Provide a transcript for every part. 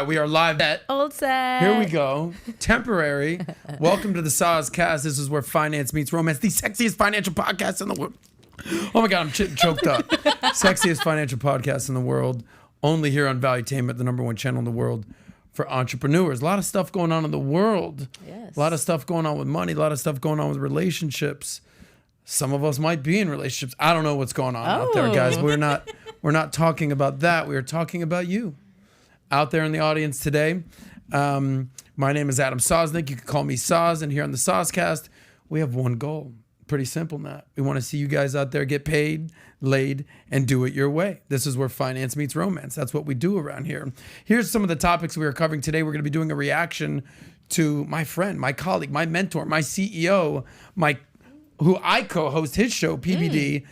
right, we are live at Old set. Here we go. Temporary. Welcome to the Soscast. This is where finance meets romance, the sexiest financial podcast in the world. Oh my God, I'm choked up. Sexiest financial podcast in the world. Only here on Valuetainment, the #1 channel in the world for entrepreneurs. A lot of stuff going on in the world. Yes. A lot of stuff going on with money. A lot of stuff going on with relationships. Some of us might be in relationships. I don't know what's going on out there, guys. We're not talking about that. We are talking about you out there in the audience today. My name is Adam Sosnick. You can call me Sos. And here on the Soscast, we have one goal. Pretty simple, Matt. We want to see you guys out there get paid, laid, and do it your way. This is where finance meets romance. That's what we do around here. Here's some of the topics we are covering today. We're going to be doing a reaction to my friend, my colleague, my mentor, my CEO, who I co-host his show, PBD.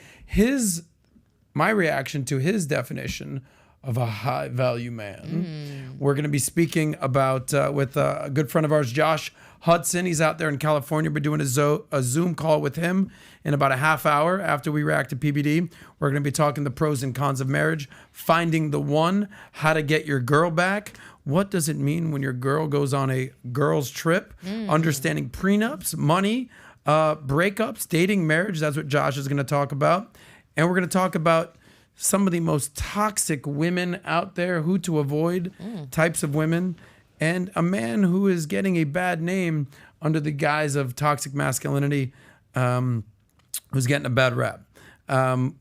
My reaction to his definition of a high-value man. We're going to be speaking about with a good friend of ours, Josh Hudson. He's out there in California. We're doing a Zoom call with him in about a half hour after we react to PBD. We're going to be talking the pros and cons of marriage, finding the one, how to get your girl back. What does it mean when your girl goes on a girl's trip? Understanding prenups, money, breakups, dating, marriage. That's what Josh is going to talk about. And we're going to talk about some of the most toxic women out there, who to avoid, types of women, and a man who is getting a bad name under the guise of toxic masculinity, who's getting a bad rap.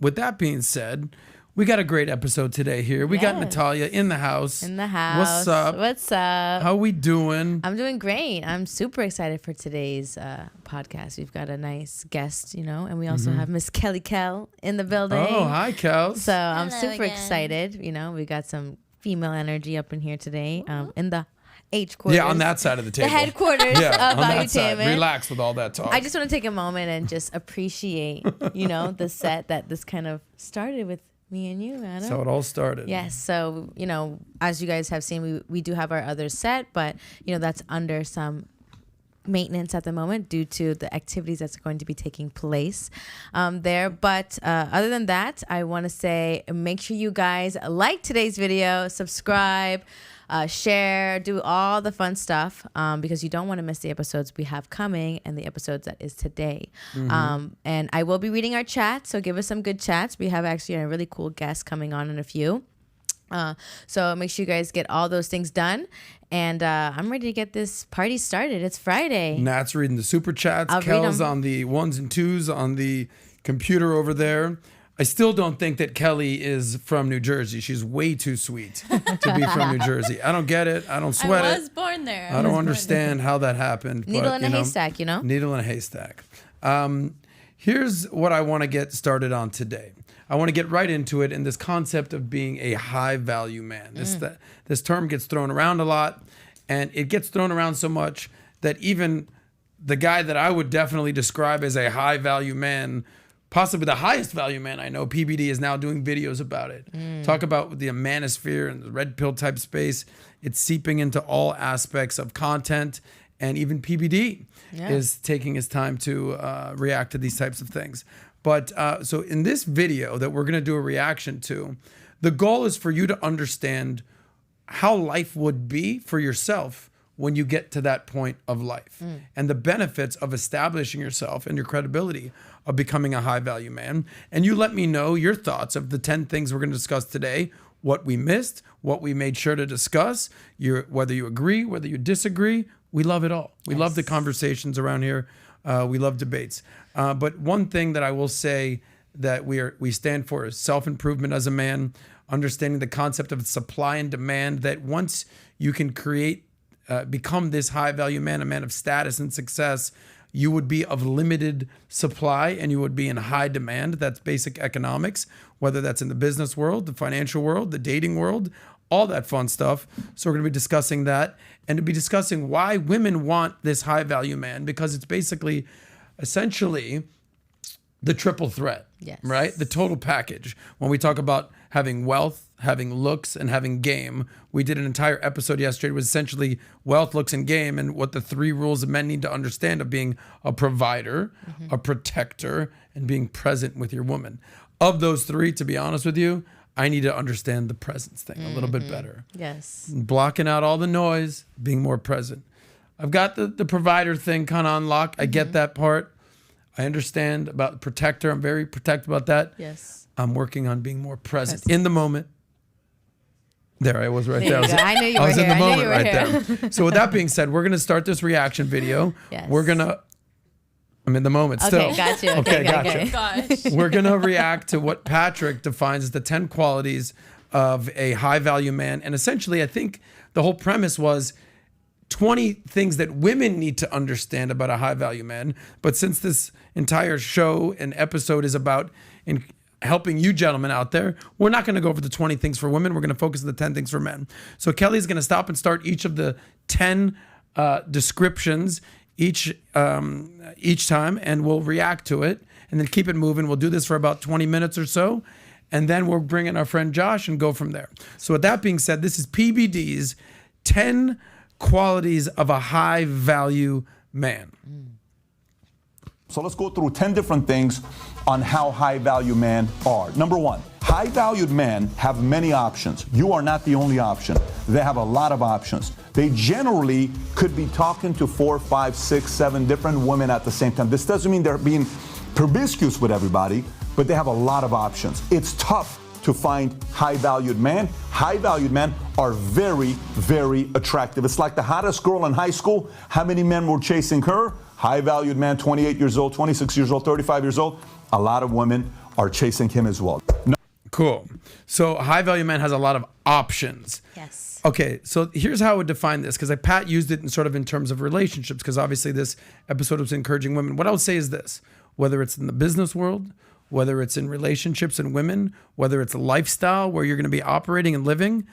With that being said, we got a great episode today here. We got Natalia in the house. In the house. What's up? What's up? How we doing? I'm doing great. I'm super excited for today's podcast. We've got a nice guest, and we also have Miss Kelly Kell in the building. Oh, hi, Kels. So I'm Hello super again. excited. We got some female energy up in here today in the H quarters. Yeah, on that side of the table. The headquarters of on that side. Valuetainment. Relax with all that talk. I just want to take a moment and just appreciate, the set that this kind of started with me and you, Adam. So it all started. Yes. So, as you guys have seen, we do have our other set, but, that's under some maintenance at the moment due to the activities that's going to be taking place there. But other than that, I want to say make sure you guys like today's video, subscribe, share, do all the fun stuff because you don't want to miss the episodes we have coming and the episodes that is today. And I will be reading our chat, so give us some good chats. We have actually a really cool guest coming on in a few. So make sure you guys get all those things done. And I'm ready to get this party started. It's Friday. Nat's reading the super chats. I'll Kel's read 'em. on the 1s and 2s on the computer over there. I still don't think that Kelly is from New Jersey. She's way too sweet to be from New Jersey. I don't get it. I don't sweat I it. was born there. I don't understand how that happened. Needle in a haystack, Needle in a haystack. Here's what I want to get started on today. I want to get right into it in this concept of being a high-value man. This term gets thrown around a lot, and it gets thrown around so much that even the guy that I would definitely describe as a high-value man, possibly the highest value man I know, PBD, is now doing videos about it. Talk about the Manosphere and the red pill type space. It's seeping into all aspects of content, and even PBD is taking his time to react to these types of things. But so in this video that we're going to do a reaction to, the goal is for you to understand how life would be for yourself when you get to that point of life and the benefits of establishing yourself and your credibility of becoming a high value man. And you let me know your thoughts of the 10 things we're going to discuss today, what we missed, what we made sure to discuss, whether you agree, whether you disagree. We love it all. We love the conversations around here. We love debates. But one thing that I will say that we stand for is self-improvement as a man, understanding the concept of supply and demand, that once you can become this high-value man, a man of status and success, you would be of limited supply and you would be in high demand. That's basic economics, whether that's in the business world, the financial world, the dating world, all that fun stuff. So we're going to be discussing that and to be discussing why women want this high-value man, because it's basically, essentially, the triple threat, right? The total package. When we talk about having wealth, having looks, and having game, we did an entire episode yesterday. It was essentially wealth, looks, and game, and what the 3 rules of men need to understand of being a provider, a protector, and being present with your woman. Of those 3, to be honest with you, I need to understand the presence thing a little bit better. Yes. Blocking out all the noise, being more present. I've got the provider thing kind of on lock. I get that part. I understand about protector. I'm very protective about that. Yes. I'm working on being more present in the moment. There I was right there. I knew you were I was here. in the I knew moment you were right here. there. So with that being said, we're going to start this reaction video. Yes. I'm in the moment still. Okay, got you. Okay, gotcha. Okay. Gosh. We're going to react to what Patrick defines as the 10 qualities of a high value man. And essentially, I think the whole premise was 20 things that women need to understand about a high value man. But since this entire show and episode is about helping you gentlemen out there, we're not going to go over the 20 things for women. We're going to focus on the 10 things for men. So Kelly's going to stop and start each of the 10 descriptions each time, and we'll react to it and then keep it moving. We'll do this for about 20 minutes or so, and then we'll bring in our friend Josh and go from there. So with that being said, this is PBD's 10 qualities of a high value man. So let's go through 10 different things on how high value men are. Number one, high valued men have many options. You are not the only option. They have a lot of options. They generally could be talking to 4, 5, 6, 7 different women at the same time. This doesn't mean they're being promiscuous with everybody, but they have a lot of options. It's tough to find high valued men. High valued men are very, very attractive. It's like the hottest girl in high school. How many men were chasing her? High valued man, 28 years old, 26 years old, 35 years old. A lot of women are chasing him as well. Cool. So high value man has a lot of options. Yes. Okay, so here's how I would define this, because Pat used it in terms of relationships, because obviously this episode was encouraging women. What I would say is this: whether it's in the business world, whether it's in relationships and women, whether it's a lifestyle where you're going to be operating and living,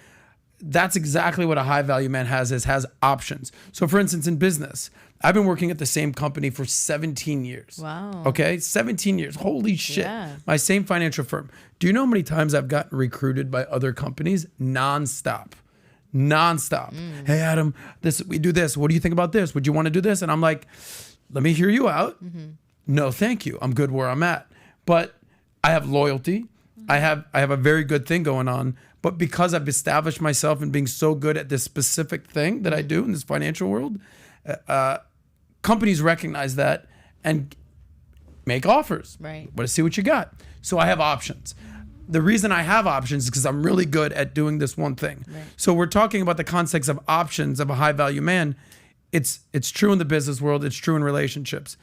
that's exactly what a high value man has options. So for instance, in business, I've been working at the same company for 17 years. Wow. Okay, 17 years. Holy shit. Yeah. My same financial firm. Do you know how many times I've gotten recruited by other companies? Nonstop. Hey, Adam, we do this. What do you think about this? Would you want to do this? And I'm like, let me hear you out. No, thank you. I'm good where I'm at. But I have loyalty. I have a very good thing going on. But because I've established myself in being so good at this specific thing that I do in this financial world, companies recognize that and make offers. Right. Want to see what you got. So I have options. The reason I have options is because I'm really good at doing this one thing. Right. So we're talking about the context of options of a high value man. It's true in the business world. It's true in relationships.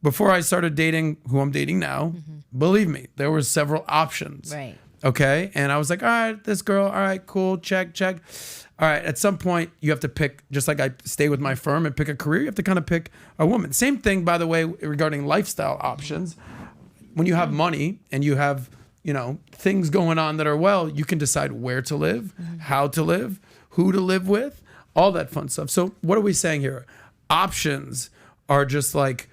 Before I started dating who I'm dating now, believe me, there were several options. Right. Okay. And I was like, all right, this girl, all right, cool, check. All right, at some point you have to pick, just like I stay with my firm and pick a career, you have to kind of pick a woman. Same thing, by the way, regarding lifestyle options. When you have money and you have, things going on that are well, you can decide where to live, how to live, who to live with, all that fun stuff. So what are we saying here? Options are just like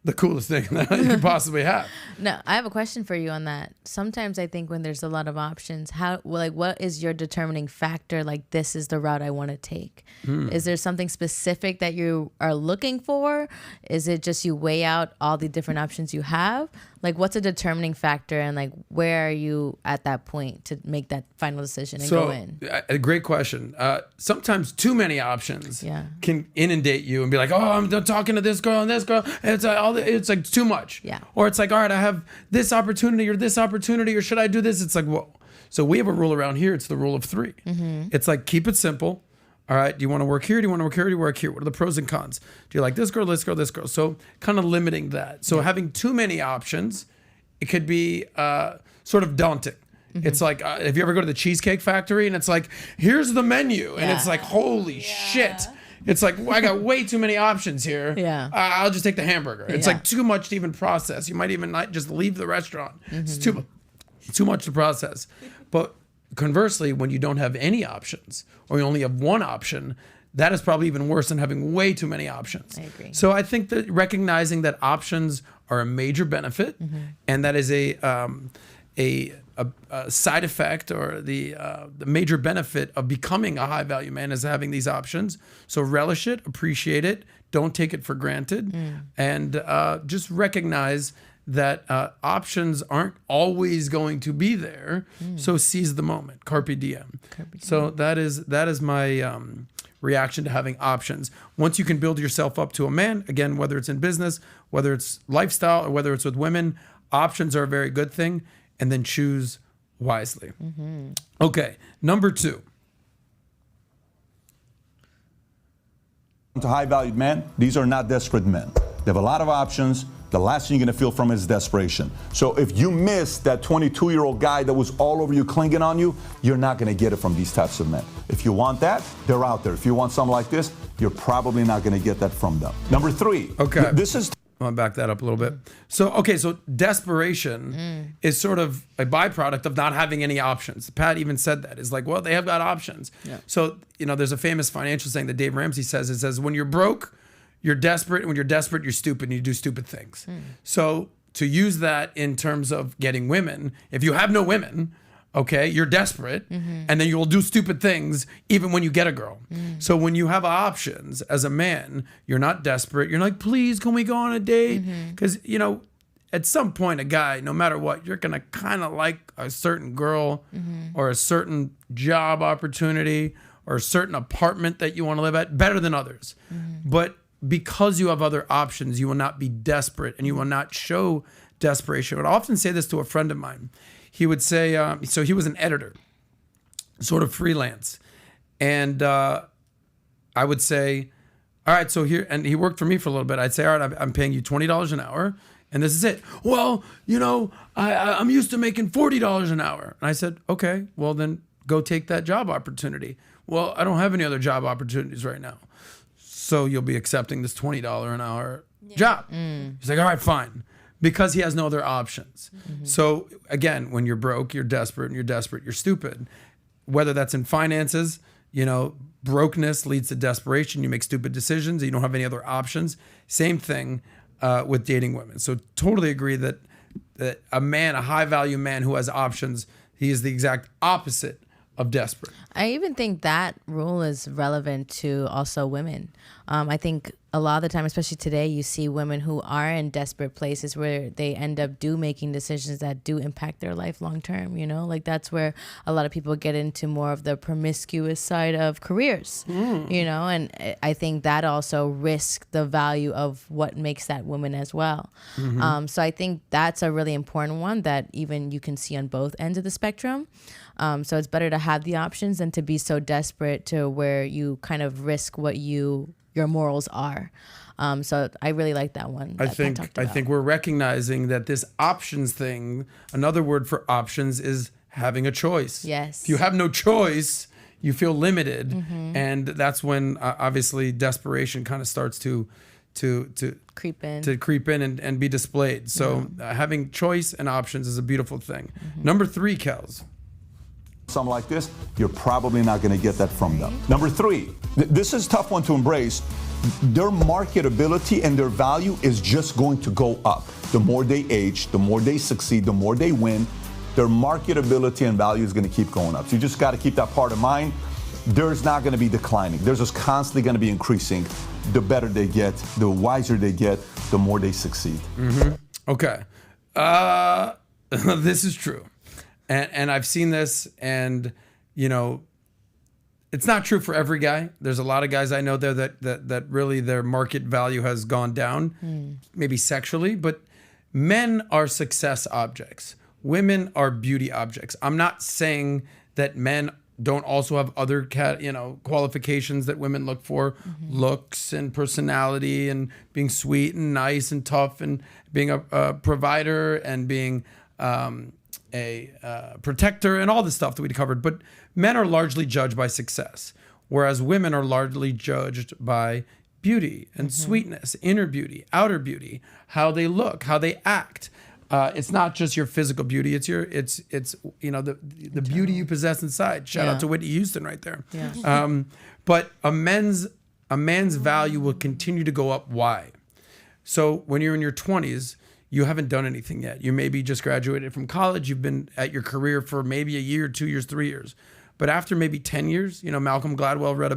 the coolest thing that you could possibly have. No, I have a question for you on that. Sometimes I think when there's a lot of options, what is your determining factor? Like, this is the route I want to take. Is there something specific that you are looking for? Is it just you weigh out all the different options you have? Like, what's a determining factor, and like, where are you at that point to make that final decision and go in? A great question. Sometimes too many options can inundate you and be like, oh, I'm talking to this girl and this girl. And it's like too much. Yeah. Or it's like, all right, I have this opportunity, or should I do this? It's like, whoa. So we have a rule around here. It's the rule of 3. It's like, keep it simple. All right, do you want to work here? Do you want to work here? Do you work here? What are the pros and cons? Do you like this girl, this girl, this girl? So kind of limiting that. So having too many options, it could be sort of daunting. It's like, if you ever go to the Cheesecake Factory and it's like, here's the menu. And it's like, holy shit. It's like, I got way too many options here. Yeah. I'll just take the hamburger. It's like too much to even process. You might even not just leave the restaurant. It's too much to process. But conversely, when you don't have any options or you only have one option, that is probably even worse than having way too many options. I agree. So I think that recognizing that options are a major benefit, and that is a side effect, or the major benefit of becoming a high value man is having these options. So relish it, appreciate it, don't take it for granted, and just recognize that options aren't always going to be there. So seize the moment, carpe diem. So that is my reaction to having options. Once you can build yourself up to a man, again, whether it's in business, whether it's lifestyle, or whether it's with women, options are a very good thing. And then choose wisely. Okay, number 2. To high-valued men, these are not desperate men. They have a lot of options. The last thing you're gonna feel from is desperation. So if you miss that 22-year-old guy that was all over you, clinging on you, you're not gonna get it from these types of men. If you want that, they're out there. If you want something like this, you're probably not gonna get that from them. Number 3. Okay. This is... I want to back that up a little bit. So desperation is sort of a byproduct of not having any options. Pat even said that. It's like, well, they have got options. Yeah. So, there's a famous financial saying that Dave Ramsey says. It says, when you're broke, you're desperate. And when you're desperate, you're stupid and you do stupid things. So to use that in terms of getting women, if you have no women, okay, you're desperate, and then you'll do stupid things even when you get a girl. So when you have options as a man, you're not desperate. You're like, please, can we go on a date? Because, at some point, a guy, no matter what, you're going to kind of like a certain girl or a certain job opportunity or a certain apartment that you want to live at better than others. But because you have other options, you will not be desperate and you will not show desperation. I would often say this to a friend of mine. He would say, so he was an editor, sort of freelance. And I would say, all right, so here, and he worked for me for a little bit. I'd say, all right, I'm paying you $20 an hour, and this is it. Well, I'm used to making $40 an hour. And I said, okay, well, then go take that job opportunity. Well, I don't have any other job opportunities right now. So you'll be accepting this $20 an hour job. He's like, all right, fine. Because he has no other options. So again, when you're broke, you're desperate, and you're desperate, you're stupid. Whether that's in finances, brokenness leads to desperation. You make stupid decisions. You don't have any other options. Same thing with dating women. So totally agree that a high-value man who has options, he is the exact opposite of desperate. I even think that rule is relevant to also women. I think a lot of the time, especially today, you see women who are in desperate places where they end up making decisions that do impact their life long term, like that's where a lot of people get into more of the promiscuous side of careers, and I think that also risks the value of what makes that woman as well. So I think that's a really important one that even you can see on both ends of the spectrum. So it's better to have the options than to be so desperate to where you kind of risk what your morals are. So I really like that one. I think we're recognizing that this options thing, another word for options is having a choice. Yes. If you have no choice, you feel limited. And that's when obviously desperation kind of starts to creep in and be displayed. So having choice and options is a beautiful thing. Number 3, Kels. Something like this, you're probably not going to get that from them. Number 3, this is a tough one to embrace. Their marketability and their value is just going to go up. The more they age, the more they succeed, the more they win, their marketability and value is going to keep going up. So you just got to keep that part in mind. There's not going to be declining. There's just constantly going to be increasing. The better they get, the wiser they get, the more they succeed. Okay. This is true. And I've seen this, and it's not true for every guy. There's a lot of guys I know there that really their market value has gone down, maybe sexually, but men are success objects. Women are beauty objects. I'm not saying that men don't also have other qualifications that women look for, looks and personality and being sweet and nice and tough and being a provider and being a protector and all the stuff that we covered. But men are largely judged by success, whereas women are largely judged by beauty and sweetness, inner beauty, outer beauty, how they look, how they act. It's not just your physical beauty; it's the beauty you possess inside. Shout out to Whitney Houston right there. Yeah. But a man's value will continue to go up. Why? So when you're in your 20s, you haven't done anything yet. You maybe just graduated from college. You've been at your career for maybe a year, 2 years, 3 years. But after maybe 10 years, Malcolm Gladwell wrote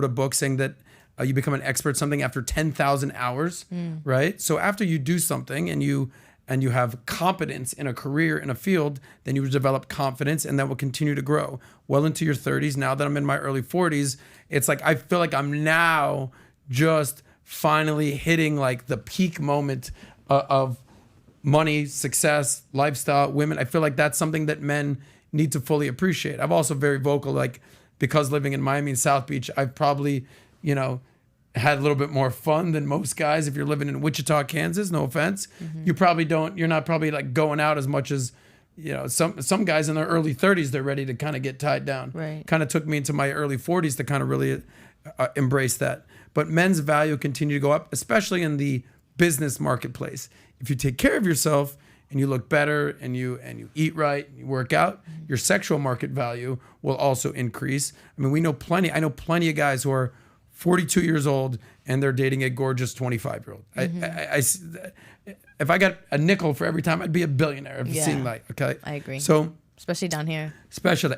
a book saying that You become an expert at something after 10,000 hours, right? So after you do something and you have competence in a career, in a field, then you develop confidence, and that will continue to grow well into your 30s. Now that I'm in my early 40s, it's like I feel like I'm now just finally hitting like the peak moment of money, success, lifestyle, women. I feel like that's something that men need to fully appreciate. I'm also very vocal, like, because living in Miami and South Beach, I've probably, had a little bit more fun than most guys. If you're living in Wichita, Kansas, no offense, you're not probably like going out as much as, some guys in their early 30s, they're ready to kind of get tied down. Right. Kind of took me into my early 40s to kind of really embrace that. But men's value continue to go up, especially in the business marketplace. If you take care of yourself and you look better and you eat right and you work out, your sexual market value will also increase. I mean, I know plenty of guys who are 42 years old and they're dating a gorgeous 25-year-old. If I got a nickel for every time, I'd be a billionaire. I've seen that. Okay, I agree. So especially down here.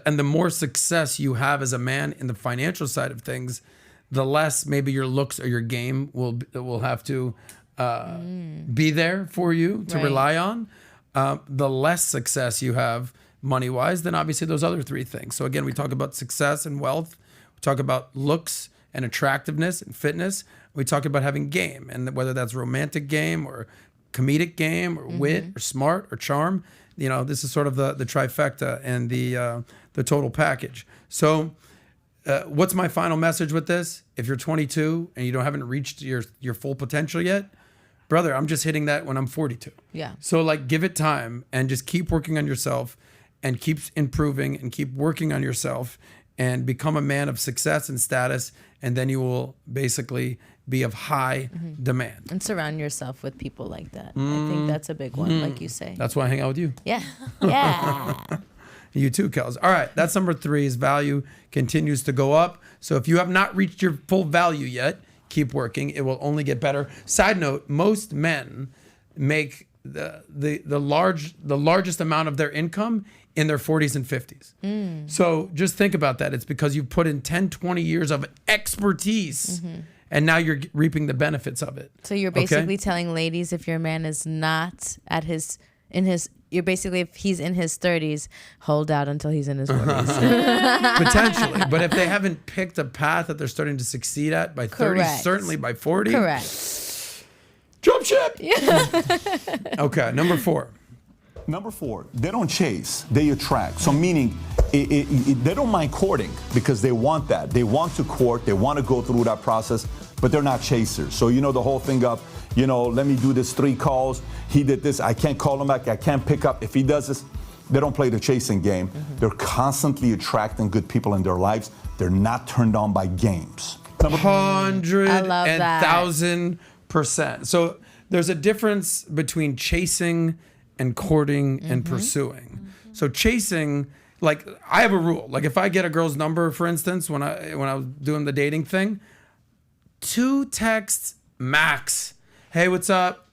And the more success you have as a man in the financial side of things, the less maybe your looks or your game will have to be there for you to rely on. The less success you have money-wise, then obviously those other three things. So again, we talk about success and wealth. We talk about looks and attractiveness and fitness. We talk about having game, and whether that's romantic game or comedic game or wit or smart or charm. This is sort of the trifecta and the total package. So what's my final message with this? If you're 22 and haven't reached your full potential yet, brother, I'm just hitting that when I'm 42. Yeah. So like, give it time and just keep working on yourself and keep improving and keep working on yourself and become a man of success and status. And then you will basically be of high demand. And surround yourself with people like that. I think that's a big one, like you say. That's why I hang out with you. Yeah. Yeah. You too, Kels. All right, that's number 3 is value continues to go up. So if you have not reached your full value yet, keep working. It will only get better. Side note, most men make the largest amount of their income in their 40s and 50s. So just think about that. It's because you've put in 10, 20 years of expertise and now you're reaping the benefits of it. So you're basically telling ladies, if your man is not you're basically, if he's in his 30s, hold out until he's in his 40s. Potentially. But if they haven't picked a path that they're starting to succeed at by 30, certainly by 40. Correct. Jump ship. Yeah. Okay, number 4. Number 4, they don't chase, they attract. So meaning, they don't mind courting because they want that. They want to court, they want to go through that process, but they're not chasers. So the whole thing of, let me do this 3 calls, he did this, I can't call him back, I can't pick up. If he does this, they don't play the chasing game. They're constantly attracting good people in their lives. They're not turned on by games. 1,000%. So there's a difference between chasing and courting and pursuing. So chasing, like, I have a rule. Like, if I get a girl's number, for instance, when I was doing the dating thing, 2 texts max. Hey, what's up?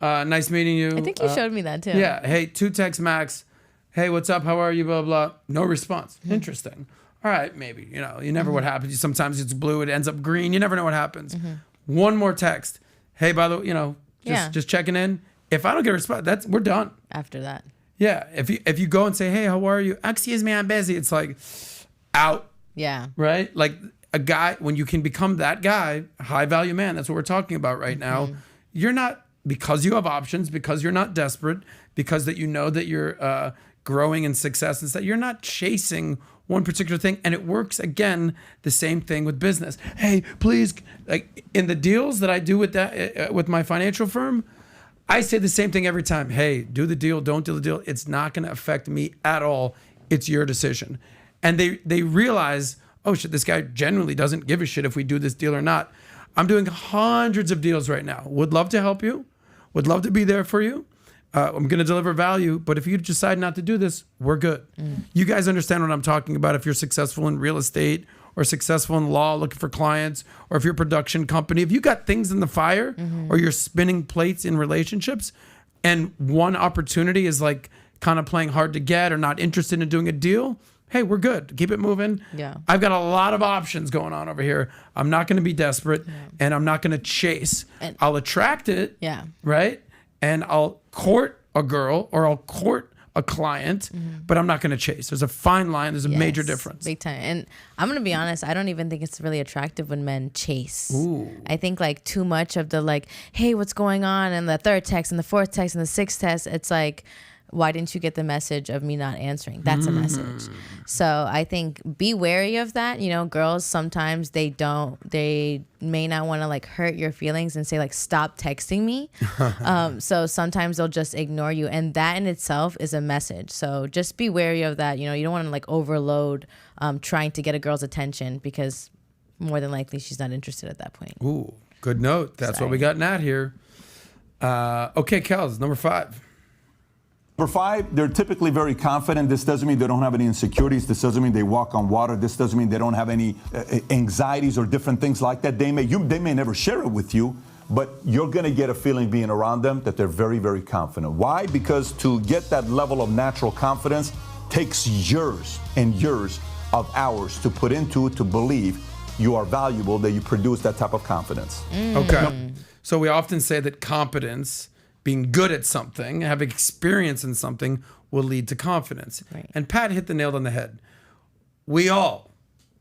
Nice meeting you. I think you showed me that too. Yeah. Hey, 2 texts max. Hey, what's up? How are you? Blah, blah. No response. Interesting. All right, maybe. You never what happens. Sometimes it's blue, it ends up green. You never know what happens. 1 more text. Hey, by the way, just checking in. If I don't get a response, we're done. After that. Yeah. If you go and say, hey, how are you? Excuse me, I'm busy. It's like out. Yeah. Right? Like a guy, when you can become that guy, high value man, that's what we're talking about right now. You're not, because you have options, because you're not desperate, because that that you're growing in success and stuff, you're not chasing one particular thing. And it works, again, the same thing with business. Hey, please, like in the deals that I do with my financial firm, I say the same thing every time. Hey, do the deal, don't do the deal. It's not going to affect me at all. It's your decision. And they realize, oh shit, this guy genuinely doesn't give a shit if we do this deal or not. I'm doing hundreds of deals right now. Would love to help you. Would love to be there for you. I'm going to deliver value. But if you decide not to do this, we're good. You guys understand what I'm talking about. If you're successful in real estate or successful in law, looking for clients, or if you're a production company, if you got things in the fire or you're spinning plates in relationships and one opportunity is like kind of playing hard to get or not interested in doing a deal, hey, we're good. Keep it moving. Yeah. I've got a lot of options going on over here. I'm not going to be desperate and I'm not going to chase. I'll attract it. Yeah. Right. And I'll court a girl or I'll court a client, but I'm not going to chase. There's a fine line. There's a major difference. Big time. And I'm going to be honest, I don't even think it's really attractive when men chase. Ooh. I think like too much of the like, hey, what's going on? And the third text and the fourth text and the sixth text, it's like, why didn't you get the message of me not answering? That's a message. So I think be wary of that. You know, girls, sometimes they may not want to like hurt your feelings and say like, stop texting me. So sometimes they'll just ignore you. And that in itself is a message. So just be wary of that. You know, you don't want to like overload trying to get a girl's attention because more than likely she's not interested at that point. Ooh, good note. That's what we got Nat here. Okay, Kels, number 5. Number 5, they're typically very confident. This doesn't mean they don't have any insecurities. This doesn't mean they walk on water. This doesn't mean they don't have any anxieties or different things like that. They may never share it with you, but you're going to get a feeling being around them that they're very, very confident. Why? Because to get that level of natural confidence takes years and years of hours to put into to believe you are valuable, that you produce that type of confidence. Okay. So we often say that competence, being good at something, having experience in something will lead to confidence. Right. And Pat hit the nail on the head. We all,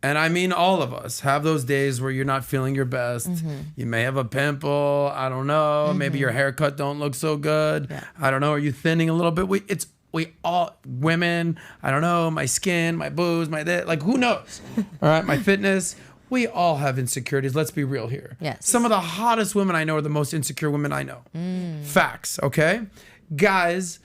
and I mean all of us, have those days where you're not feeling your best. You may have a pimple. I don't know. Maybe your haircut don't look so good. Yeah. I don't know. Are you thinning a little bit? We all, women, I don't know, my skin, my boobs, like who knows? All right, my fitness. We all have insecurities. Let's be real here. Yes. Some of the hottest women I know are the most insecure women I know. Facts, okay? Guys,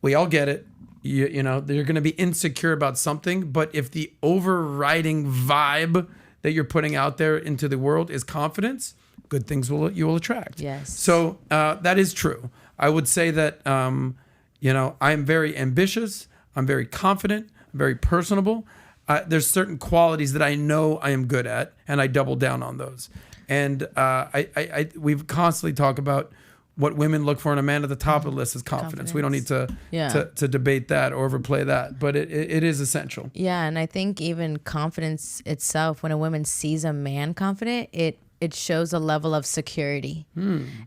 we all get it. You know, they're going to be insecure about something, but if the overriding vibe that you're putting out there into the world is confidence, good things you will attract. Yes. So that is true. I would say that, you know, I'm very ambitious. I'm very confident. I'm very personable. There's certain qualities that I know I am good at, and I double down on those. And we've constantly talked about what women look for in a man. At the top of the list is confidence. We don't need to debate that or overplay that, but it is essential. Yeah, and I think even confidence itself, when a woman sees a man confident, it shows a level of security.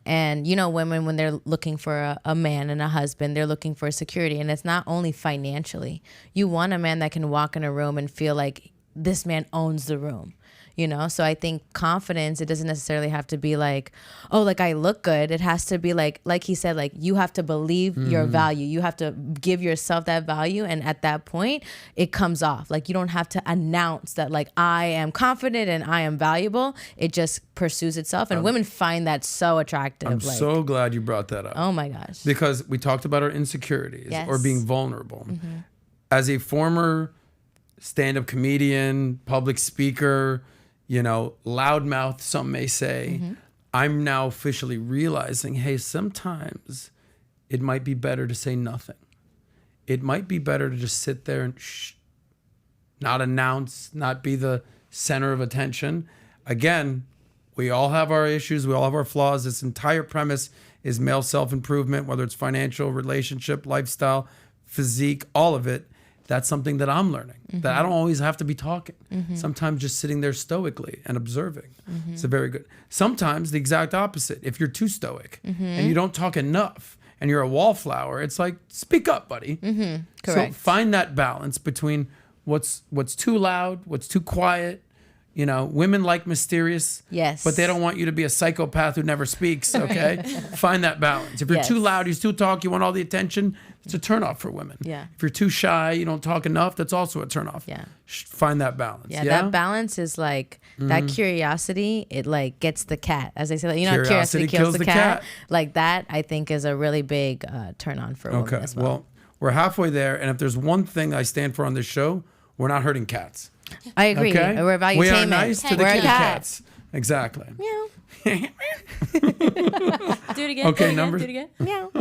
And, you know, women, when they're looking for a man and a husband, they're looking for security. And it's not only financially. You want a man that can walk in a room and feel like this man owns the room. You know, so I think confidence, it doesn't necessarily have to be like, oh, like I look good. It has to be like he said, like you have to believe your value. You have to give yourself that value. And at that point, it comes off. Like you don't have to announce that like I am confident and I am valuable. It just pursues itself. And women find that so attractive. I'm so glad you brought that up. Oh my gosh. Because we talked about our insecurities or being vulnerable. As a former stand-up comedian, public speaker, you know, loudmouth, some may say, I'm now officially realizing, hey, sometimes it might be better to say nothing. It might be better to just sit there and not announce, not be the center of attention. Again, we all have our issues. We all have our flaws. This entire premise is male self-improvement, whether it's financial, relationship, lifestyle, physique, all of it. That's something that I'm learning, that I don't always have to be talking. Sometimes just sitting there stoically and observing. It's a very good. Sometimes the exact opposite. If you're too stoic and you don't talk enough and you're a wallflower, it's like, speak up, buddy. Correct. So find that balance between what's too loud, what's too quiet. You know, women like mysterious, yes, but they don't want you to be a psychopath who never speaks, okay? Find that balance. If you're too loud, you still talk, you want all the attention, it's a turnoff for women. Yeah. If you're too shy, you don't talk enough, that's also a turnoff. Yeah. Find that balance. Yeah, that balance is like, that curiosity, it like gets the cat. As I say, like, you know, curiosity kills the cat. Like that, I think, is a really big turn on for women as well. We're halfway there, and if there's one thing I stand for on this show, we're not hurting cats. I agree. Okay? We're Valuetainment. We are nice to the kitty cats. Exactly. Meow. Do it again. Okay, do it again. Meow.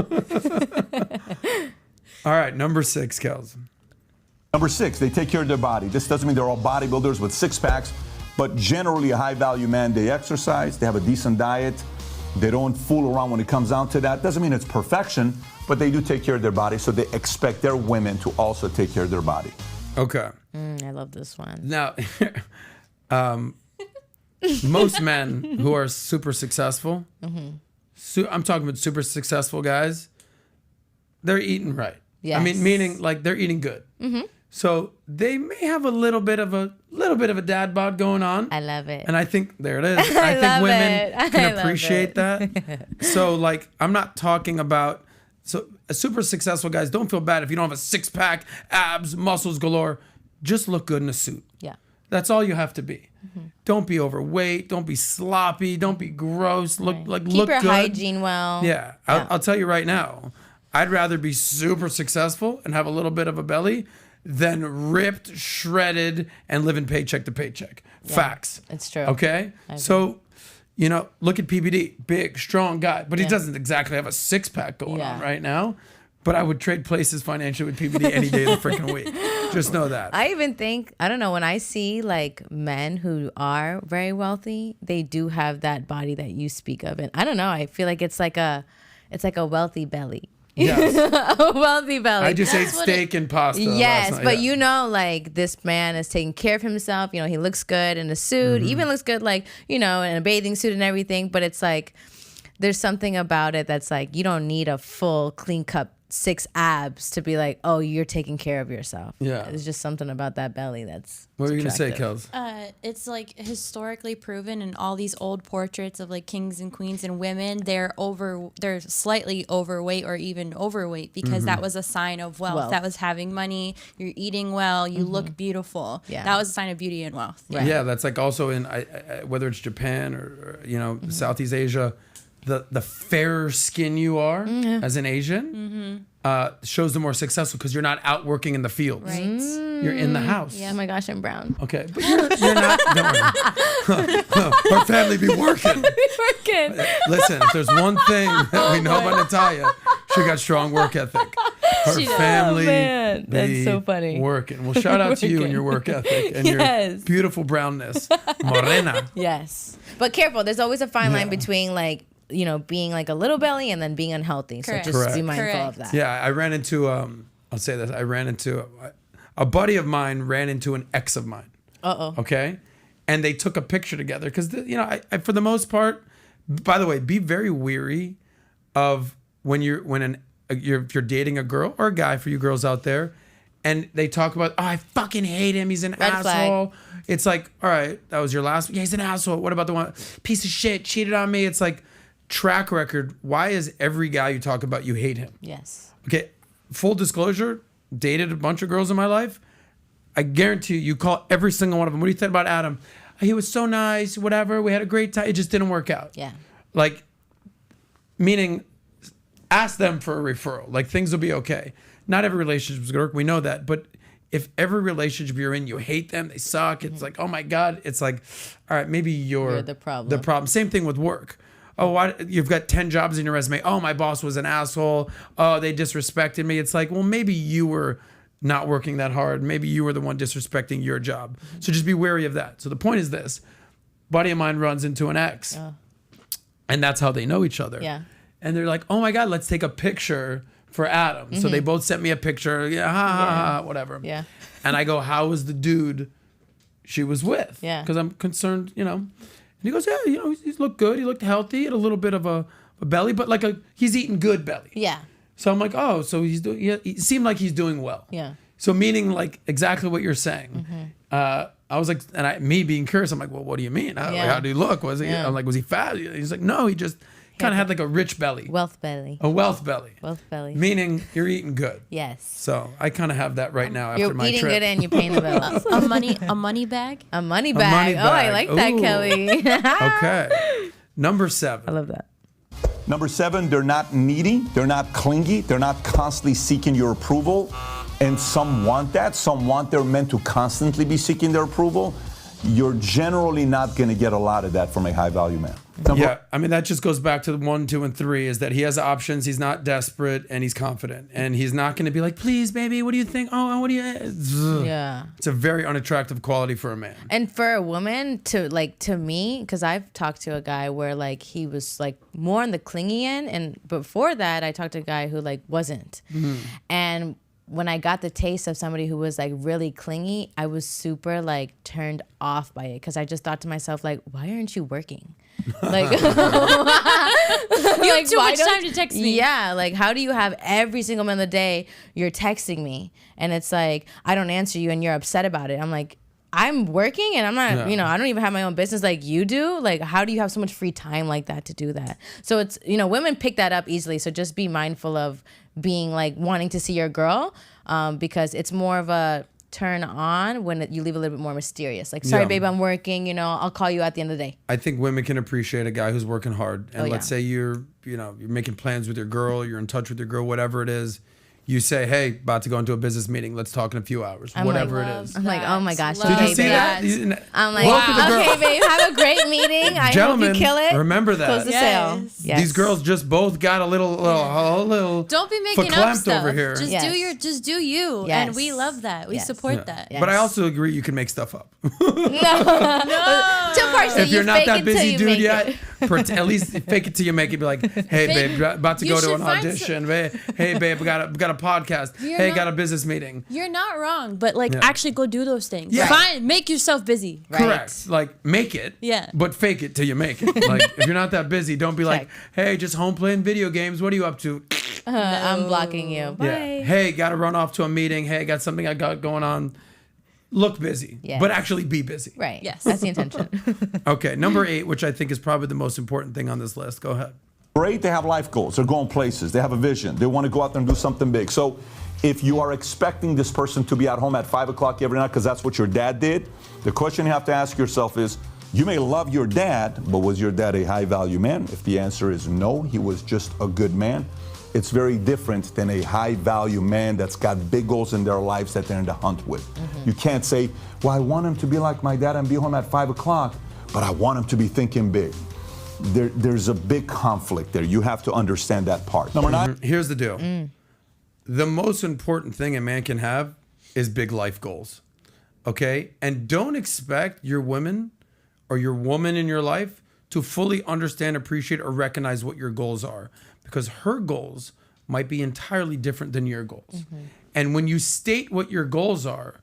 All right, number 6, Kels. Number 6, they take care of their body. This doesn't mean they're all bodybuilders with six packs, but generally a high-value man, they exercise, they have a decent diet, they don't fool around when it comes down to that. Doesn't mean it's perfection, but they do take care of their body, so they expect their women to also take care of their body. Okay. I love this one. Now, most men who are super successful, I'm talking about super successful guys, they're eating right. Yes. I mean, meaning like they're eating good. So they may have a little bit of a dad bod going on. I love it. And I think there it is. I think love women it. I can love appreciate it. that. So like, I'm not talking about, so super successful guys, don't feel bad if you don't have a six pack, abs, muscles galore. Just look good in a suit. Yeah. That's all you have to be. Don't be overweight. Don't be sloppy. Don't be gross. Look Keep look your good. hygiene well. Yeah. I'll tell you right now, I'd rather be super successful and have a little bit of a belly than ripped, shredded, and living paycheck to paycheck. Yeah, Facts. it's true. Okay? So, look at PBD. Big, strong guy. But he doesn't exactly have a six-pack going on right now. But I would trade places financially with PBD any day of the freaking week. Just know that. I even think, I don't know, when I see like men who are very wealthy, they do have that body that you speak of. And I don't know, I feel like it's like a wealthy belly. Yes. A wealthy belly. I just ate steak and pasta. Yes, last night. but like this man is taking care of himself. He looks good in a suit, even looks good like, in a bathing suit and everything. But it's like, there's something about it that's like, you don't need a full clean cut 6 abs to be like, oh, you're taking care of yourself. Yeah. There's just something about that belly that's What were you going to say, attractive. Kels? It's like historically proven in all these old portraits of like kings and queens and women, they're slightly overweight or even overweight because that was a sign of wealth. That was having money, you're eating well, you look beautiful. Yeah. That was a sign of beauty and wealth. Right. Yeah, that's like also in whether it's Japan or Southeast Asia, the fairer skin you are as an Asian shows the more successful because you're not out working in the fields. Right. You're in the house. Oh my gosh, I'm brown. Okay, but you're not. Don't worry. Our family be working. Listen, if there's one thing that we know about Natalia, she got strong work ethic. Her family man, that's be so funny. working. Well, shout out to you and your work ethic and your beautiful brownness. Morena. Yes. But careful, there's always a fine line between like, being like a little belly and then being unhealthy. Correct. So just be Correct. mindful of that. Yeah, I ran into, I'll say this, I ran into, a buddy of mine ran into an ex of mine. Okay? And they took a picture together because, I for the most part, by the way, be very weary of if you're dating a girl or a guy for you girls out there, and they talk about, oh, I fucking hate him. He's an asshole. It's like, all right, that was your last. Yeah, he's an asshole. What about the one piece of shit cheated on me? It's like, track record. Why is every guy you talk about you hate him? Yes. Okay, full disclosure, dated a bunch of girls in my life. I guarantee you call every single one of them. What do you think about Adam? He was so nice, whatever. We had a great time. It just didn't work out. Yeah. Like, meaning, ask them for a referral. Like, things will be okay. Not every relationship is going to work. We know that. But if every relationship you're in, you hate them, they suck. It's like, oh my God. It's like, all right, maybe you're the problem. The problem. Same thing with work. Oh, why, you've got 10 jobs in your resume. Oh, my boss was an asshole. Oh, they disrespected me. It's like, well, maybe you were not working that hard. Maybe you were the one disrespecting your job. So just be wary of that. So the point is this. Buddy of mine runs into an ex. And that's how they know each other. Yeah. And they're like, oh my God, let's take a picture for Adam. So they both sent me a picture. Yeah, whatever. Yeah. And I go, how was the dude she was with? Yeah. Because I'm concerned, And he goes, yeah, he looked good. He looked healthy. He had a little bit of a belly, but like he's eating good belly. Yeah. So I'm like, oh, so he's doing. He seemed like he's doing well. Yeah. So meaning like exactly what you're saying. I was like, me being curious, I'm like, well, what do you mean? How do you look? Was he? I'm like, was he fat? He's like, no, he just kind of had like a rich belly. Wealth belly. A wealth belly. Wealth belly. Meaning you're eating good. Yes. So I kind of have that right now after You're my eating trip. good and you're paying the bills. A money bag. A money bag. money Oh, I bag. like that, Ooh. Kelly. Okay. Number 7. I love that. Number 7, they're not needy, they're not clingy, they're not constantly seeking your approval. And some want that. Some want their men to constantly be seeking their approval. You're generally not going to get a lot of that from a high value man. Yeah, I mean, that just goes back to the 1, 2, and 3 is that he has options. He's not desperate and he's confident. And he's not going to be like, please, baby, what do you think? Oh, what do you... Yeah. It's a very unattractive quality for a man. And for a woman to me, because I've talked to a guy where like he was like more on the clingy end. And before that, I talked to a guy who like wasn't. And when I got the taste of somebody who was like really clingy, I was super like turned off by it because I just thought to myself like, why aren't you working? Like, you have too much time to text me. Yeah, like how do you have every single minute of the day you're texting me and it's like I don't answer you and you're upset about it. I'm like, I'm working and I'm not, I don't even have my own business like you do. Like, how do you have so much free time like that to do that? So it's, women pick that up easily. So just be mindful of being like wanting to see your girl because it's more of a turn on when you leave a little bit more mysterious. Like, sorry, babe, I'm working, I'll call you at the end of the day. I think women can appreciate a guy who's working hard. And let's say you're making plans with your girl, you're in touch with your girl, whatever it is. You say, hey, about to go into a business meeting. Let's talk in a few hours. Whatever it is. I'm like, oh my gosh. Did you see that? I'm like, wow. Okay, babe, have a great meeting. I hope you kill it. Remember that. Close the sale. Yes. These girls just both got a little Don't be making up stuff. Over here. Just do you. Yes. And we love that. We support that. Yes. But I also agree you can make stuff up. No. If you're not that busy dude yet, at least fake it till you make it. Be like, hey, babe, about to go to an audition. Hey, babe, we got a podcast. Got a business meeting. You're not wrong, but actually go do those things. Yeah. Fine, make yourself busy. Right. Correct. Like make it. Yeah. But fake it till you make it. Like if you're not that busy, don't be like, hey, just home playing video games. What are you up to? No. I'm blocking you. Bye. Yeah. Hey, got to run off to a meeting. Hey, got something I got going on. Look busy, but actually be busy. Right. Yes. That's the intention. Okay. Number 8, which I think is probably the most important thing on this list. Go ahead. Great, they have life goals. They're going places. They have a vision. They want to go out there and do something big. So if you are expecting this person to be at home at 5 o'clock every night because that's what your dad did, the question you have to ask yourself is, you may love your dad, but was your dad a high-value man? If the answer is no, he was just a good man, it's very different than a high-value man that's got big goals in their lives that they're in the hunt with. You can't say, well, I want him to be like my dad and be home at 5 o'clock, but I want him to be thinking big. There's a big conflict there. You have to understand that part. Number 9. Here's the deal. The most important thing a man can have is big life goals. Okay? And don't expect your women or your woman in your life to fully understand, appreciate, or recognize what your goals are. Because her goals might be entirely different than your goals. And when you state what your goals are,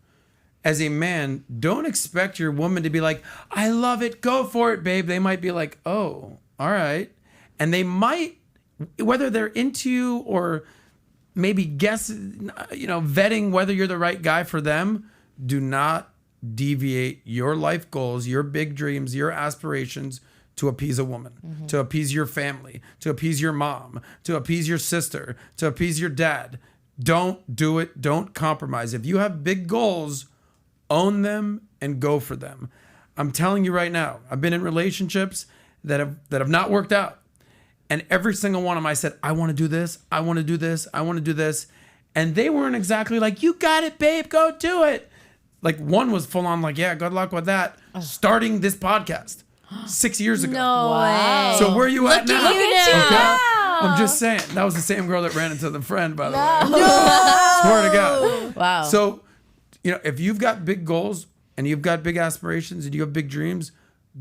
as a man, don't expect your woman to be like, I love it, go for it, babe. They might be like, oh, all right. And they might, whether they're into you or maybe vetting whether you're the right guy for them, do not deviate your life goals, your big dreams, your aspirations to appease a woman, to appease your family, to appease your mom, to appease your sister, to appease your dad. Don't do it. Don't compromise. If you have big goals, own them and go for them. I'm telling you right now, I've been in relationships that have not worked out. And every single one of them, I said, I want to do this. I want to do this. I want to do this. And they weren't exactly like, you got it, babe, go do it. Like one was full on like, yeah, good luck with that. Starting this podcast 6 years ago. No way. So where are you at now? Look at you now. Okay? I'm just saying. That was the same girl that ran into the friend, by the way. No. Swear to God. Wow. So, if you've got big goals and you've got big aspirations and you have big dreams,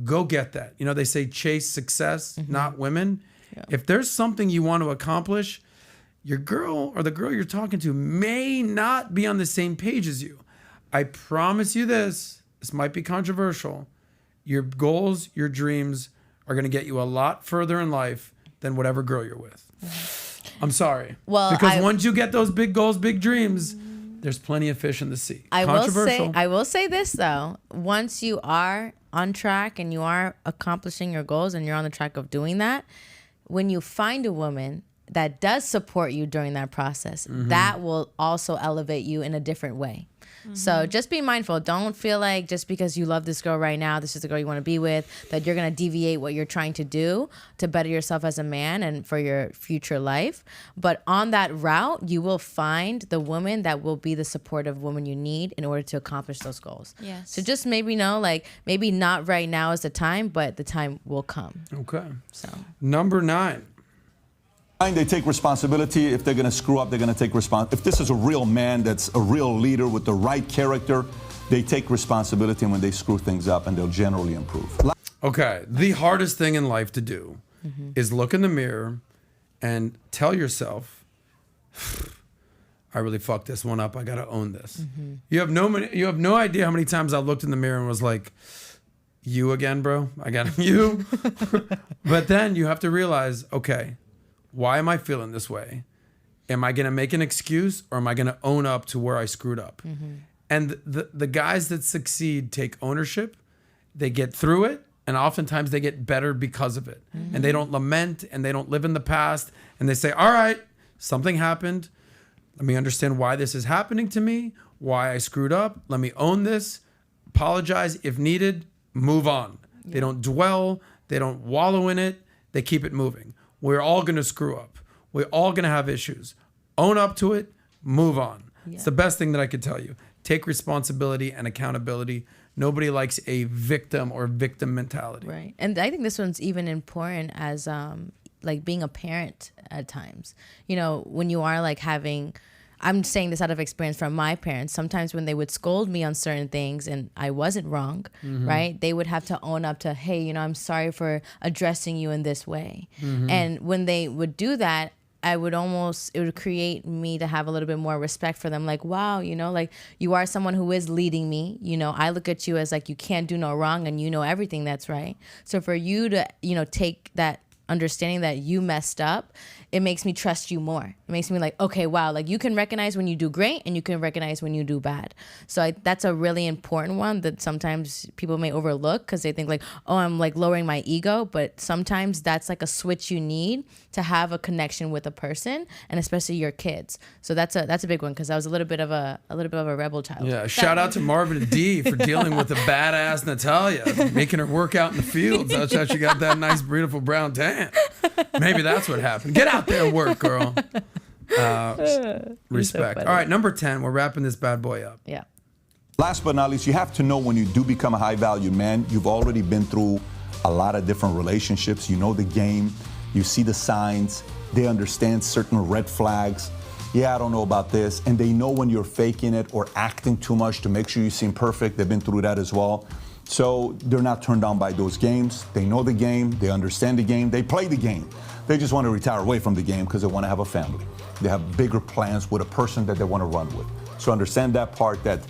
go get that. They say chase success, not women. Yeah. If there's something you want to accomplish, your girl or the girl you're talking to may not be on the same page as you. I promise you this might be controversial. Your goals, your dreams are going to get you a lot further in life than whatever girl you're with. I'm sorry. Well, because once you get those big goals, big dreams, there's plenty of fish in the sea. I will say this though. Once you are on track and you are accomplishing your goals and you're on the track of doing that, when you find a woman that does support you during that process, that will also elevate you in a different way. So just be mindful. Don't feel like just because you love this girl right now, this is the girl you want to be with, that you're going to deviate what you're trying to do to better yourself as a man and for your future life. But on that route, you will find the woman that will be the supportive woman you need in order to accomplish those goals. Yes. So just maybe maybe not right now is the time, but the time will come. Okay. So number 9. They take responsibility. If they're going to screw up, they're going to take responsibility. If this is a real man that's a real leader with the right character, they take responsibility, and when they screw things up, and they'll generally improve. Okay. The hardest thing in life to do is look in the mirror and tell yourself, I really fucked this one up. I got to own this. You have no idea how many times I looked in the mirror and was like, you again, bro? I got you. But then you have to realize, okay, why am I feeling this way? Am I going to make an excuse, or am I going to own up to where I screwed up? And the guys that succeed take ownership. They get through it. And oftentimes they get better because of it. And they don't lament, and they don't live in the past. And they say, all right, something happened. Let me understand why this is happening to me, why I screwed up. Let me own this, apologize if needed, move on. They don't dwell. They don't wallow in it. They keep it moving. We're all going to screw up. We're all going to have issues. Own up to it, move on. It's the best thing that I could tell you. Take responsibility and accountability. Nobody likes a victim or victim mentality. Right. And I think this one's even important as like being a parent at times. You know, when you are like having, I'm saying this out of experience from my parents, sometimes when they would scold me on certain things and I wasn't wrong, right? They would have to own up to, hey, you know, I'm sorry for addressing you in this way. And when they would do that, it would create me to have a little bit more respect for them. Like, wow, you know, like you are someone who is leading me. You know, I look at you as like, you can't do no wrong and you know everything that's right. So for you to, you know, take that understanding that you messed up, it makes me trust you more. It makes me like, okay, wow, like you can recognize when you do great and you can recognize when you do bad. So that's a really important one that sometimes people may overlook because they think like, oh, I'm like lowering my ego. But sometimes that's like a switch you need to have a connection with a person, and especially your kids. So that's a big one because I was a little bit of a rebel child. Yeah, shout out to Marvin D for dealing with a badass Natalia, making her work out in the fields. That's how she got that nice, beautiful brown tan. Maybe that's what happened. Get out there and work, girl. Respect. So all right, number 10. We're wrapping this bad boy up. Yeah. Last but not least, you have to know when you do become a high-value man, you've already been through a lot of different relationships. You know the game. You see the signs. They understand certain red flags. Yeah, I don't know about this. And they know when you're faking it or acting too much to make sure you seem perfect. They've been through that as well. So they're not turned on by those games. They know the game. They understand the game. They play the game. They just want to retire away from the game because they want to have a family. They have bigger plans with a person that they want to run with. So understand that part, that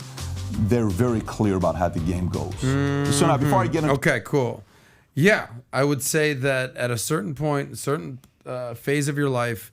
they're very clear about how the game goes. So now, before I get into... Okay, cool. Yeah, I would say that at a certain point, a certain phase of your life,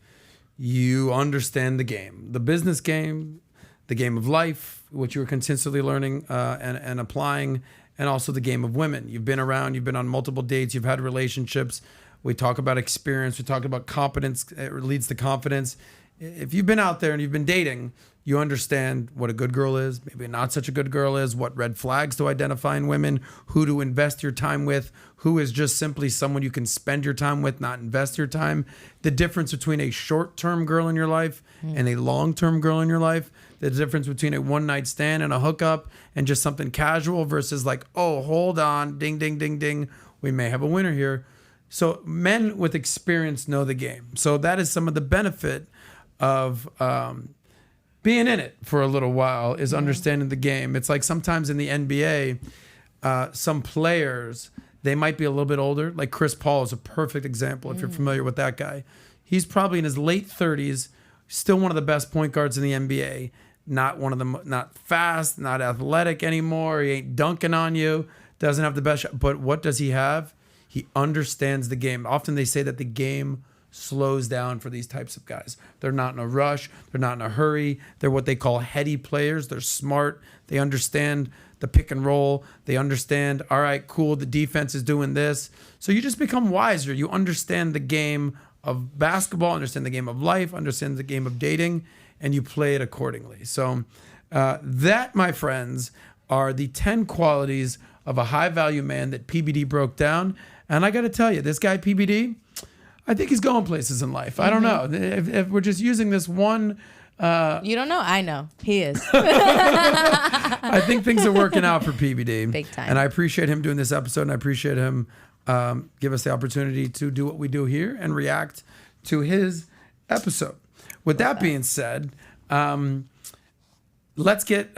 you understand the game. The business game, the game of life, which you're consistently learning and applying, and also the game of women. You've been around, you've been on multiple dates, you've had relationships. We talk about experience, we talk about competence, it leads to confidence. If you've been out there and you've been dating, you understand what a good girl is, maybe not such a good girl is, what red flags to identify in women, who to invest your time with, who is just simply someone you can spend your time with, not invest your time. The difference between a short-term girl in your life and a long-term girl in your life. The difference between a one-night stand and a hookup and just something casual versus like, oh, hold on, ding, ding, ding, ding. We may have a winner here. So men with experience know the game. So that is some of the benefit of being in it for a little while, is understanding the game. It's like sometimes in the NBA, some players, they might be a little bit older. Like Chris Paul is a perfect example if you're familiar with that guy. He's probably in his late 30s, still one of the best point guards in the NBA. Not fast, not athletic anymore. He ain't dunking on you. Doesn't have the best shot. But what does he have? He understands the game. Often they say that the game slows down for these types of guys. They're not in a rush. They're not in a hurry. They're what they call heady players. They're smart. They understand the pick and roll. They understand, all right, cool, the defense is doing this. So you just become wiser. You understand the game of basketball, understand the game of life, understand the game of dating, and you play it accordingly. So that, my friends, are the 10 qualities of a high-value man that PBD broke down. And I got to tell you, this guy, PBD, I think he's going places in life. I don't know. If we're just using this one... you don't know? I know. He is. I think things are working out for PBD. Big time. And I appreciate him doing this episode, and I appreciate him give us the opportunity to do what we do here and react to his episode. With that being said, let's get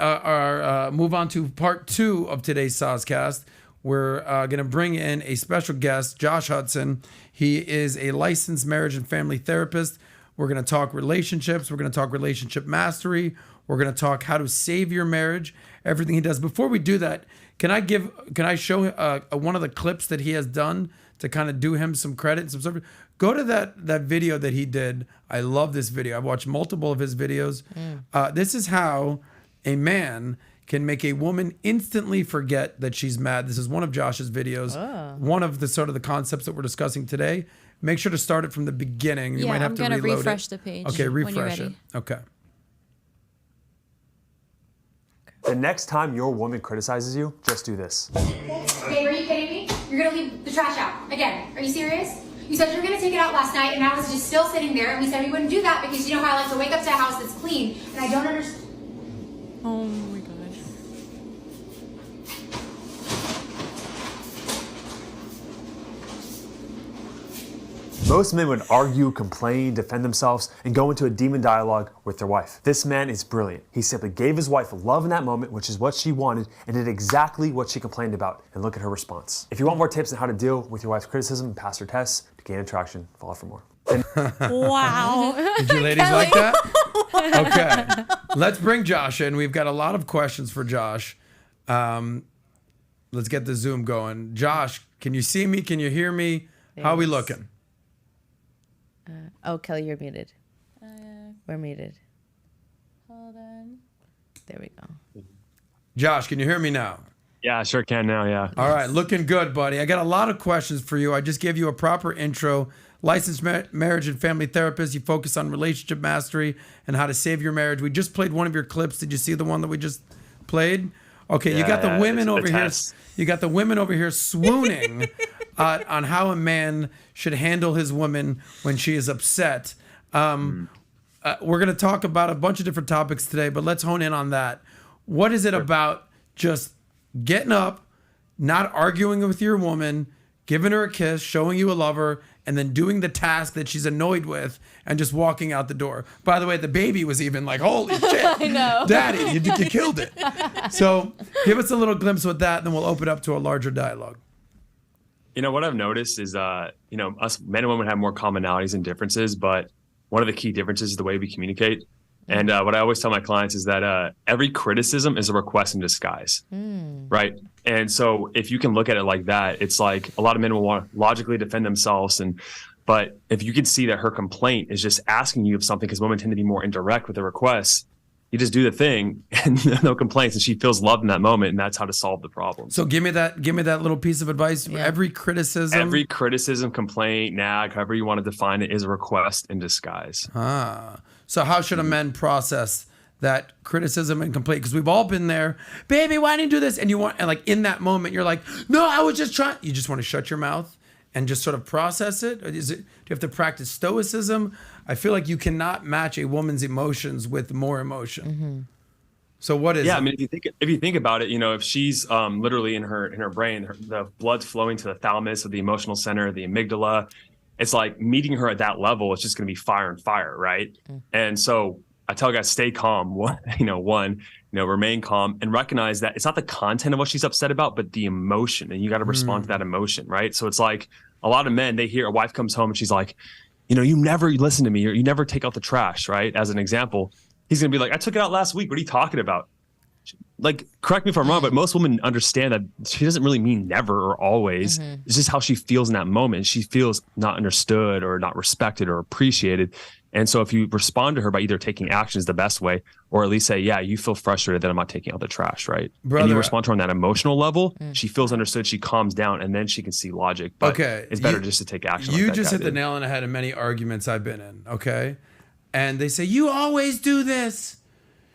move on to part 2 of today's Soscast. We're going to bring in a special guest, Josh Hudson. He is a licensed marriage and family therapist. We're going to talk relationships. We're going to talk relationship mastery. We're going to talk how to save your marriage, everything he does. Before we do that, can I show one of the clips that he has done to kind of do him some credit and some service? Go to that video that he did. I love this video. I've watched multiple of his videos. This is how a man can make a woman instantly forget that she's mad. This is one of Josh's videos. One of the sort of the concepts that we're discussing today. Make sure to start it from the beginning. You might have to reload it. I'm going to refresh the page. Okay, refresh it. Okay. The next time your woman criticizes you, just do this. Babe, are you kidding me? You're gonna leave the trash out again. Are you serious? You said you were gonna take it out last night, and now it's just still sitting there. And we said we wouldn't do that because you know how I like to wake up to a house that's clean, and I don't understand. Oh my gosh. Most men would argue, complain, defend themselves, and go into a demon dialogue with their wife. This man is brilliant. He simply gave his wife love in that moment, which is what she wanted, and did exactly what she complained about. And look at her response. If you want more tips on how to deal with your wife's criticism, pass her tests to gain attraction. Follow for more. Wow. Did you ladies like that? Okay. Let's bring Josh in. We've got a lot of questions for Josh. Let's get the Zoom going. Josh, can you see me? Can you hear me? How are we looking? Kelly, you're muted. We're muted. Hold on. There we go. Josh, can you hear me now? Yeah, I sure can now, yeah. All right, looking good, buddy. I got a lot of questions for you. I just gave you a proper intro. Licensed marriage and family therapist. You focus on relationship mastery and how to save your marriage. We just played one of your clips. Did you see the one that we just played? Okay, you got the women over here. You got the women over here swooning on how a man should handle his woman when she is upset. We're going to talk about a bunch of different topics today, but let's hone in on that. What is it about just getting up, not arguing with your woman, giving her a kiss, showing you a lover, and then doing the task that she's annoyed with and just walking out the door? By the way, the baby was even like, holy shit, I know. Daddy, you killed it. So give us a little glimpse with that, and then we'll open up to a larger dialogue. You know, what I've noticed is, us men and women have more commonalities and differences, but one of the key differences is the way we communicate. And what I always tell my clients is that every criticism is a request in disguise, right? And so if you can look at it like that, it's like a lot of men will want to logically defend themselves. But if you can see that her complaint is just asking you of something, because women tend to be more indirect with the requests, you just do the thing and no complaints, and she feels loved in that moment, and that's how to solve the problem. So give me that little piece of advice. Yeah. Every criticism, complaint, nag, however you want to define it, is a request in disguise. So how should a man process that criticism and complaint? Because we've all been there. Baby, why didn't you do this? And like in that moment, you're like, no, I was just trying. You just want to shut your mouth and just sort of process it? Or do you have to practice stoicism? I feel like you cannot match a woman's emotions with more emotion. Mm-hmm. So what is it? I mean, if you think about it, if she's literally in her brain, the blood's flowing to the thalamus, or the emotional center, the amygdala, it's like meeting her at that level, it's just going to be fire and fire, right? And so I tell guys, stay calm. Remain calm and recognize that it's not the content of what she's upset about, but the emotion, and you got to respond to that emotion, right? So it's like a lot of men, they hear a wife comes home and she's like, you never listen to me, or you never take out the trash, right? As an example, he's going to be like, I took it out last week. What are you talking about? Like, correct me if I'm wrong, but most women understand that she doesn't really mean never or always. It's just how she feels in that moment. She feels not understood or not respected or appreciated. And so if you respond to her by either taking action is the best way, or at least say, yeah, you feel frustrated that I'm not taking out the trash, right? Brother, and you respond to her on that emotional level, she feels understood, she calms down, and then she can see logic. But it's better just to take action. You just hit the nail on the head in many arguments I've been in, okay? And they say, you always do this.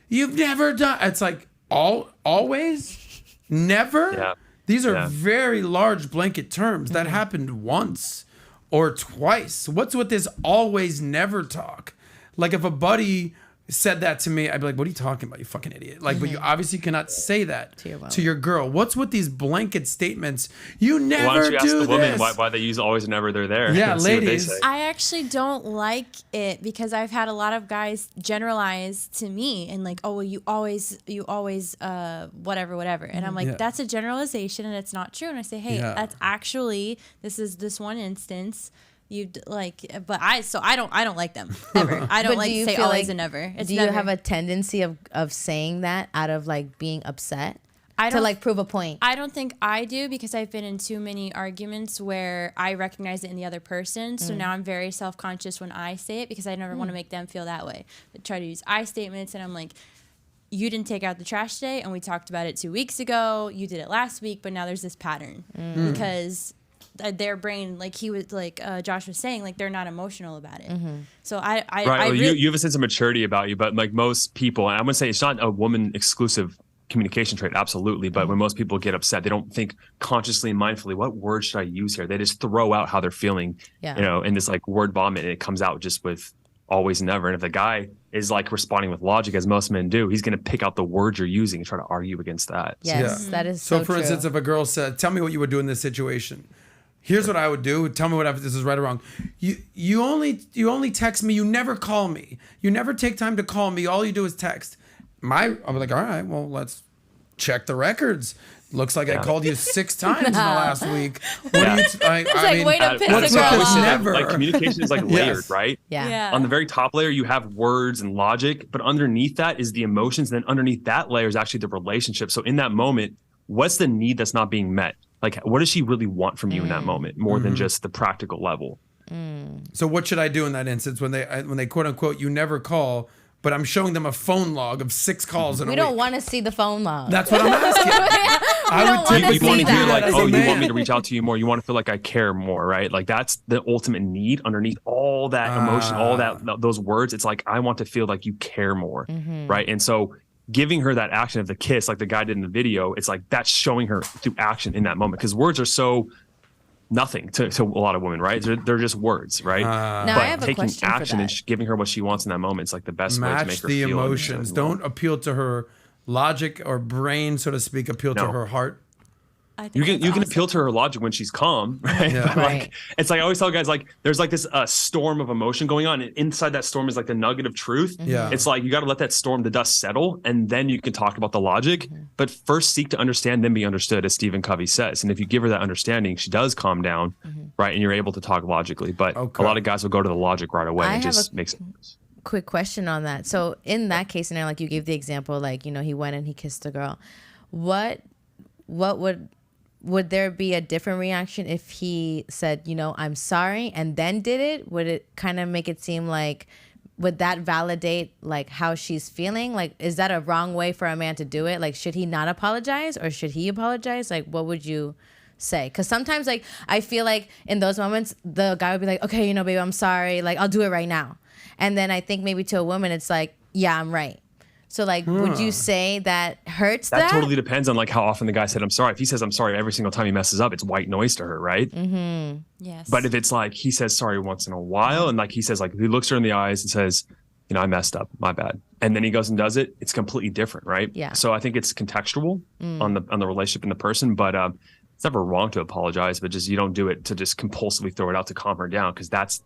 You've never done. It's like, always? Never? Yeah. These are very large blanket terms. That happened once or twice. What's with this always never talk? Like if a buddy said that to me, I'd be like, what are you talking about, you fucking idiot? Like, but you obviously cannot say that to your girl. What's with these blanket statements? You never do this. Why don't you ask the women why they use always and never, they're there? Yeah, ladies. I actually don't like it because I've had a lot of guys generalize to me and like, oh, well, you always, whatever. And I'm like, that's a generalization and it's not true. And I say, hey, that's actually, this is this one instance. but I don't like them ever. I don't like to say always and never. Do you have a tendency of saying that out of like being upset? To like prove a point. I don't think I do, because I've been in too many arguments where I recognize it in the other person. So now I'm very self-conscious when I say it, because I never want to make them feel that way. I try to use I statements, and I'm like, you didn't take out the trash today, and we talked about it 2 weeks ago. You did it last week, but now there's this pattern because their brain, like Josh was saying, like they're not emotional about it. So you have a sense of maturity about you, but like most people, and I'm gonna say it's not a woman exclusive communication trait, absolutely, but when most people get upset, they don't think consciously and mindfully, what word should I use here? They just throw out how they're feeling, in this like word vomit, and it comes out just with always and never. And if the guy is like responding with logic, as most men do, he's going to pick out the words you're using and try to argue against that. Yes, that is so for true. instance, if a girl said, tell me what you would do in this situation. Here's what I would do. Tell me if this is right or wrong. You only text me. You never call me. You never take time to call me. All you do is text. I'll be like, all right, well, let's check the records. Looks like I called you 6 times in the last week. What do you? I mean, way to piss the girl off. Never. Like communication is like layered, right? Yeah. On the very top layer, you have words and logic, but underneath that is the emotions. And then underneath that layer is actually the relationship. So in that moment, what's the need that's not being met? Like, what does she really want from you in that moment, more than just the practical level? So what should I do in that instance when they quote unquote you never call? But I'm showing them a phone log of 6 calls in a week. We don't want to see the phone log. That's what I'm asking. I would You want to do like, as a you man. want me to reach out to you more. You want to feel like I care more, right? Like that's the ultimate need underneath all that emotion, all those words. It's like, I want to feel like you care more, right? And so giving her that action of the kiss, like the guy did in the video, it's like that's showing her through action in that moment, because words are so nothing to a lot of women, right? They're just words, right? Now, but I have a taking question action for and that. giving her what she wants in that moment is like the best way to make Match her the feel emotions. Don't appeal to her logic or brain, so to speak. Appeal to her heart. You can appeal to her logic when she's calm, right? Yeah. Like it's like I always tell guys, like there's like this storm of emotion going on, and inside that storm is like the nugget of truth. Yeah. It's like you got to let that storm, the dust settle, and then you can talk about the logic. But first, seek to understand, then be understood, as Stephen Covey says. And if you give her that understanding, she does calm down, right? And you're able to talk logically. But a lot of guys will go to the logic right away and just makes it worse. Quick question on that. So in that case scenario, like you gave the example, like he went and he kissed the girl. What would there be a different reaction if he said, I'm sorry, and then did it? Would it kind of make it seem like, would that validate like how she's feeling? Like, is that a wrong way for a man to do it? Like, should he not apologize, or should he apologize? Like, what would you say? Because sometimes like I feel like in those moments the guy would be like, okay, baby, I'm sorry, like I'll do it right now. And then I think maybe to a woman it's like, yeah, I'm right. So like, would you say that hurts that? That totally depends on like how often the guy said I'm sorry. If he says I'm sorry every single time he messes up, it's white noise to her, right? Yes. But if it's like he says sorry once in a while, and like he says, like he looks her in the eyes and says, I messed up, my bad, and then he goes and does it, it's completely different, right? Yeah. So I think it's contextual on the relationship and the person, but it's never wrong to apologize, but just you don't do it to just compulsively throw it out to calm her down, because that's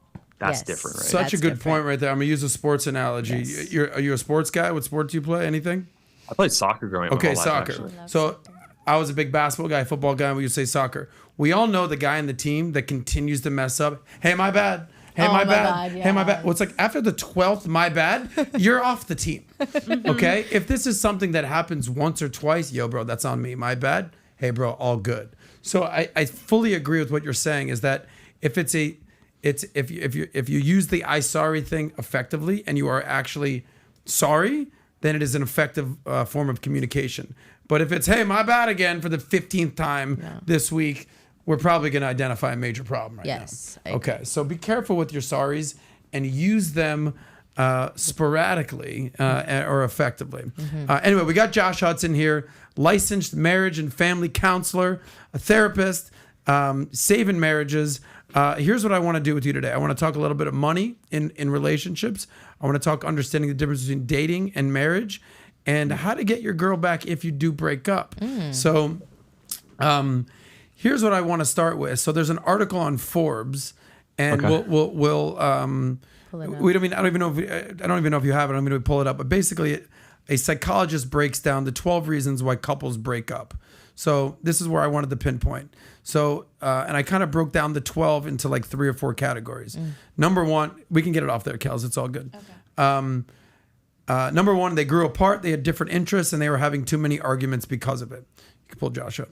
different, right? Such a good point right there. I'm gonna use a sports analogy. Yes. Are you a sports guy? What sport do you play? Anything? I played soccer growing up. Okay, my whole life, soccer. actually. So I was a big basketball guy, football guy. We used to say soccer. We all know the guy in the team that continues to mess up. Hey, my bad. Hey, my bad. Hey, my bad. Well, it's like after the 12th, my bad, you're off the team. Okay? If this is something that happens once or twice, yo, bro, that's on me. My bad. Hey, bro, all good. So I fully agree with what you're saying, is that if if you use the I sorry thing effectively and you are actually sorry, then it is an effective form of communication. But if it's, hey, my bad again for the 15th time this week, we're probably going to identify a major problem right now. Okay, so be careful with your sorries and use them sporadically or effectively. Anyway, we got Josh Hudson here, licensed marriage and family counselor, a therapist, saving marriages. Here's what I want to do with you today. I want to talk a little bit of money in relationships. I want to talk understanding the difference between dating and marriage, and how to get your girl back if you do break up. So here's what I want to start with. So there's an article on Forbes, and we'll I don't even know if you have it. I'm going to pull it up. But basically, a psychologist breaks down the 12 reasons why couples break up. So this is where I wanted to pinpoint. So, and I kind of broke down the 12 into like 3 or 4 categories. Number one, we can get it off there, Kels. It's all good. Okay. Number one, they grew apart. They had different interests and they were having too many arguments because of it. You can pull Josh up.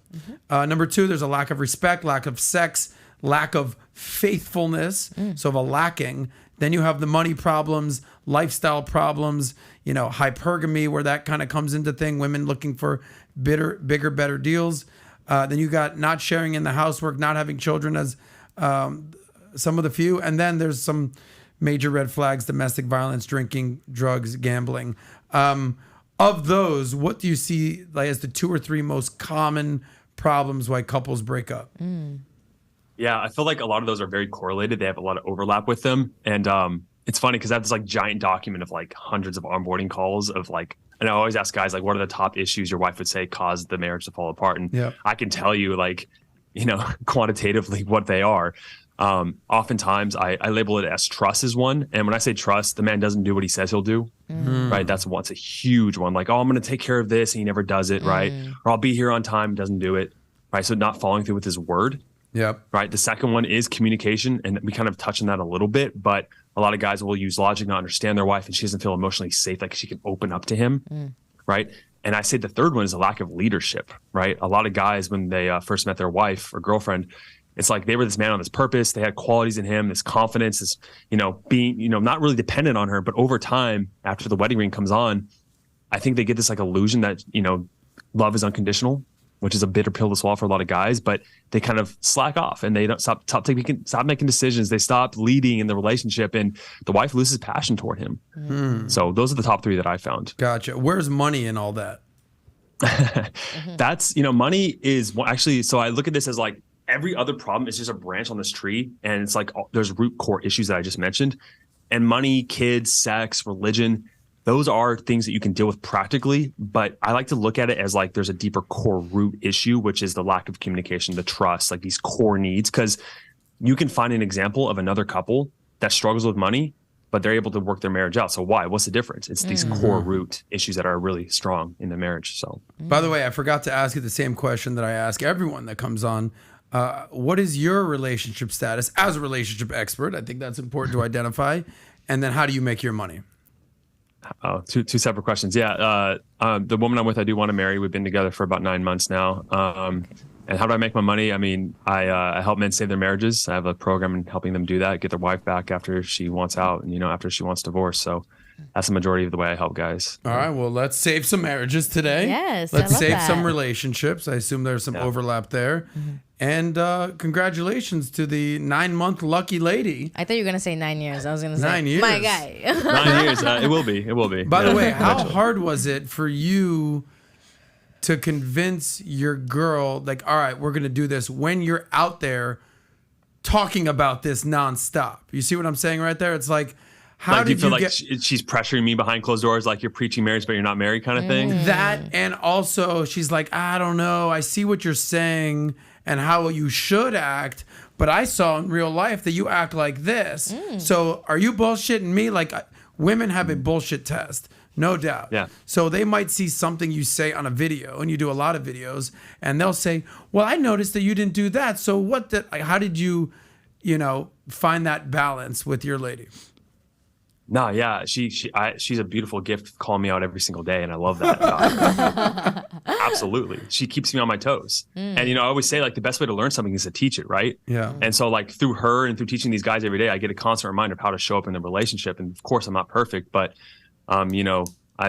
Number 2, there's a lack of respect, lack of sex, lack of faithfulness. So of a lacking. Then you have the money problems, lifestyle problems, hypergamy, where that kind of comes into thing. Women looking for bigger, better deals. Then you got not sharing in the housework, not having children as some of the few. And then there's some major red flags: domestic violence, drinking, drugs, gambling. Of those, what do you see like as the 2 or 3 most common problems why couples break up? Yeah, I feel like a lot of those are very correlated. They have a lot of overlap with them. And it's funny because I have this like giant document of like hundreds of onboarding calls of like, and I always ask guys, like, what are the top issues your wife would say caused the marriage to fall apart? And I can tell you like, quantitatively what they are. Oftentimes I label it as trust is one. And when I say trust, the man doesn't do what he says he'll do, right? That's a huge one. Like, oh, I'm going to take care of this. And he never does it, right? Or I'll be here on time, doesn't do it, right? So not following through with his word. Yep. Right. The second one is communication. And we kind of touch on that a little bit, but a lot of guys will use logic, not understand their wife, and she doesn't feel emotionally safe, like she can open up to him. Right. And I say the third one is a lack of leadership, right? A lot of guys, when they first met their wife or girlfriend, it's like they were this man on this purpose. They had qualities in him, this confidence, this, being, not really dependent on her. But over time, after the wedding ring comes on, I think they get this like illusion that, love is unconditional, which is a bitter pill to swallow for a lot of guys, but they kind of slack off and they don't stop making decisions. They stop leading in the relationship and the wife loses passion toward him. So those are the top 3 that I found. Gotcha. Where's money in all that? That's, money is actually, so I look at this as like every other problem is just a branch on this tree. And it's like, there's root core issues that I just mentioned, and money, kids, sex, religion, those are things that you can deal with practically, but I like to look at it as like there's a deeper core root issue, which is the lack of communication, the trust, like these core needs. Because you can find an example of another couple that struggles with money, but they're able to work their marriage out. So why? What's the difference? It's these core root issues that are really strong in the marriage. So, by the way, I forgot to ask you the same question that I ask everyone that comes on. What is your relationship status as a relationship expert? I think that's important to identify. And then how do you make your money? Oh, two separate questions. Yeah. The woman I'm with, I do want to marry. We've been together for about 9 months now. And how do I make my money? I mean, I help men save their marriages. I have a program in helping them do that, get their wife back after she wants out and, after she wants divorce. So that's the majority of the way I help guys. All right. Well, let's save some marriages today. Yes. Let's save some relationships. I assume there's some overlap there. And congratulations to the 9-month lucky lady. I thought you were going to say 9 years. I was going to say 9 years. My guy. 9 years. It will be. It will be. By the way, how hard was it for you to convince your girl, like, all right, we're going to do this when you're out there talking about this nonstop? You see what I'm saying right there? It's like, how do you feel get she's pressuring me behind closed doors, like you're preaching marriage, but you're not married kind of thing? That, and also she's like, I don't know. I see what you're saying and how you should act, but I saw in real life that you act like this. So are you bullshitting me? Like, women have a bullshit test, no doubt. Yeah. So they might see something you say on a video, and you do a lot of videos, and they'll say, well, I noticed that you didn't do that. So how did you, find that balance with your lady? No, yeah, she's a beautiful gift, calling me out every single day, and I love that. Absolutely, she keeps me on my toes. And I always say like the best way to learn something is to teach it, right? Yeah. And so like through her and through teaching these guys every day, I get a constant reminder of how to show up in the relationship. And of course, I'm not perfect, but I've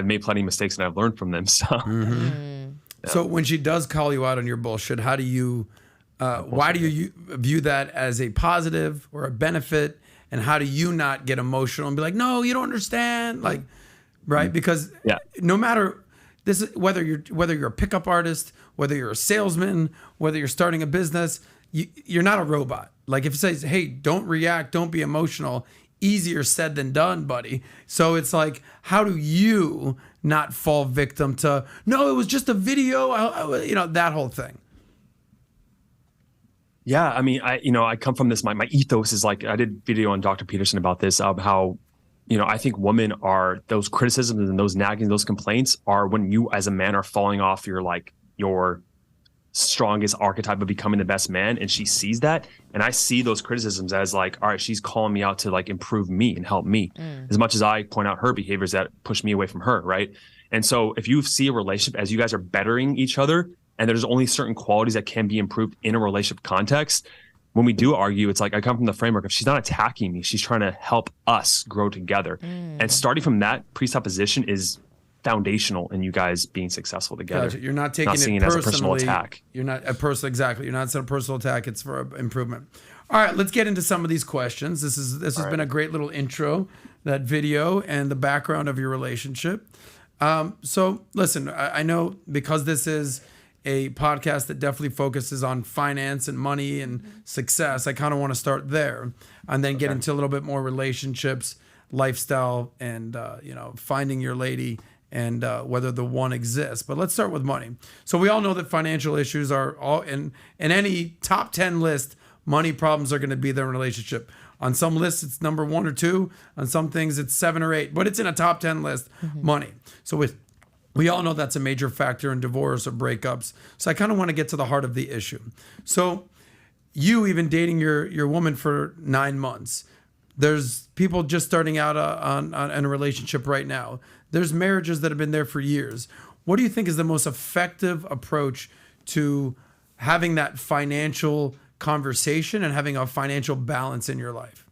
made plenty of mistakes and I've learned from them. So, So when she does call you out on your bullshit, how do you? Why do you view that as a positive or a benefit? And how do you not get emotional and be like, no, you don't understand? Like, right? Because no matter this, whether you're a pickup artist, whether you're a salesman, whether you're starting a business, you're not a robot. Like if it says, hey, don't react, don't be emotional, easier said than done, buddy. So it's like, how do you not fall victim to, no, it was just a video, that whole thing? Yeah, I mean, I come from this. My ethos is like, I did video on Dr. Peterson about this, how, I think women are, those criticisms and those nagging, those complaints are when you as a man are falling off your strongest archetype of becoming the best man, and she sees that, and I see those criticisms as like, all right, she's calling me out to like improve me and help me, as much as I point out her behaviors that push me away from her, right? And so if you see a relationship as you guys are bettering each other, and there's only certain qualities that can be improved in a relationship context, when we do argue, it's like I come from the framework of she's not attacking me, she's trying to help us grow together. And starting from that presupposition is foundational in you guys being successful together. Gotcha. You're not taking seeing it it as a personally. personal attack. You're not a personal, exactly. You're not saying a personal attack. It's for improvement. All right, let's get into some of these questions. This has been a great little intro, that video and the background of your relationship. So listen, I know because this is a podcast that definitely focuses on finance and money and success, I kind of want to start there and then get into a little bit more relationships, lifestyle, and finding your lady and whether the one exists. But let's start with money. So we all know that financial issues are all in any top 10 list. Money problems are going to be there in a relationship. On some lists, it's number 1 or 2. On some things, it's 7 or 8. But it's in a top 10 list, money. So we all know that's a major factor in divorce or breakups. So I kind of want to get to the heart of the issue. So you even dating your woman for 9 months. There's people just starting out in a relationship right now. There's marriages that have been there for years. What do you think is the most effective approach to having that financial conversation and having a financial balance in your life?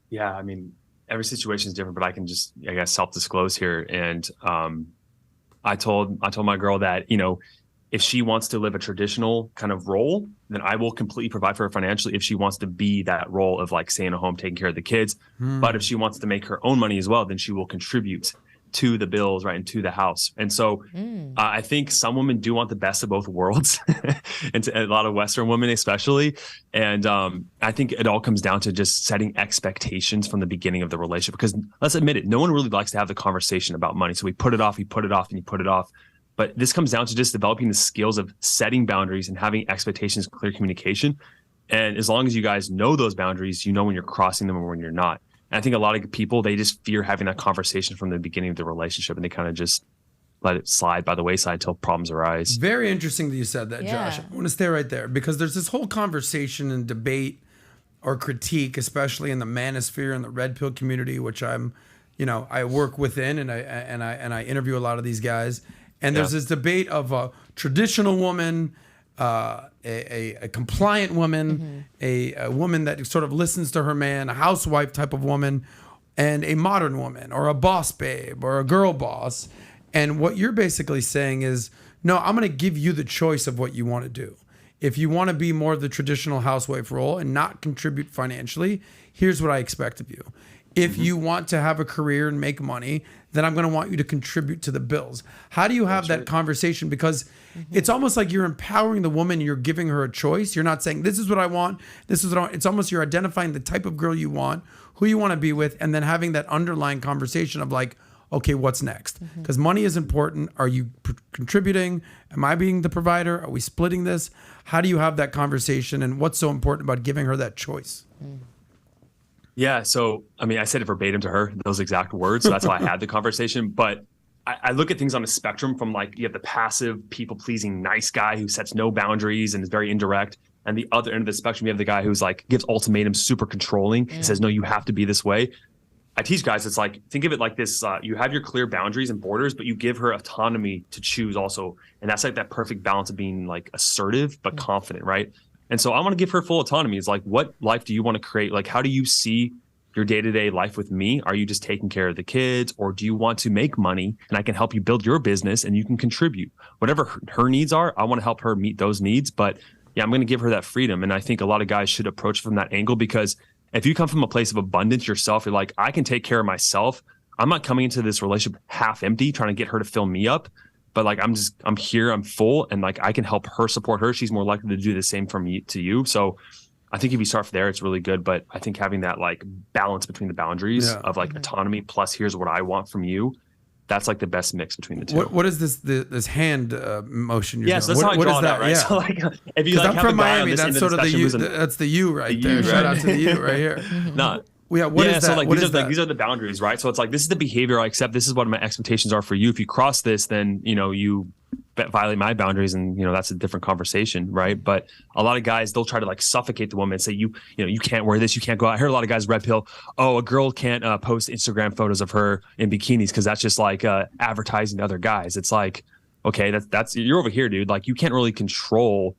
Yeah, I mean, every situation is different, but I can just, I guess, self-disclose here. And I told my girl that, if she wants to live a traditional kind of role, then I will completely provide for her financially if she wants to be that role of like staying at home, taking care of the kids. But if she wants to make her own money as well, then she will contribute to the bills, right, and to the house. And so I think some women do want the best of both worlds, and to a lot of Western women especially. And I think it all comes down to just setting expectations from the beginning of the relationship, because let's admit it, no one really likes to have the conversation about money. So we put it off, and you put it off. But this comes down to just developing the skills of setting boundaries and having expectations, clear communication. And as long as you guys know those boundaries, you know when you're crossing them or when you're not. And I think a lot of people, they just fear having that conversation from the beginning of the relationship, and they kind of just let it slide by the wayside until problems arise. Very interesting that you said that, Josh. I want to stay right there because there's this whole conversation and debate or critique, especially in the Manosphere and the red pill community, which I work within, and I interview a lot of these guys. And there's this debate of a traditional woman, a compliant woman, a woman that sort of listens to her man, a housewife type of woman, and a modern woman or a boss babe or a girl boss. And what you're basically saying is, no, I'm going to give you the choice of what you want to do. If you want to be more of the traditional housewife role and not contribute financially, here's what I expect of you. If you want to have a career and make money, then I'm going to want you to contribute to the bills. How do you have that conversation? Because it's almost like you're empowering the woman. You're giving her a choice. You're not saying, this is what I want. This is what I want. It's almost you're identifying the type of girl you want, who you want to be with, and then having that underlying conversation of like, okay, what's next? Because money is important. Are you contributing? Am I being the provider? Are we splitting this? How do you have that conversation? And what's so important about giving her that choice? Yeah. So, I mean, I said it verbatim to her, those exact words. So that's how I had the conversation. But I look at things on a spectrum from like, you have the passive, people pleasing, nice guy who sets no boundaries and is very indirect. And the other end of the spectrum, you have the guy who's like, gives ultimatums, super controlling, says, no, you have to be this way. I teach guys, it's like, think of it like this. You have your clear boundaries and borders, but you give her autonomy to choose also. And that's like that perfect balance of being like assertive, but confident, right? And so I want to give her full autonomy. It's like, what life do you want to create? Like, how do you see your day-to-day life with me? Are you just taking care of the kids, or do you want to make money and I can help you build your business and you can contribute? Whatever her needs are, I want to help her meet those needs. But yeah, I'm going to give her that freedom. And I think a lot of guys should approach from that angle, because if you come from a place of abundance yourself, you're like, I can take care of myself. I'm not coming into this relationship half empty, trying to get her to fill me up. But like, I'm here, I'm full, and like I can help her, support her. She's more likely to do the same from me to you. So I think if you start from there, it's really good. But I think having that like balance between the boundaries of like autonomy plus here's what I want from you, that's like the best mix between the two. What is this hand motion you're doing? So that's how I draw that, right? Yeah. So like, if you like I'm have from a guy Miami, on this that's sort of the U. That's the U right there. Shout out to the U right here. No. Yeah, what is that? So like These are the boundaries, right? So it's like, this is the behavior I accept. This is what my expectations are for you. If you cross this, then you violate my boundaries, and that's a different conversation, right? But a lot of guys, they'll try to like suffocate the woman and say, you can't wear this, you can't go out. I heard a lot of guys red pill, oh, a girl can't post Instagram photos of her in bikinis because that's just like advertising to other guys. It's like, okay, that's you're over here, dude. Like, you can't really control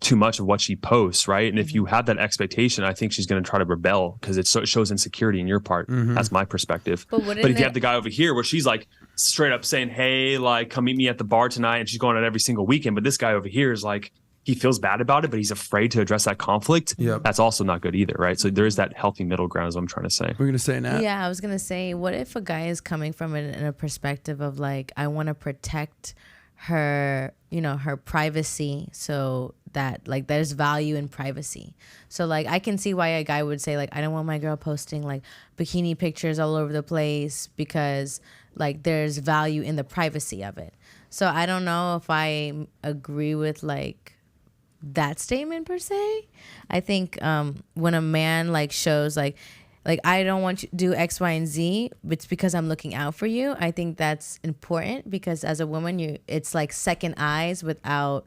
too much of what she posts, right? And if you have that expectation, I think she's going to try to rebel because it shows insecurity in your part. That's my perspective. But if you have the guy over here where she's like straight up saying, hey, like, come meet me at the bar tonight, and she's going out every single weekend, but this guy over here is like, he feels bad about it, but he's afraid to address that conflict. That's also not good either, right? So there is that healthy middle ground, is what I'm trying to say. We're going to say that. Yeah, I was going to say, what if a guy is coming from it in a perspective of like, I want to protect her, her privacy, so that like there's value in privacy. So like I can see why a guy would say like, I don't want my girl posting like bikini pictures all over the place because like there's value in the privacy of it. So I don't know if I agree with like that statement per se. I think when a man like shows like I don't want you to do X, Y, and Z, it's because I'm looking out for you. I think that's important because as a woman, it's like second eyes without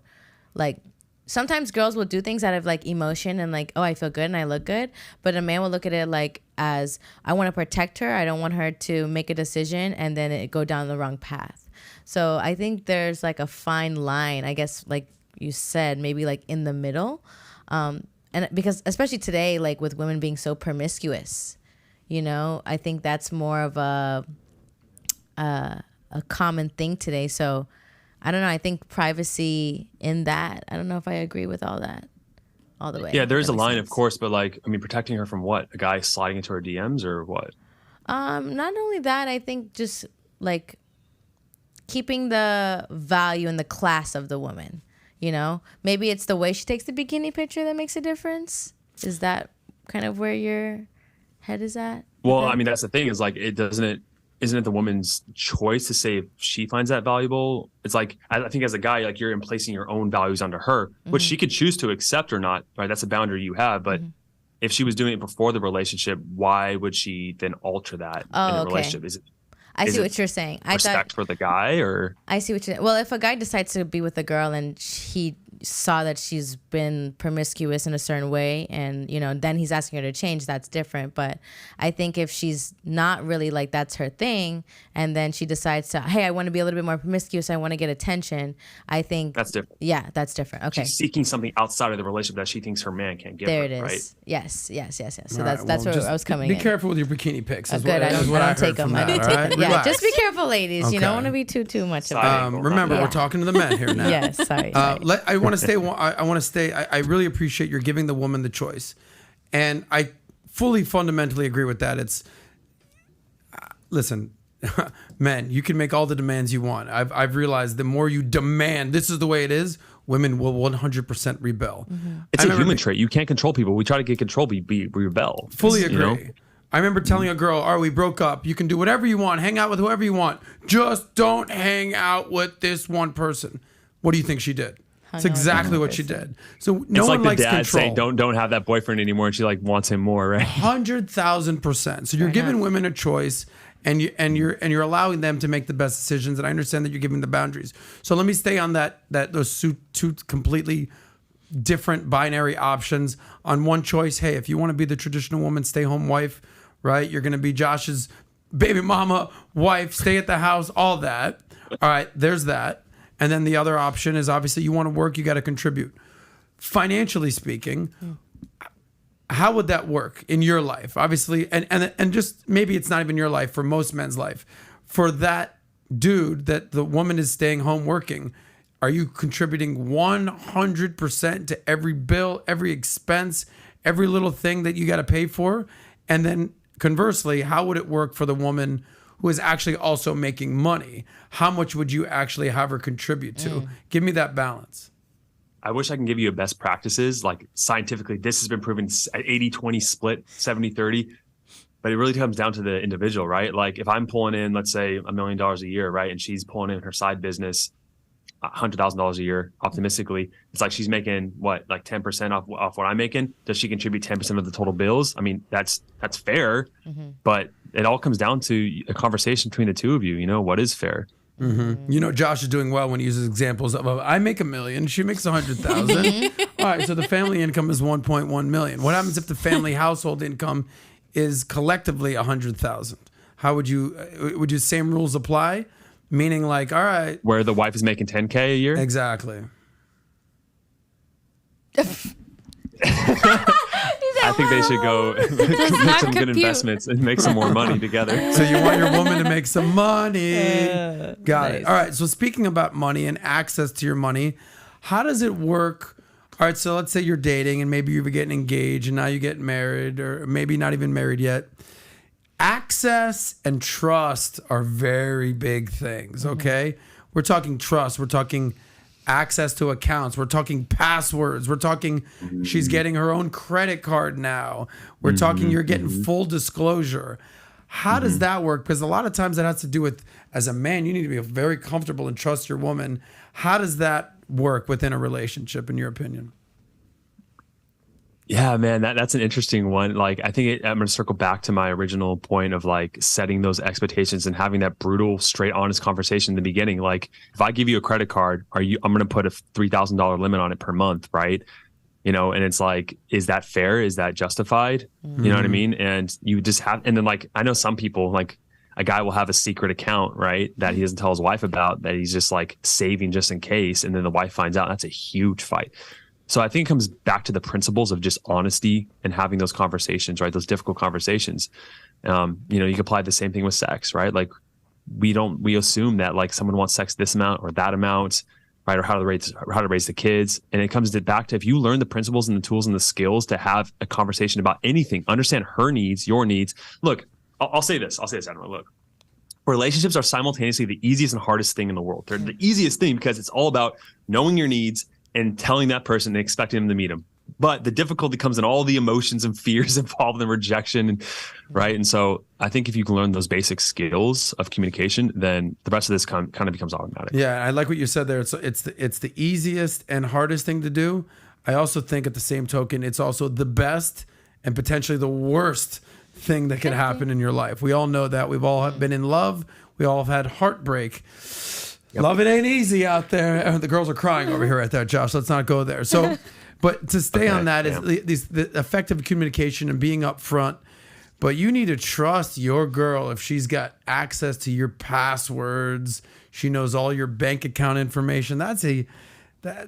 like, sometimes girls will do things out of like emotion and like, oh, I feel good and I look good. But a man will look at it like as, I want to protect her. I don't want her to make a decision and then it go down the wrong path. So I think there's like a fine line, I guess, like you said, maybe like in the middle. And because especially today, like with women being so promiscuous, I think that's more of a common thing today. So I don't know. I think privacy in that, I don't know if I agree with all that all the way. Yeah, there's a line, of course, but like, I mean, protecting her from what? A guy sliding into her DMs or what? Not only that, I think just like keeping the value and the class of the woman. Maybe it's the way she takes the bikini picture that makes a difference. Is that kind of where your head is at? Well, I mean, that's the thing is like, isn't it the woman's choice to say if she finds that valuable? It's like, I think as a guy, like you're placing your own values onto her, which she could choose to accept or not, right? That's a boundary you have. But if she was doing it before the relationship, why would she then alter that in a relationship? I see what you're saying. Respect for the guy, or I see what you're. Well, if a guy decides to be with a girl and he saw that she's been promiscuous in a certain way, and then he's asking her to change, that's different. But I think if she's not really like that's her thing, and then she decides to, hey, I want to be a little bit more promiscuous, I want to get attention, I think that's different. Yeah, that's different. Okay, she's seeking something outside of the relationship that she thinks her man can't give her. There it is. Right? Yes. So that's where I was coming. Be careful with your bikini pics. Good. I don't take them. Yeah, just be careful, ladies. Okay. You don't want to be too much about it. Remember, we're talking to the men here now. Yes, sorry. I want to stay. I really appreciate you're giving the woman the choice, and I fundamentally agree with that. It's listen, men, you can make all the demands you want. I've realized the more you demand, this is the way it is, women will 100% rebel. It's a human trait. You can't control people. We try to get control, we rebel. Fully agree. I remember telling a girl, all right, we broke up. You can do whatever you want. Hang out with whoever you want. Just don't hang out with this one person. What do you think she did? It's exactly what she did. So no it's one like likes the dad control. saying, don't have that boyfriend anymore, and she like wants him more, right? 100,000%. So you're giving women a choice, and you're allowing them to make the best decisions. And I understand that you're giving the boundaries. So let me stay on those two completely different binary options. On one choice, hey, if you want to be the traditional woman, stay home wife, right? You're going to be Josh's baby mama, wife, stay at the house, all that. All right, there's that. And then the other option is obviously you want to work, you got to contribute. Financially speaking, how would that work in your life? Obviously, and just maybe it's not even your life, for most men's life. For that dude that the woman is staying home working, are you contributing 100% to every bill, every expense, every little thing that you got to pay for? And then conversely, how would it work for the woman who is actually also making money? How much would you actually have her contribute to? Give me that balance. I wish I can give you a best practices. Like scientifically, this has been proven 80-20 split, 70-30. But it really comes down to the individual, right? Like if I'm pulling in, let's say $1 million a year, right? And she's pulling in her side business, $100,000 a year, optimistically. It's like she's making what, like 10% off what I'm making. Does she contribute 10% of the total bills? I mean, that's fair, but it all comes down to a conversation between the two of you. What is fair? You know, Josh is doing well when he uses examples of I make $1 million, she makes 100,000. All right, so the family income is 1.1 million. What happens if the family household income is collectively 100,000? How would you same rules apply? Meaning like, all right, Where the wife is making 10K a year? exactly. I think they should go make not some good compute. investments and make some more money together. So you want your woman to make some money. Got it. nice. All right. So speaking about money and access to your money, how does it work? All right. So let's say you're dating and maybe you're getting engaged and now you get married, or maybe not even married yet. Access and trust are very big things. Okay. We're talking trust. We're talking access to accounts. We're talking passwords. We're talking she's getting her own credit card now. We're talking you're getting full disclosure. How does that work? Because a lot of times that has to do with, as a man, you need to be very comfortable and trust your woman. How does that work within a relationship, in your opinion? Yeah, man, that's an interesting one. Like, I think I'm going to circle back to my original point of like setting those expectations and having that brutal, straight, honest conversation in the beginning. Like, if I give you a credit card, I'm going to put a $3,000 limit on it per month, right? You know, and it's like, is that fair? Is that justified? You know what I mean? And you just have, and then like, I know some people, like a guy will have a secret account, right? That he doesn't tell his wife about, that he's just like saving just in case. And then the wife finds out. That's a huge fight. So I think it comes back to the principles of just honesty and having those conversations, right? Those difficult conversations. You know, you can apply the same thing with sex, right? Like we assume that like someone wants sex this amount or that amount, right? Or how to raise the kids. And it comes back to, if you learn the principles and the tools and the skills to have a conversation about anything, understand her needs, your needs. Look, I'll say this, Admiral, look. Relationships are simultaneously the easiest and hardest thing in the world. They're the easiest thing because it's all about knowing your needs and telling that person and expecting them to meet them. But the difficulty comes in all the emotions and fears involved in rejection, and right? And so I think if you can learn those basic skills of communication, then the rest of this kind of becomes automatic. Yeah, I like what you said there. It's the easiest and hardest thing to do. I also think at the same token, it's also the best and potentially the worst thing that can happen in your life. We all know that. We've all been in love. We all have had heartbreak. Yep. Love it ain't easy out there. The girls are crying over here right there, Josh. Let's not go there. So, but to stay on that is the effective communication and being upfront. But you need to trust your girl if she's got access to your passwords. She knows all your bank account information.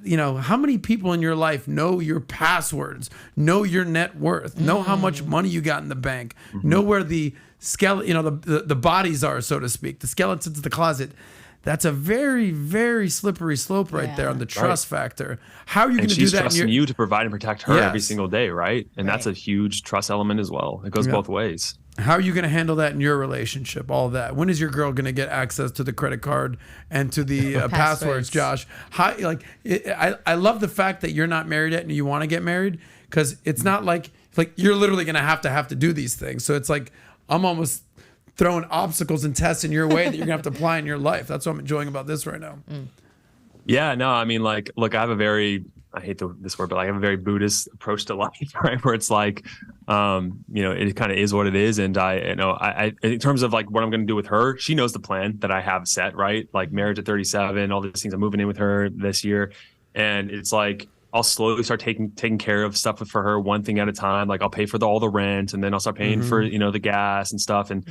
You know, how many people in your life know your passwords, know your net worth, know how much money you got in the bank, know where the skeleton, you know, the bodies are, so to speak, the skeletons in the closet. That's a very, very slippery slope right there on the trust factor. How are you going to do that? She's trusting you to provide and protect her every single day, right? And that's a huge trust element as well. It goes both ways. How are you going to handle that in your relationship? All that. When is your girl going to get access to the credit card and to the passwords, Josh? I love the fact that you're not married yet and you want to get married, because it's not like you're literally going to have to do these things. So it's like I'm almost throwing obstacles and tests in your way that you're gonna have to apply in your life. That's what I'm enjoying about this right now. Yeah, no, I mean, like, look, I have a very, I hate this word, but I have a very Buddhist approach to life, right? Where it's like, you know, it kind of is what it is. And I, in terms of like what I'm going to do with her, she knows the plan that I have set, right? Like marriage at 37, all these things. I'm moving in with her this year. And it's like, I'll slowly start taking care of stuff for her, one thing at a time. Like I'll pay for all the rent, and then I'll start paying for, you know, the gas and stuff. And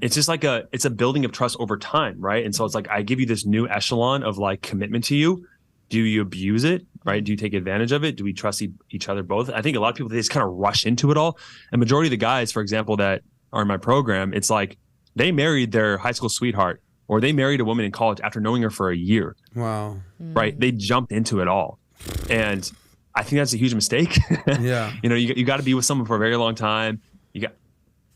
it's just like it's a building of trust over time, right? And so it's like I give you this new echelon of like commitment to you. Do you abuse it, right? Do you take advantage of it? Do we trust each other both? I think a lot of people, they just kind of rush into it all. And majority of the guys, for example, that are in my program, it's like they married their high school sweetheart, or they married a woman in college after knowing her for a year. Wow. Right? They jumped into it all. And I think that's a huge mistake. Yeah. You know, you got to be with someone for a very long time.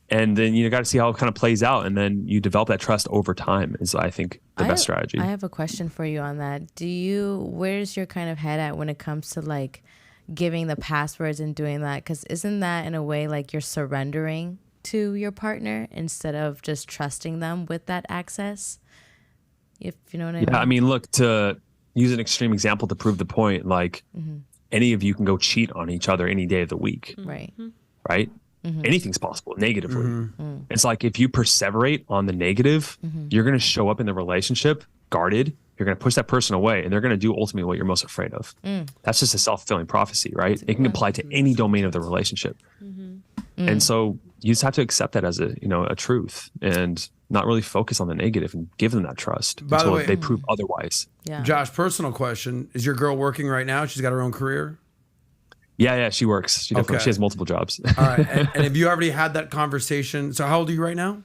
And then you got to see how it kind of plays out. And then you develop that trust over time is, I think, the best strategy. I have a question for you on that. Where's your kind of head at when it comes to like giving the passwords and doing that? Because isn't that in a way like you're surrendering to your partner instead of just trusting them with that access? If you know what I mean? Yeah, I mean, look, to use an extreme example to prove the point, like any of you can go cheat on each other any day of the week. Right. Right? anything's possible negatively. It's like if you perseverate on the negative, you're going to show up in the relationship guarded. You're going to push that person away, and they're going to do ultimately what you're most afraid of. That's just a self-fulfilling prophecy, right? It can apply to any domain of the relationship. And so you just have to accept that as a truth and not really focus on the negative and give them that trust until they prove otherwise. Yeah. Josh, personal question. Is your girl working right now? She's got her own career? Yeah, she works. She definitely she has multiple jobs. All right. And have you already had that conversation? So how old are you right now?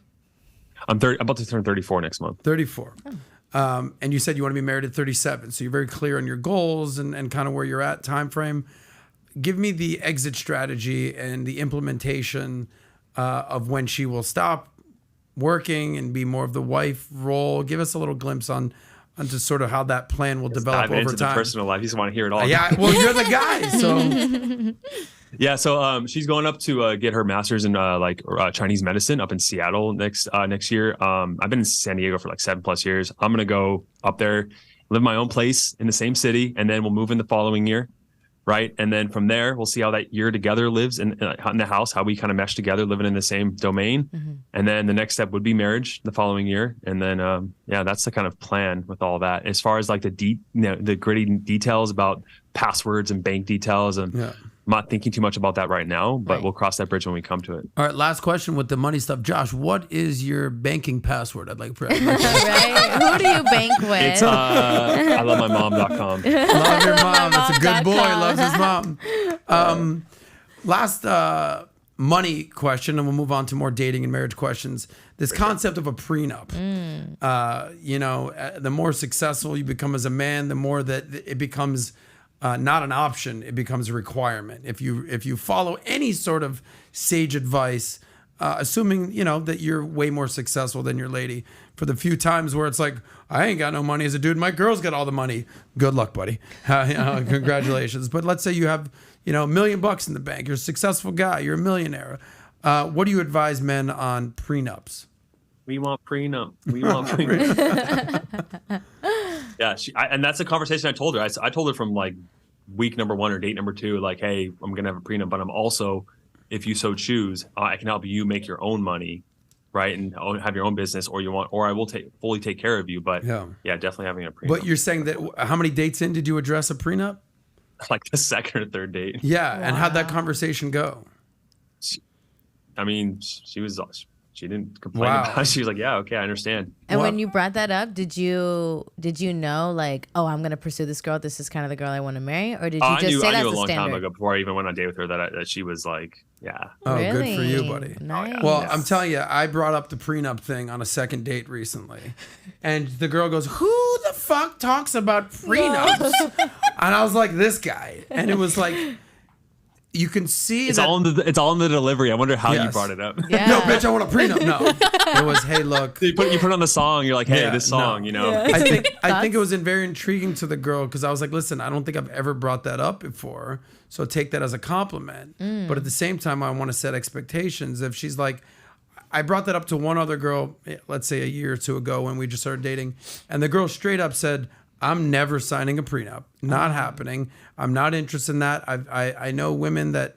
I'm about to turn 34 next month. 34. And you said you want to be married at 37. So you're very clear on your goals and kind of where you're at time frame. Give me the exit strategy and the implementation of when she will stop working and be more of the wife role. Give us a little glimpse on just sort of how that plan will develop over into time. The personal life. You just want to hear it all. Yeah, well, you're the guy, so. Yeah, so she's going up to get her master's in Chinese medicine up in Seattle next year. I've been in San Diego for like 7+ years. I'm gonna go up there, live in my own place in the same city, and then we'll move in the following year, right? And then from there, we'll see how that year together lives in the house, how we kind of mesh together, living in the same domain. And then the next step would be marriage the following year. And then that's the kind of plan with all that. As far as like the gritty details about passwords and bank details and. I'm not thinking too much about that right now, but we'll cross that bridge when we come to it. All right, last question with the money stuff. Josh, what is your banking password? I'd like for right? Who do you bank with? It's ilovemymom.com. Love your mom. That's a good boy. Loves his mom. Last money question, and we'll move on to more dating and marriage questions. This concept of a prenup. The more successful you become as a man, the more that it becomes not an option, it becomes a requirement. If you follow any sort of sage advice, assuming that you're way more successful than your lady, for the few times where it's like, I ain't got no money as a dude, my girl's got all the money. Good luck, buddy. Congratulations. But let's say you have $1 million in the bank. You're a successful guy. You're a millionaire. What do you advise men on prenups? We want prenup. We want prenup. Yeah, and that's a conversation I told her. I told her from like week number 1 or date number 2, like, hey, I'm gonna have a prenup, but I'm also, if you so choose, I can help you make your own money, right, and have your own business, or I will fully take care of you. But yeah, definitely having a prenup. But you're saying that how many dates in did you address a prenup? Like the second or third date. Yeah, wow. And how'd that conversation go? She didn't complain about it. She was like, yeah, okay, I understand. And when you brought that up, did you know, like, oh, I'm going to pursue this girl. This is kind of the girl I want to marry? Or did you just say that's the standard? I knew a long time ago before I even went on a date with her that she was like, yeah. Oh, really? Good for you, buddy. Nice. Well, I'm telling you, I brought up the prenup thing on a second date recently. And the girl goes, who the fuck talks about prenups? And I was like, this guy. And it was like... You can see it's all in the delivery. I wonder how you brought it up. Yeah. No, bitch, I want a prenup. No, it was, hey, look. You put on the song. You're like, hey, this song. Yeah. I think it was very intriguing to the girl because I was like, listen, I don't think I've ever brought that up before, so take that as a compliment. But at the same time, I want to set expectations. If she's like, I brought that up to one other girl, let's say a year or two ago when we just started dating, and the girl straight up said, I'm never signing a prenup. Not happening. I'm not interested in that. I know women that,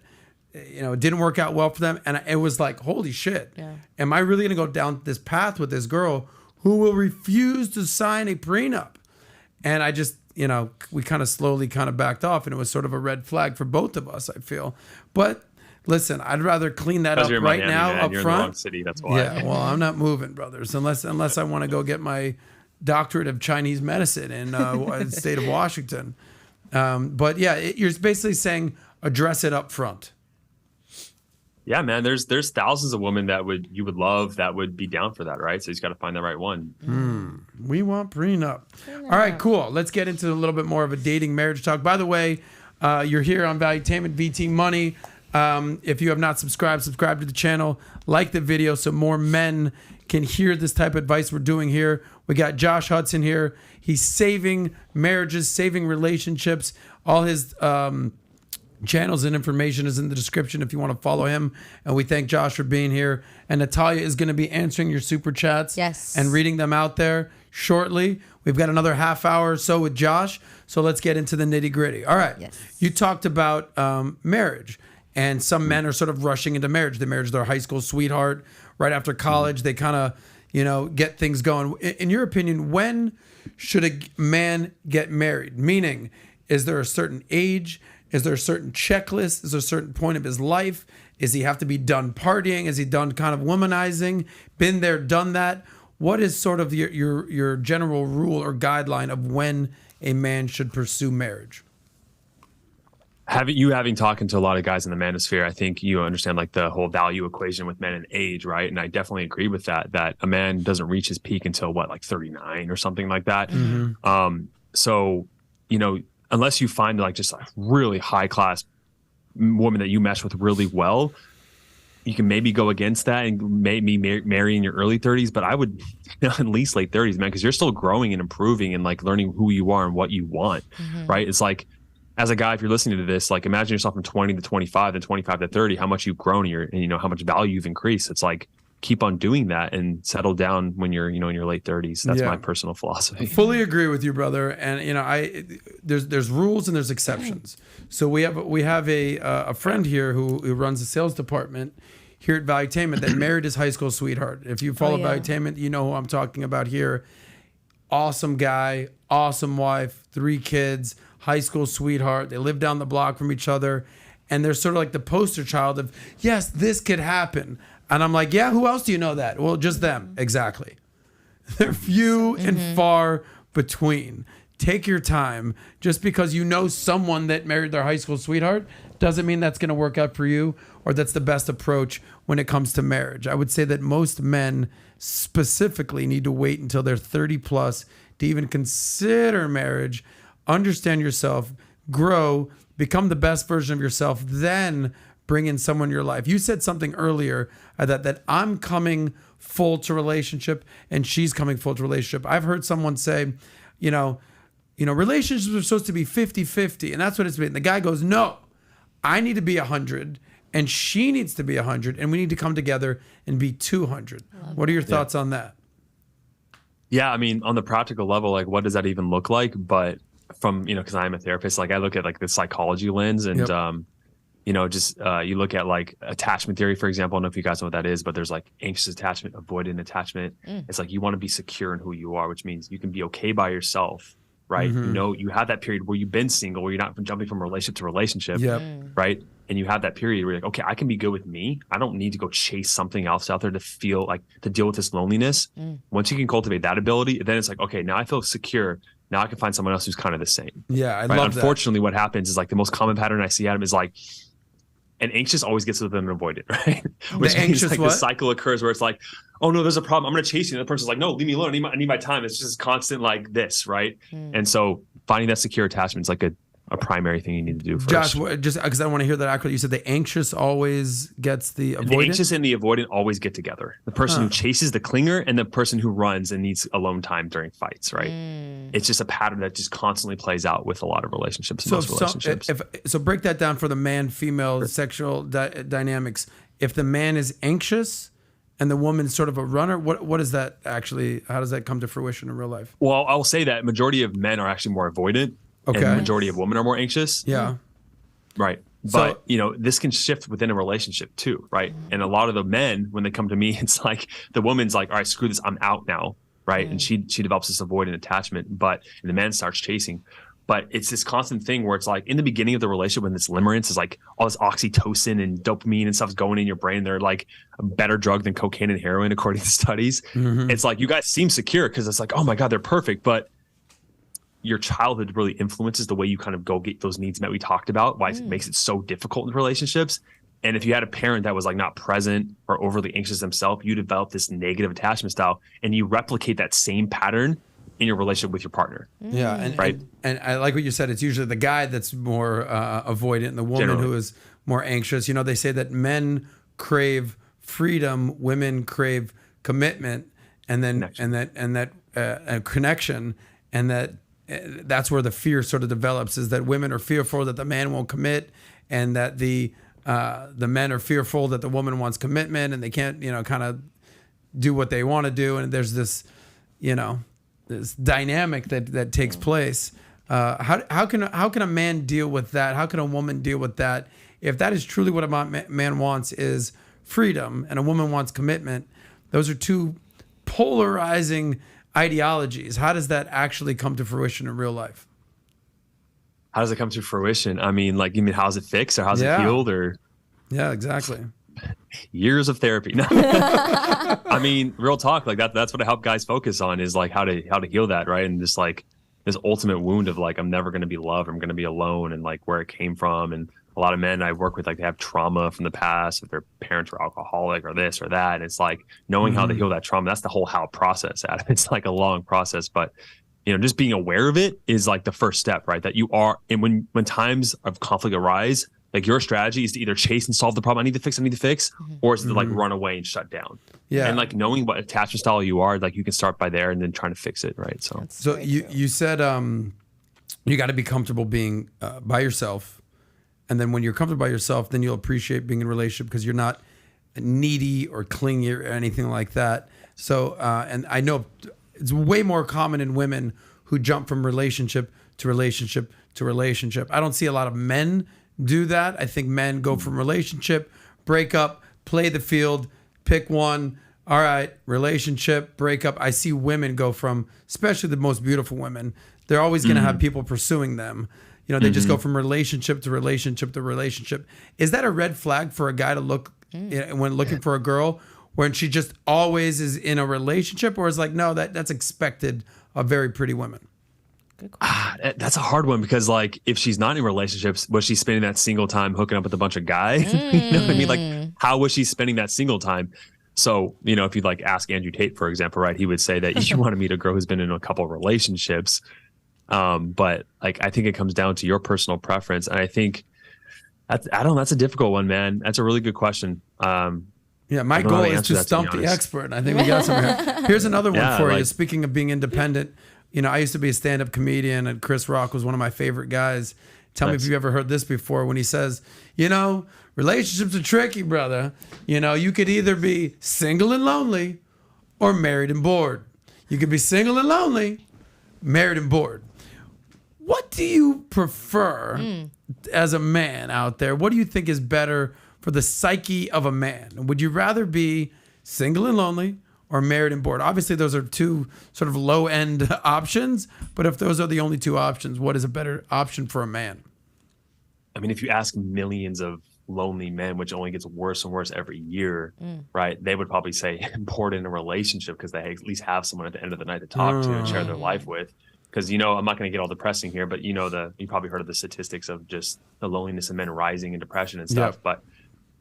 it didn't work out well for them. And it was like, holy shit. Yeah. Am I really going to go down this path with this girl who will refuse to sign a prenup? And I just, we kind of slowly backed off. And it was sort of a red flag for both of us, I feel. But listen, I'd rather clean that up right now up you're front. In the wrong city, that's why. Yeah, well, I'm not moving, brothers, unless I want to go get my doctorate of Chinese medicine in the state of Washington. But yeah, you're basically saying address it up front. Yeah, man, there's thousands of women you would love that would be down for that, right? So you just got to find the right one. We want prenup. All right, cool. Let's get into a little bit more of a dating marriage talk. By the way, you're here on Valuetainment VT Money. If you have not subscribed to the channel, like the video so more men can hear this type of advice we're doing here. We got Josh Hudson here. He's saving marriages, saving relationships. All his channels and information is in the description if you want to follow him. And we thank Josh for being here. And Natalia is going to be answering your super chats and reading them out there shortly. We've got another half hour or so with Josh. So let's get into the nitty gritty. All right. Yes. You talked about marriage. And some men are sort of rushing into marriage. They marry their high school sweetheart right after college. They kind of, get things going. In your opinion, when should a man get married? Meaning, is there a certain age? Is there a certain checklist? Is there a certain point of his life? Is he have to be done partying? Is he done kind of womanizing? Been there, done that? What is sort of your general rule or guideline of when a man should pursue marriage? Having talking to a lot of guys in the manosphere, I think you understand like the whole value equation with men and age, right? And I definitely agree with that a man doesn't reach his peak until like 39 or something like that. So, unless you find like just a really high class woman that you mesh with really well, you can maybe go against that and maybe marry in your early 30s, but I would at least late 30s, man, because you're still growing and improving and like learning who you are and what you want, right? It's like, as a guy, if you're listening to this, like imagine yourself from 20 to 25, then 25 to 30, how much you've grown and how much value you've increased. It's like, keep on doing that and settle down when you're, in your late 30s. That's my personal philosophy. I fully agree with you, brother. And, there's rules and there's exceptions. So we have a friend here who runs the sales department here at Valuetainment that married his high school sweetheart. If you follow Valuetainment, you know who I'm talking about here. Awesome guy, awesome wife, 3 kids, high school sweetheart. They live down the block from each other. And they're sort of like the poster child of, yes, this could happen. And I'm like, yeah, who else do you know that? Well, just them. Exactly. They're few and far between. Take your time. Just because you know someone that married their high school sweetheart doesn't mean that's going to work out for you or that's the best approach when it comes to marriage. I would say that most men specifically need to wait until they're 30 plus to even consider marriage. Understand yourself, grow, become the best version of yourself, then bring in someone in your life. You said something earlier that I'm coming full to relationship and she's coming full to relationship. I've heard someone say, relationships are supposed to be 50-50, and that's what it's been. The guy goes, no, I need to be 100 and she needs to be 100 and we need to come together and be 200. What are your thoughts on that? Yeah, I mean, on the practical level, like what does that even look like? But from, because I'm a therapist, like I look at like the psychology lens and, you look at like attachment theory, for example. I don't know if you guys know what that is, but there's like anxious attachment, avoidant attachment. It's like you want to be secure in who you are, which means you can be okay by yourself, right? You have that period where you've been single, where you're not jumping from relationship to relationship, right? And you have that period where you're like, okay, I can be good with me. I don't need to go chase something else out there to feel like to deal with this loneliness. Once you can cultivate that ability, then it's like, okay, now I feel secure. Now I can find someone else who's kind of the same. Yeah, I love that. Unfortunately, what happens is like the most common pattern I see, Adam, is like an anxious always gets with them and avoidant, right? Which means like the cycle occurs where it's like, oh no, there's a problem. I'm going to chase you. And the person's like, no, leave me alone. I need my time. It's just constant like this, right? And so finding that secure attachment is like a primary thing you need to do first. Josh, just because I want to hear that accurately, you said the anxious always gets the avoidant? The anxious and the avoidant always get together. The person who chases the clinger and the person who runs and needs alone time during fights, right? It's just a pattern that just constantly plays out with a lot of relationships. So break that down for the man-female sexual dynamics. If the man is anxious and the woman's sort of a runner, what is that actually? How does that come to fruition in real life? Well, I'll say that majority of men are actually more avoidant. Okay. And the majority of women are more anxious. Yeah. Right. But, this can shift within a relationship too, right? And a lot of the men, when they come to me, it's like the woman's like, all right, screw this, I'm out now, right? And she develops this avoidant attachment, and the man starts chasing. But it's this constant thing where it's like in the beginning of the relationship when this limerence is like all this oxytocin and dopamine and stuff's going in your brain. They're like a better drug than cocaine and heroin, according to studies. It's like you guys seem secure because it's like, oh my God, they're perfect. But your childhood really influences the way you kind of go get those needs met we talked about, why it makes it so difficult in relationships. And if you had a parent that was like not present or overly anxious themselves, you develop this negative attachment style and you replicate that same pattern in your relationship with your partner. Yeah. And I like what you said. It's usually the guy that's more avoidant and the woman who is more anxious. They say that men crave freedom, women crave commitment and connection, and that's where the fear sort of develops, is that women are fearful that the man won't commit, and that the men are fearful that the woman wants commitment and they can't, kind of do what they want to do. And there's this, this dynamic that takes place. How can a man deal with that? How can a woman deal with that if that is truly what a man wants is freedom and a woman wants commitment, those are two polarizing ideologies. How does that actually come to fruition in real life? How does it come to fruition? I mean, like, you mean how's it fixed or how's it healed or? Yeah, exactly. Years of therapy. No. I mean, real talk. Like that's what I help guys focus on is like how to heal that, right? And just like this ultimate wound of like I'm never going to be loved. I'm going to be alone, and like where it came from. And a lot of men I work with, like they have trauma from the past, if their parents were alcoholic or this or that. And it's like knowing how to heal that trauma. That's the whole how process. It's like a long process, but just being aware of it is like the first step, right? That you are, and when times of conflict arise, like your strategy is to either chase and solve the problem. I need to fix, or is to like run away and shut down. Yeah. And like knowing what attachment style you are, like you can start by there and then trying to fix it, right? So you said you got to be comfortable being by yourself, and then when you're comfortable by yourself, then you'll appreciate being in a relationship because you're not needy or clingy or anything like that. So and I know it's way more common in women who jump from relationship to relationship to relationship. I don't see a lot of men do that. I think men go from relationship, break up, play the field, pick one. All right, relationship, break up. I see women go from, especially the most beautiful women, they're always going to have people pursuing them. They just go from relationship to relationship to relationship. Is that a red flag for a guy to look when looking for a girl, when she just always is in a relationship, or is like, no, that's expected of very pretty women? That's a hard one because like if she's not in relationships, was she spending that single time hooking up with a bunch of guys? You know what I mean? Like how was she spending that single time? So, if you'd like ask Andrew Tate, for example, right, he would say that you want to meet a girl who's been in a couple of relationships. But like, I think it comes down to your personal preference. And I think that's a difficult one, man. That's a really good question. Yeah, my goal is to stump the expert. I think we got some here. Here's another one for you. Speaking of being independent, I used to be a stand-up comedian, and Chris Rock was one of my favorite guys. Tell me if you've ever heard this before, when he says, relationships are tricky, brother. You could either be single and lonely or married and bored. You could be single and lonely, married and bored. What do you prefer as a man out there? What do you think is better for the psyche of a man? Would you rather be single and lonely or married and bored? Obviously, those are two sort of low-end options, but if those are the only two options, what is a better option for a man? I mean, if you ask millions of lonely men, which only gets worse and worse every year, right? They would probably say bored in a relationship because they at least have someone at the end of the night to talk to and share their life with. Because, I'm not going to get all depressing here, but you probably heard of the statistics of just the loneliness of men rising and depression and stuff. Yep. But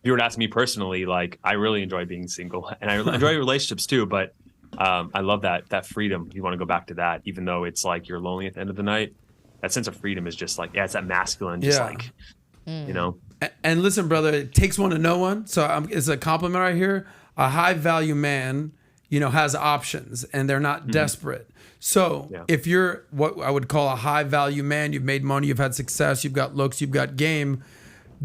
if you were to ask me personally, like I really enjoy being single and I enjoy relationships too, but I love that freedom. You want to go back to that, even though it's like you're lonely at the end of the night. That sense of freedom is just like, it's that masculine, just like, And listen, brother, it takes one to know one. So it's a compliment right here. A high value man, has options and they're not desperate. So if you're what I would call a high value man, you've made money, you've had success, you've got looks, you've got game,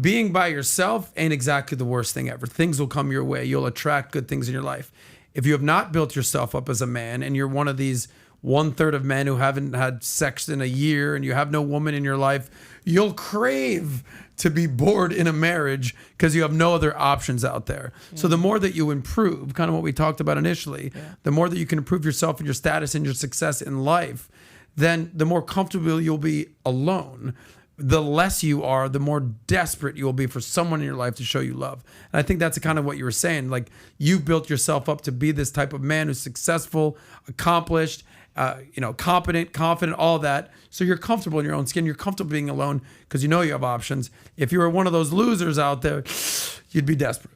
being by yourself ain't exactly the worst thing ever. Things will come your way. You'll attract good things in your life. If you have not built yourself up as a man and you're one of these 1/3 of men who haven't had sex in a year and you have no woman in your life, you'll crave to be bored in a marriage because you have no other options out there. So the more that you improve, kind of what we talked about initially, the more that you can improve yourself and your status and your success in life, then the more comfortable you'll be alone. The less you are, the more desperate you will be for someone in your life to show you love. And I think that's kind of what you were saying. Like you've built yourself up to be this type of man who's successful, accomplished, competent, confident, all that. So you're comfortable in your own skin. You're comfortable being alone because you have options. If you were one of those losers out there, you'd be desperate.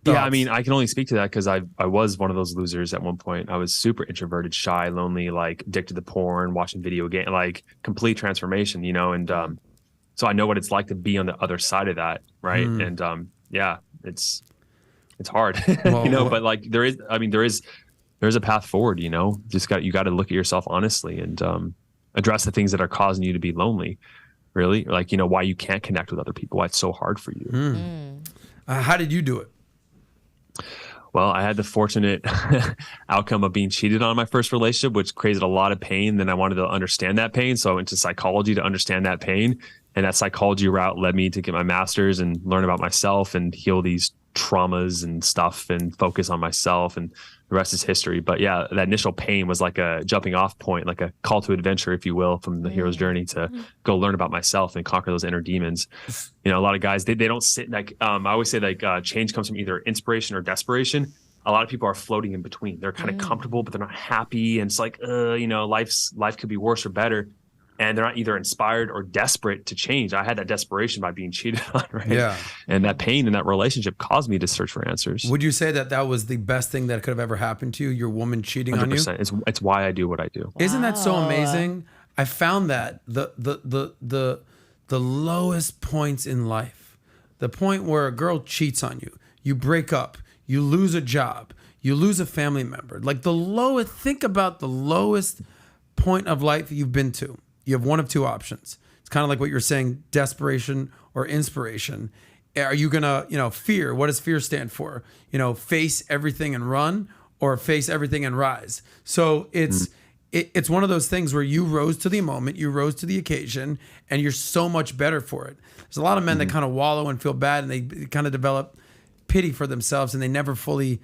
Yeah, I mean, I can only speak to that because I was one of those losers at one point. I was super introverted, shy, lonely, like addicted to porn, watching video games, like complete transformation, and so I know what it's like to be on the other side of that, right? And it's hard, well, but like there is a path forward, you got to look at yourself honestly and address the things that are causing you to be lonely, really, like why you can't connect with other people, why it's so hard for you. How did you do it? Well, I had the fortunate outcome of being cheated on in my first relationship, which created a lot of pain. Then I wanted to understand that pain. So I went to psychology to understand that pain. And that psychology route led me to get my master's and learn about myself and heal these traumas and stuff and focus on myself. And the rest is history. But yeah, that initial pain was like a jumping off point, like a call to adventure, if you will, from the hero's journey to go learn about myself and conquer those inner demons. You know, a lot of guys, they don't sit like, I always say like change comes from either inspiration or desperation. A lot of people are floating in between. They're kind of comfortable, but they're not happy. And it's like, you know, life could be worse or better. And they're not either inspired or desperate to change. I had that desperation by being cheated on, right? Yeah. And that pain in that relationship caused me to search for answers. Would you say that that was the best thing that could have ever happened to you, your woman cheating 100%. On you? It's why I do what I do. Wow. Isn't that so amazing? I found that the lowest points in life, the point where a girl cheats on you, you break up, you lose a job, you lose a family member, like the lowest, think about the lowest point of life you've been to. You have one of two options. It's kind of like what you're saying, desperation or inspiration. Are you going to, fear? What does fear stand for? Face everything and run, or face everything and rise. So it's one of those things where you rose to the moment, you rose to the occasion, and you're so much better for it. There's a lot of men that kind of wallow and feel bad, and they kind of develop pity for themselves, and they never fully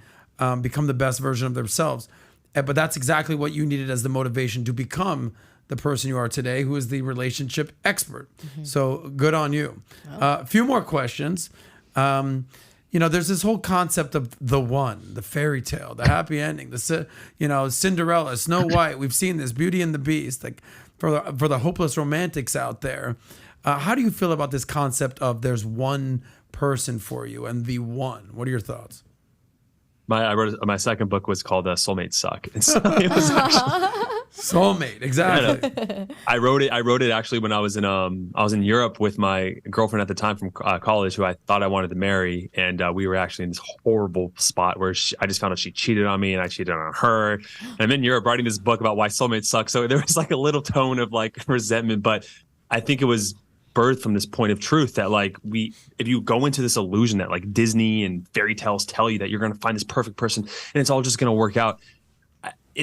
become the best version of themselves. But that's exactly what you needed as the motivation to become the person you are today, who is the relationship expert. So good on you. A few more questions. There's this whole concept of the one, the fairy tale, the happy ending, Cinderella, Snow White. We've seen this, Beauty and the Beast, like for the hopeless romantics out there. How do you feel about this concept of there's one person for you and the one? What are your thoughts? My second book was called Soulmates Suck. And so it was actually soulmate, exactly. I wrote it actually when I was in Europe with my girlfriend at the time from college, who I thought I wanted to marry, and we were actually in this horrible spot where I just found out she cheated on me and I cheated on her. And I'm in Europe writing this book about why soulmates suck. So there was like a little tone of like resentment, but I think it was birthed from this point of truth that like if you go into this illusion that like Disney and fairy tales tell you that you're going to find this perfect person and it's all just going to work out,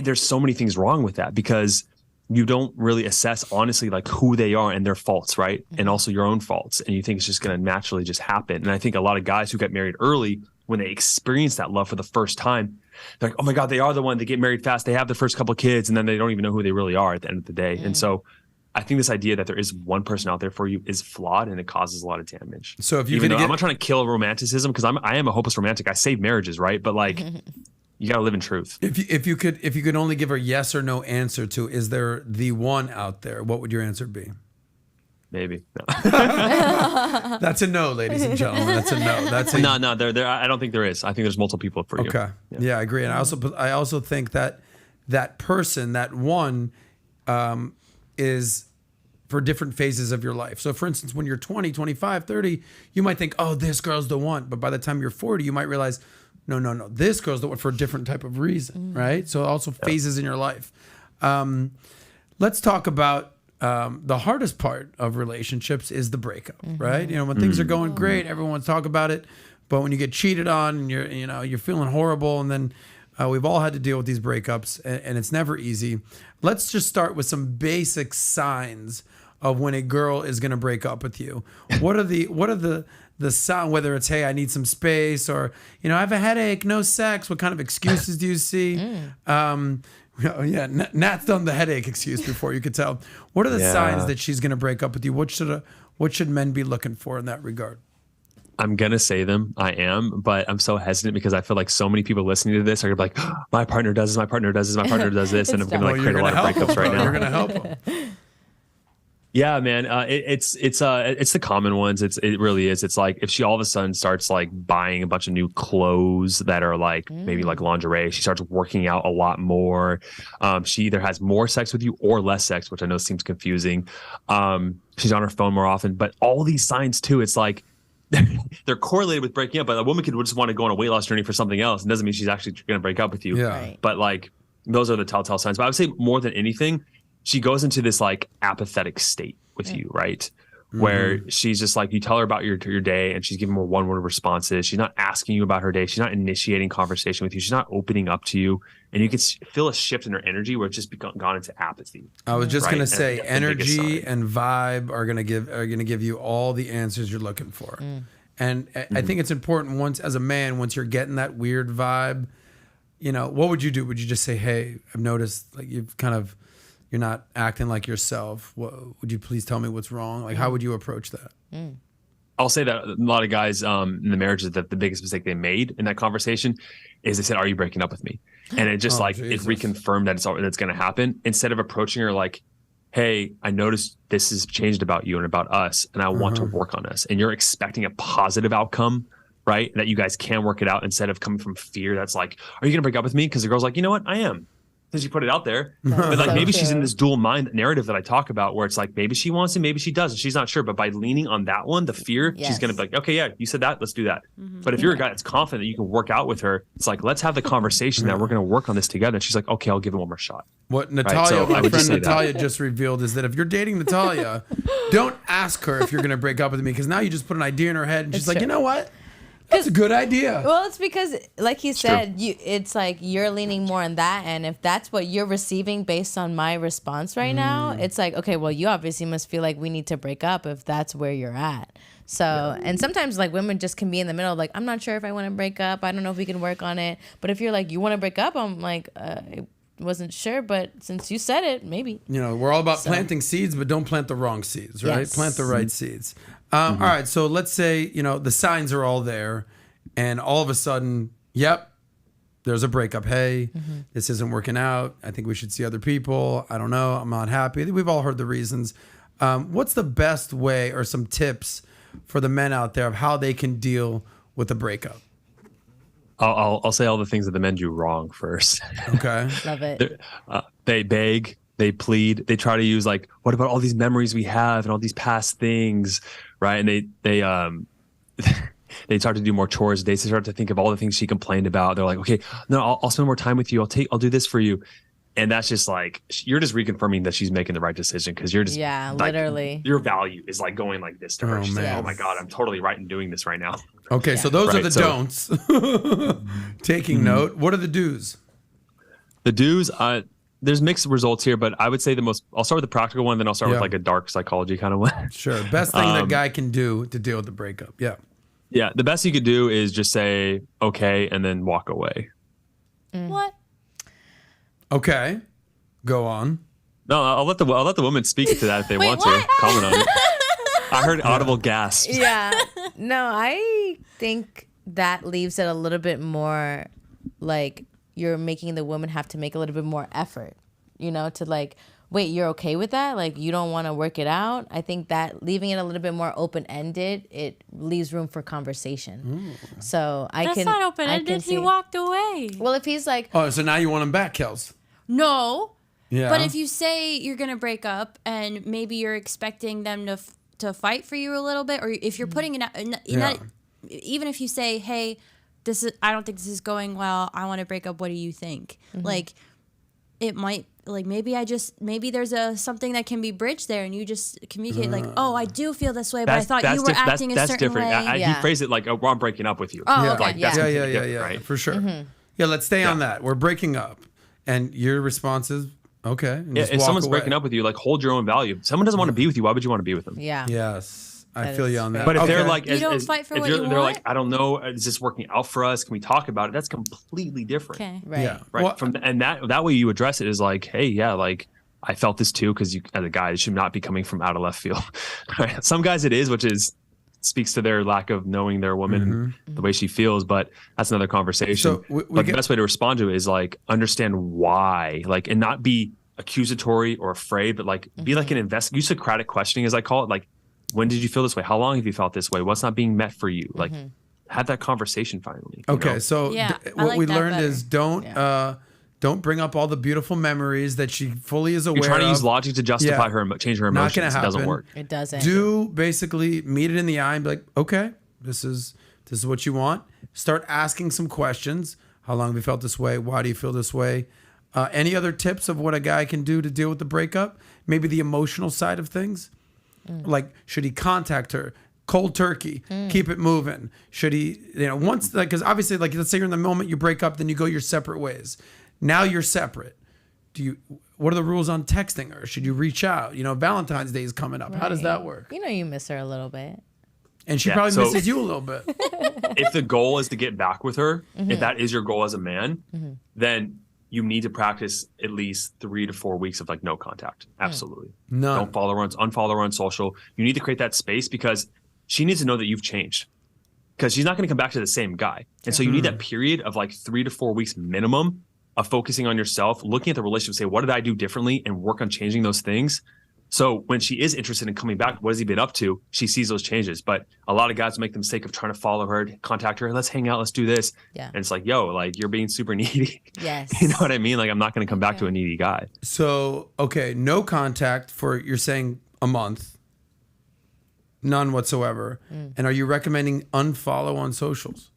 there's so many things wrong with that, because you don't really assess honestly like who they are and their faults, right? And also your own faults, and you think it's just going to naturally just happen. And I think a lot of guys who get married early, when they experience that love for the first time, they're like, oh my God, they are the one. They get married fast, they have the first couple of kids, and then they don't even know who they really are at the end of the day. And so I think this idea that there is one person out there for you is flawed, and it causes a lot of damage. So if you I'm not trying to kill romanticism, because I am a hopeless romantic. I save marriages, right? But like, you got to live in truth. If you could only give a yes or no answer to, is there the one out there? What would your answer be? Maybe. No. That's a no, ladies and gentlemen. That's a no. That's a no. There. I don't think there is. I think there's multiple people for you. Okay. Yeah, I agree. And I also think that person, that one, is for different phases of your life. So for instance, when you're 20, 25, 30, you might think, oh, this girl's the one. But by the time you're 40, you might realize, no, this girl's the one for a different type of reason, right? So also phases in your life. Let's talk about the hardest part of relationships is the breakup, right? When things are going great, everyone's talking about it. But when you get cheated on and you're feeling horrible, and then we've all had to deal with these breakups, and it's never easy. Let's just start with some basic signs of when a girl is going to break up with you. What are the sign, whether it's, hey, I need some space, or, I have a headache, no sex. What kind of excuses do you see? Nat's done the headache excuse before, you could tell. What are the signs that she's going to break up with you? What should men be looking for in that regard? I'm going to say them. I am, but I'm so hesitant because I feel like so many people listening to this are going to be like, oh, my partner does this, my partner does this, my partner does this. And I'm going to like create a lot of breakups right now. You're going to help them. Yeah, man. It's the common ones. It really is. It's like if she all of a sudden starts like buying a bunch of new clothes that are like maybe like lingerie, she starts working out a lot more. She either has more sex with you or less sex, which I know seems confusing. She's on her phone more often, but all these signs too, it's like they're correlated with breaking up, but a woman could just want to go on a weight loss journey for something else. It doesn't mean she's actually going to break up with you. Yeah. Right. But like, those are the telltale signs. But I would say more than anything, she goes into this like apathetic state with you, right? where she's just like, you tell her about your day and she's giving more one-word responses. She's not asking you about her day. She's not initiating conversation with you. She's not opening up to you. And you can feel a shift in her energy where it's just gone into apathy. I was just right? gonna say, energy sign. and vibe are gonna give you all the answers you're looking for. And I think it's important once you're getting that weird vibe, you know, what would you do? Would you just say, hey, I've noticed like you're not acting like yourself. Would you please tell me what's wrong? Like, how would you approach that? I'll say that a lot of guys in the marriages, that the biggest mistake they made in that conversation is they said, are you breaking up with me? And it just it reconfirmed that that's going to happen, instead of approaching her like, hey, I noticed this has changed about you and about us, and I want to work on this. And you're expecting a positive outcome, right? That you guys can work it out, instead of coming from fear. That's like, are you going to break up with me? Because the girl's like, you know what? I am. Because you put it out there. But like, maybe she's in this dual mind narrative that I talk about, where it's like, maybe she wants it, maybe she doesn't. She's not sure. But by leaning on that one, the fear, she's going to be like, okay, yeah, you said that, let's do that. But if you're a guy that's confident that you can work out with her, it's like, let's have the conversation that we're going to work on this together. And she's like, okay, I'll give it one more shot. What Natalia, Right? So my friend Natalia, just revealed is that if you're dating Natalia, don't ask her if you're going to break up with me, because now you just put an idea in her head and she's like, you know what? That's a good idea. Well, it's because, like he said, it's like you're leaning more on that, and if that's what you're receiving based on my response right now, it's like, okay, well, you obviously must feel like we need to break up if that's where you're at. So, and sometimes like women just can be in the middle, like, I'm not sure if I want to break up. I don't know if we can work on it. But if you're like, you want to break up, I'm like, I wasn't sure, but since you said it, maybe. You know, we're all about planting seeds, but don't plant the wrong seeds, right? Yes. Plant the right seeds. All right, so let's say, you know, the signs are all there, and all of a sudden, yep, there's a breakup. Hey, this isn't working out. I think we should see other people. I don't know. I'm not happy. We've all heard the reasons. What's the best way, or some tips for the men out there of how they can deal with a breakup? I'll say all the things that the men do wrong first. Okay. Love it. They beg, they plead, they try to use like, what about all these memories we have and all these past things, right? And they start to do more chores. They start to think of all the things she complained about. They're like, okay, no, I'll spend more time with you. I'll do this for you. And that's just like, you're just reconfirming that she's making the right decision, because you're just, like, literally, your value is like going like this to her. She's like, oh my God, I'm totally right in doing this right now. Okay, so those are the don'ts. Taking note. What are the do's? The do's, there's mixed results here, but I would say I'll start with the practical one, then I'll start with like a dark psychology kind of one. Sure. Best thing that guy can do to deal with the breakup. Yeah. Yeah. The best you could do is just say, okay, and then walk away. What? Okay. Go on. No, I'll let the women speak to that if they want to comment on it. I heard audible gasps. Yeah. No, I think that leaves it a little bit more like you're making the woman have to make a little bit more effort, you know, to like, wait, you're okay with that? Like, you don't want to work it out? I think that leaving it a little bit more open-ended, it leaves room for conversation. So That's not open-ended. He walked away. Well, if he's like... Oh, so now you want him back, Kels? No. Yeah. But if you say you're going to break up and maybe you're expecting them to fight for you a little bit, or if you're putting it out, even if you say, hey, I don't think this is going well, I want to break up, what do you think? Like, it might, like, maybe there's something that can be bridged there, and you just communicate like, oh, I do feel this way, but I thought you were acting a certain way. He phrased it like, oh, well, I'm breaking up with you. Oh, okay. Like, Yeah, right? for sure. Yeah, let's stay on that. We're breaking up. And your response is, okay. And if someone's breaking up with you, like, hold your own value. If someone doesn't want to be with you, why would you want to be with them? Yeah. Yes. I feel you on that. But if they're like, you don't fight for what you want. They're like, I don't know, is this working out for us? Can we talk about it? That's completely different. Okay. Right. Yeah. Right. Well, And that way you address it is like, hey, yeah, like, I felt this too, because you, as a guy, it should not be coming from out of left field. Right? Some guys it is, which speaks to their lack of knowing their woman and the way she feels, but that's another conversation. So but the best way to respond to it is like, understand why, like, and not be accusatory or afraid, but like be like an use Socratic questioning, as I call it. Like, when did you feel this way? How long have you felt this way? What's not being met for you? Like, have that conversation finally. Okay, know? so what we learned is don't bring up all the beautiful memories that she fully is aware of. You're trying to use logic to justify change her emotions. Not gonna happen. It doesn't work. It doesn't. Do basically meet it in the eye and be like, okay, this is what you want. Start asking some questions. How long have you felt this way? Why do you feel this way? Any other tips of what a guy can do to deal with the breakup? Maybe the emotional side of things? Like, should he contact her? Cold turkey, keep it moving. Should he, once, like, because obviously, like, let's say you're in the moment, you break up, then you go your separate ways. Now you're separate. What are the rules on texting her? Should you reach out? Valentine's Day is coming up. How does that work? You miss her a little bit. And she probably misses you a little bit. If the goal is to get back with her, if that is your goal as a man, then you need to practice at least 3 to 4 weeks of like no contact. Absolutely. No. Don't unfollow her on social. You need to create that space because she needs to know that you've changed, because she's not going to come back to the same guy. And so you need that period of like 3 to 4 weeks minimum of focusing on yourself, looking at the relationship, say, what did I do differently, and work on changing those things. So when she is interested in coming back, what has he been up to? She sees those changes. But a lot of guys make the mistake of trying to follow her, contact her, let's hang out, let's do this. Yeah. And it's like, yo, like, you're being super needy. Yes. You know what I mean? Like, I'm not going to come back to a needy guy. So, okay, no contact for, you're saying, a month. None whatsoever. And are you recommending unfollow on socials?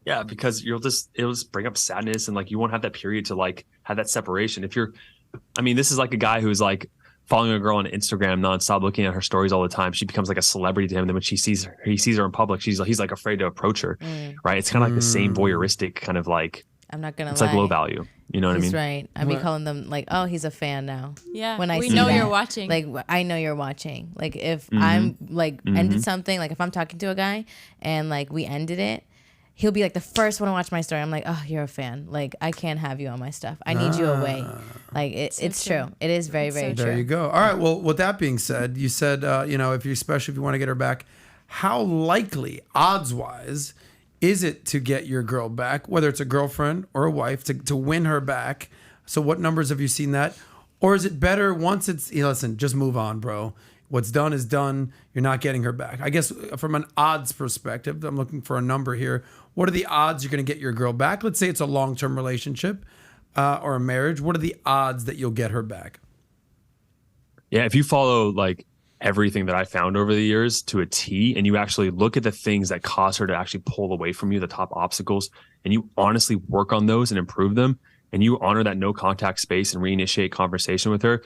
Yeah, because it'll just bring up sadness, and like you won't have that period to like have that separation. This is like a guy who's like following a girl on Instagram nonstop, looking at her stories all the time. She becomes like a celebrity to him. Then when he sees her in public, he's like afraid to approach her. Right? It's kind of like the same voyeuristic kind of like. I'm not gonna lie. It's like low value. You know what I mean? He's right. I be calling them like, oh, he's a fan now. Yeah. When we see know that. you're watching. Like, I know you're watching. Like, if I'm like ended something, like if I'm talking to a guy and like we ended it, he'll be like the first one to watch my story. I'm like, oh, you're a fan. Like, I can't have you on my stuff. I need you away. Like, it's true. It is very, very true. There you go. All right. Well, with that being said, you said, especially if you want to get her back, how likely, odds-wise, is it to get your girl back, whether it's a girlfriend or a wife, to win her back? So what numbers have you seen that? Or is it better once it's, listen, just move on, bro. What's done is done. You're not getting her back. I guess from an odds perspective, I'm looking for a number here. What are the odds you're going to get your girl back? Let's say it's a long-term relationship or a marriage. What are the odds that you'll get her back? Yeah, if you follow like everything that I found over the years to a T, and you actually look at the things that cause her to actually pull away from you, the top obstacles, and you honestly work on those and improve them, and you honor that no contact space and reinitiate conversation with her,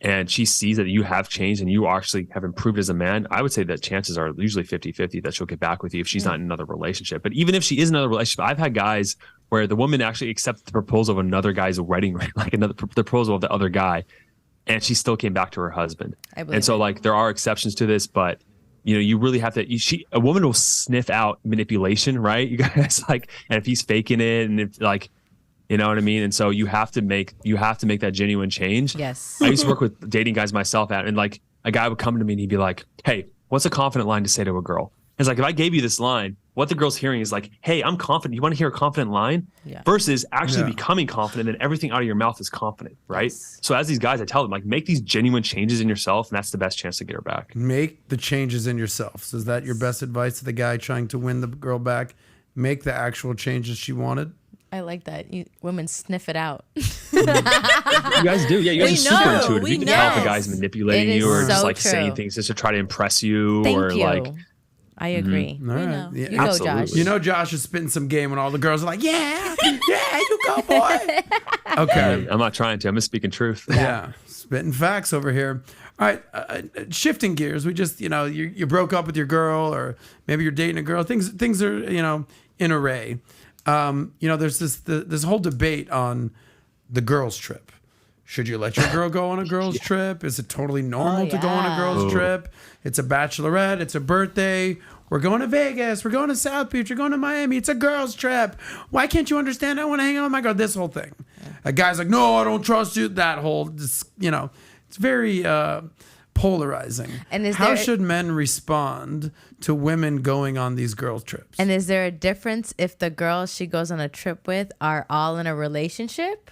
and she sees that you have changed and you actually have improved as a man, I would say that chances are usually 50-50 that she'll get back with you if she's not in another relationship. But even if she is in another relationship, I've had guys where the woman actually accepted the proposal of another guy's wedding ring, like the proposal of the other guy, and she still came back to her husband. And so like there are exceptions to this, but you really have to, a woman will sniff out manipulation, right? You guys, like, and if he's faking it, and if like, you know what I mean? And so you have to make that genuine change. Yes. I used to work with dating guys myself and like a guy would come to me and he'd be like, hey, what's a confident line to say to a girl? It's like, if I gave you this line, what the girl's hearing is like, hey, I'm confident. You want to hear a confident line? Yeah. Versus actually becoming confident, and everything out of your mouth is confident, right? Yes. So as these guys, I tell them, like, make these genuine changes in yourself, and that's the best chance to get her back. Make the changes in yourself. So is that your best advice to the guy trying to win the girl back? Make the actual changes she wanted? I like that. Women sniff it out. You guys do. Yeah, you guys are super intuitive. You can tell if a guy's manipulating you or just like saying things just to try to impress you. Thank you. Mm-hmm. I agree. All right. You go, Josh. Josh is spitting some game when all the girls are like, yeah, you go, boy. Okay. I'm not trying to. I'm just speaking truth. Yeah. Spitting facts over here. All right. Shifting gears. We just, you broke up with your girl, or maybe you're dating a girl. Things are, in array. There's this whole debate on the girls' trip. Should you let your girl go on a girls' trip? Is it totally normal to go on a girls' trip? It's a bachelorette. It's a birthday. We're going to Vegas. We're going to South Beach. We're going to Miami. It's a girls' trip. Why can't you understand? I want to hang out with my girl. This whole thing. A guy's like, no, I don't trust you. That whole, it's very polarizing. And how should men respond to women going on these girls' trips? And is there a difference if the girls she goes on a trip with are all in a relationship?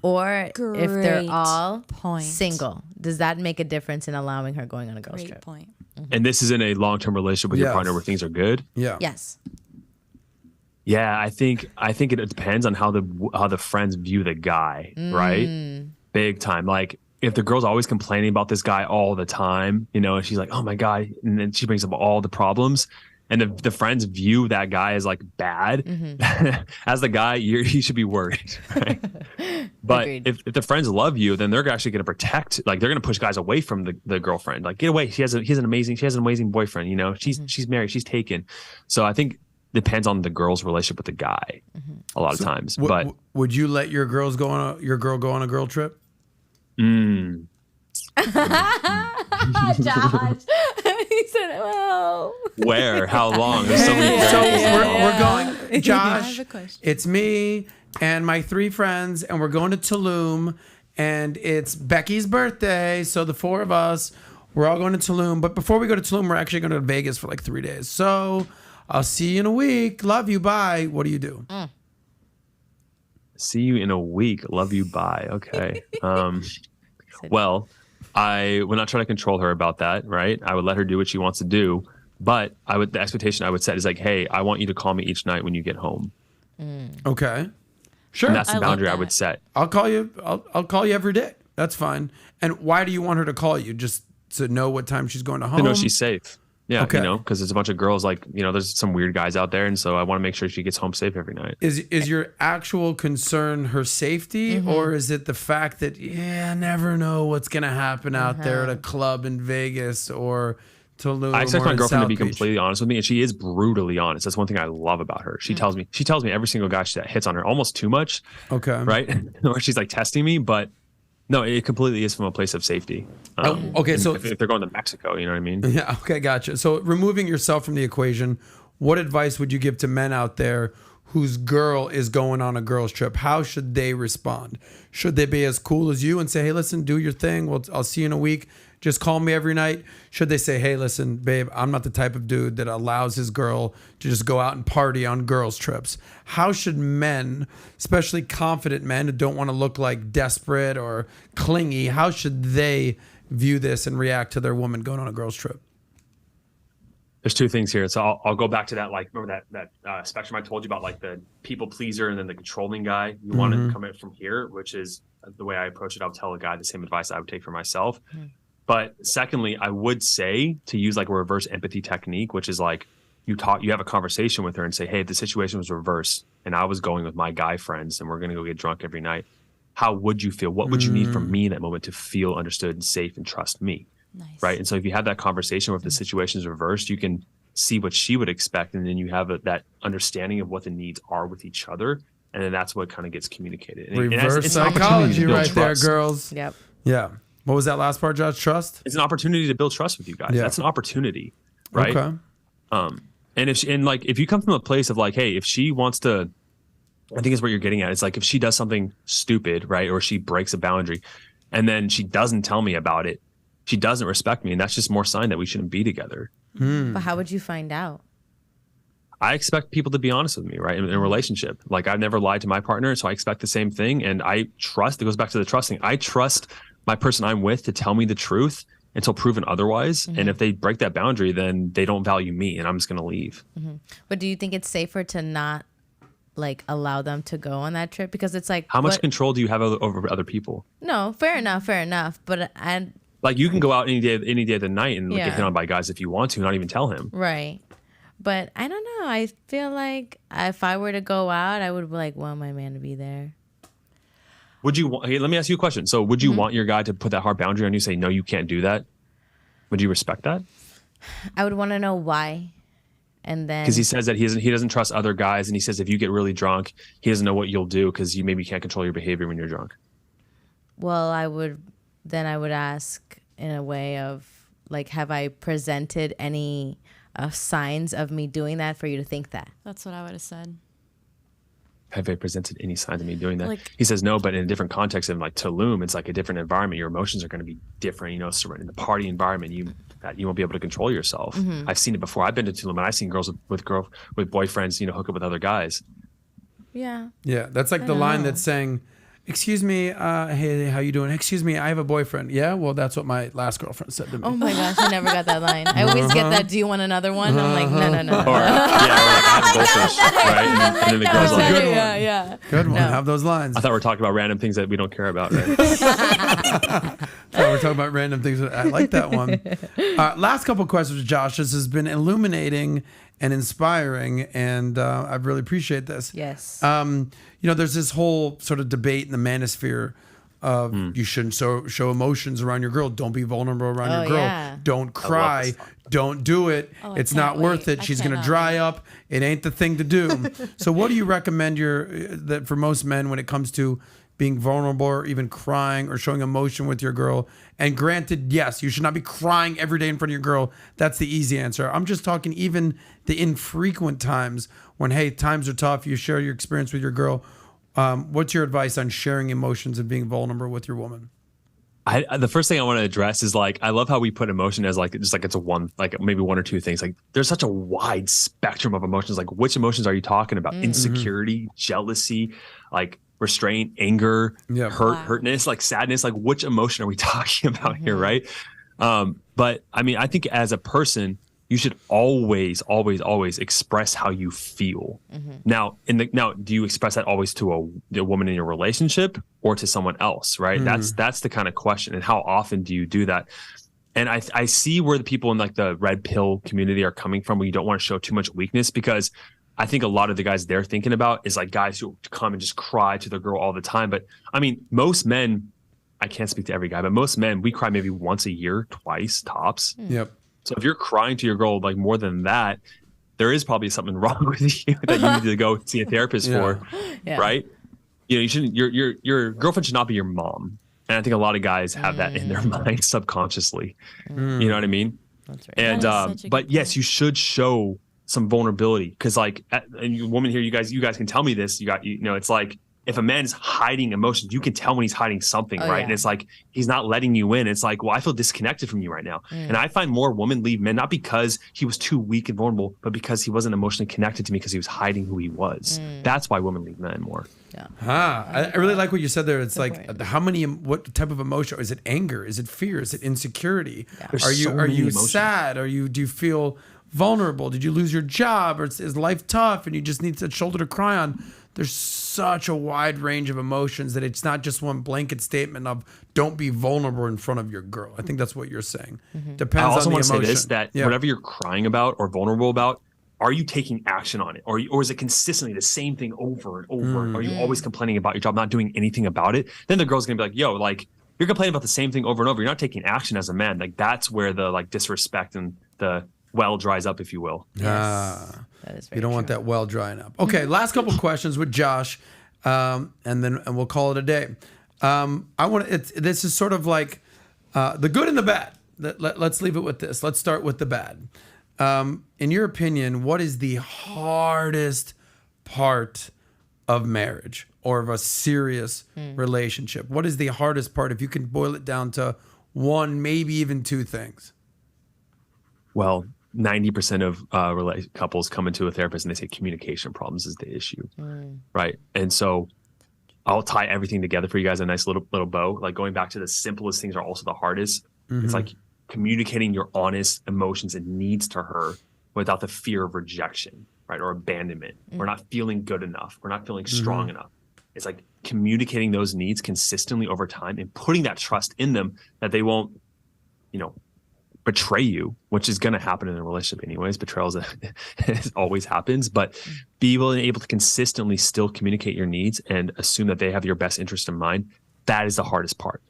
Or if they're all single? Does that make a difference in allowing her going on a girls' trip? Point. And this is in a long-term relationship with your partner where things are good? Yeah. Yes. Yeah, I think it depends on how the friends view the guy, right? Big time. Like, if the girl's always complaining about this guy all the time, and she's like, oh my God, and then she brings up all the problems, and the friends view that guy as like bad, as the guy, he should be worried. Right? But if the friends love you, then they're actually going to protect, like they're going to push guys away from the girlfriend. Like, get away. She has an amazing boyfriend. You know, she's married, she's taken. So I think depends on the girl's relationship with the guy a lot of times. But would you let your girl go on a girl trip? Josh. He said, well. Where? How long? There's so many we're going, Josh, I have a question. it's me and my 3 friends, and we're going to Tulum, and it's Becky's birthday. So the 4 of us, we're all going to Tulum. But before we go to Tulum, we're actually going to Vegas for like 3 days. So I'll see you in a week. Love you. Bye. What do you do? See you in a week. Love you. Bye. Okay. Well, I would not try to control her about that, right? I would let her do what she wants to do. But the expectation I would set is like, hey, I want you to call me each night when you get home. Okay. Sure. And that's the I love boundary I that. would set. I'll call you. I'll call you every day. That's fine. And why do you want her to call you? Just to know what time she's going to home? To know she's safe. Yeah, Okay. you know, because there's a bunch of girls, like, you know, there's some weird guys out there. And so I want to make sure she gets home safe every night. Is your actual concern her safety, or is it the fact that, I never know what's going to happen out there at a club in Vegas or Tulum? I expect or my in girlfriend to South be Beach? completely honest with me, and she is brutally honest. That's one thing I love about her. She tells me every single guy that hits on her almost too much. Okay. Right? Or she's like testing me, but no, it completely is from a place of safety. Okay, so if they're going to Mexico, you know what I mean? Yeah, okay, gotcha. So removing yourself from the equation, what advice would you give to men out there whose girl is going on a girl's trip? How should they respond? Should they be as cool as you and say, hey, listen, do your thing. I'll see you in a week. Just call me every night. Should they say, hey, listen, babe, I'm not the type of dude that allows his girl to just go out and party on girls' trips? How should men, especially confident men who don't want to look like desperate or clingy, how should they view this and react to their woman going on a girls' trip? There's 2 things here. So I'll go back to that, like, remember that spectrum I told you about, like the people pleaser and then the controlling guy. You want to come in from here, which is the way I approach it. I'll tell a guy the same advice I would take for myself. But secondly, I would say to use like a reverse empathy technique, which is like you have a conversation with her and say, hey, if the situation was reversed and I was going with my guy friends and we're going to go get drunk every night, how would you feel? What would you need from me in that moment to feel understood and safe and trust me? Nice. Right. And so if you have that conversation where if the situation is reversed, you can see what she would expect. And then you have that understanding of what the needs are with each other. And then that's what kind of gets communicated. And Reverse it's an opportunity psychology to build right there, trust. girls. Yep. Yeah. What was that last part, Josh? Trust? It's an opportunity to build trust with you guys. Yeah. That's an opportunity. Right. Okay. And if you come from a place of like, hey, if she wants to, I think it's what you're getting at. It's like if she does something stupid, right, or she breaks a boundary, and then she doesn't tell me about it, she doesn't respect me, and that's just more sign that we shouldn't be together. But how would you find out? I expect people to be honest with me, right, in a relationship. Like I've never lied to my partner, so I expect the same thing, and I trust. It goes back to the trust thing. I trust my person I'm with to tell me the truth until proven otherwise. And if they break that boundary, then they don't value me, and I'm just going to leave. But do you think it's safer to not like allow them to go on that trip? Because it's like, How much control do you have over other people? No, fair enough. But Like you can go out any day of the night and Yeah. get hit on by guys if you want to, not even tell him. right. But I don't know. I feel like if I were to go out, I would like want my man to be there. Would you want? Hey, let me ask you a question. So, would you want your guy to put that hard boundary on you? Say, no, you can't do that. Would you respect that? I would want to know why, and then Because he says that he doesn't trust other guys, and he says if you get really drunk, he doesn't know what you'll do because you maybe can't control your behavior when you're drunk. Well, I would ask in a way of like, have I presented any signs of me doing that for you to think that? That's what I would have said. Have they presented any signs of me doing that? Like- He says no, but in a different context, in like Tulum, it's like a different environment. Your emotions are going to be different. You know, in the party environment, you won't be able to control yourself. I've seen it before. I've been to Tulum, and I've seen girls with boyfriends, you know, hook up with other guys. Yeah. Yeah, that's like the line that's saying, excuse me, hey, how you doing? Excuse me, I have a boyfriend. Yeah, well, that's what my last girlfriend said to me. Oh my gosh, I never got that line. I always get that. Do you want another one? I'm like, no. Or, yeah, or like, I have a goldfish, right? And then the girl's like, good one. Yeah. Good one. Have those lines. I thought we were talking about random things that we don't care about, right? We're talking about random things. I like that one. Last couple questions, Josh. This has been illuminating and inspiring, and I really appreciate this. Yes. There's this whole sort of debate in the manosphere of you shouldn't show emotions around your girl. Don't be vulnerable around your girl. Yeah. Don't cry. Don't do it. It's not worth it. She's going to dry up. It ain't the thing to do. So what do you recommend that for most men when it comes to being vulnerable or even crying or showing emotion with your girl? And granted, yes, you should not be crying every day in front of your girl. That's the easy answer. I'm just talking even the infrequent times when, hey, times are tough. You share your experience with your girl. What's your advice on sharing emotions and being vulnerable with your woman? The first thing I want to address is like, I love how we put emotion as like, just like it's maybe one or two things. Like there's such a wide spectrum of emotions. Like which emotions are you talking about? Insecurity, jealousy, like restraint, anger, hurtness, like sadness. Like which emotion are we talking about here, right? But I mean, I think as a person, you should always, always, always express how you feel. Now, do you express that always to a woman in your relationship or to someone else, right? That's the kind of question. And how often do you do that? And I see where the people in like the red pill community are coming from, where you don't want to show too much weakness, because I think a lot of the guys they're thinking about is like guys who come and just cry to their girl all the time. But I mean, most men, I can't speak to every guy, but most men, we cry maybe once a year, twice tops. Yep. So if you're crying to your girl like more than that, there is probably something wrong with you that you need to go see a therapist for, right? You shouldn't. Your girlfriend should not be your mom, and I think a lot of guys have that in their mind subconsciously. You know what I mean? That's right. And but yes, you should show some vulnerability, because like, and you woman here, you guys can tell me this. It's like, if a man is hiding emotions, you can tell when he's hiding something, right? Yeah. And it's like, he's not letting you in. It's like, well, I feel disconnected from you right now. And I find more women leave men, not because he was too weak and vulnerable, but because he wasn't emotionally connected to me, because he was hiding who he was. That's why women leave men more. Yeah. I really like what you said there. It's like, what type of emotion? Is it anger? Is it fear? Is it insecurity? Yeah. Are you sad? Do you feel vulnerable? Did you lose your job? Or is life tough and you just need a shoulder to cry on? There's such a wide range of emotions that it's not just one blanket statement of don't be vulnerable in front of your girl. I think that's what you're saying. Depends on the emotion. I also want to say this, that whatever you're crying about or vulnerable about, are you taking action on it? Or is it consistently the same thing over and over? Are you always complaining about your job, not doing anything about it? Then the girl's going to be like, yo, like, you're complaining about the same thing over and over. You're not taking action as a man. Like, that's where the like disrespect and the well dries up, if you will. Yes. That is very you don't want that well drying up. Okay, last couple questions with Josh, and we'll call it a day. This is sort of like the good and the bad. Let's leave it with this. Let's start with the bad. In your opinion, what is the hardest part of marriage or of a serious relationship? What is the hardest part, if you can boil it down to one, maybe even two things? Well, 90% of couples come into a therapist and they say communication problems is the issue, right? And so I'll tie everything together for you guys, a nice little bow. Like, going back to the simplest things are also the hardest. It's like communicating your honest emotions and needs to her without the fear of rejection, right? Or abandonment. We're not feeling good enough. We're not feeling strong enough. It's like communicating those needs consistently over time and putting that trust in them that they won't, betray you, which is going to happen in a relationship anyways. Betrayal always happens, but be able to consistently still communicate your needs and assume that they have your best interest in mind. That is the hardest part.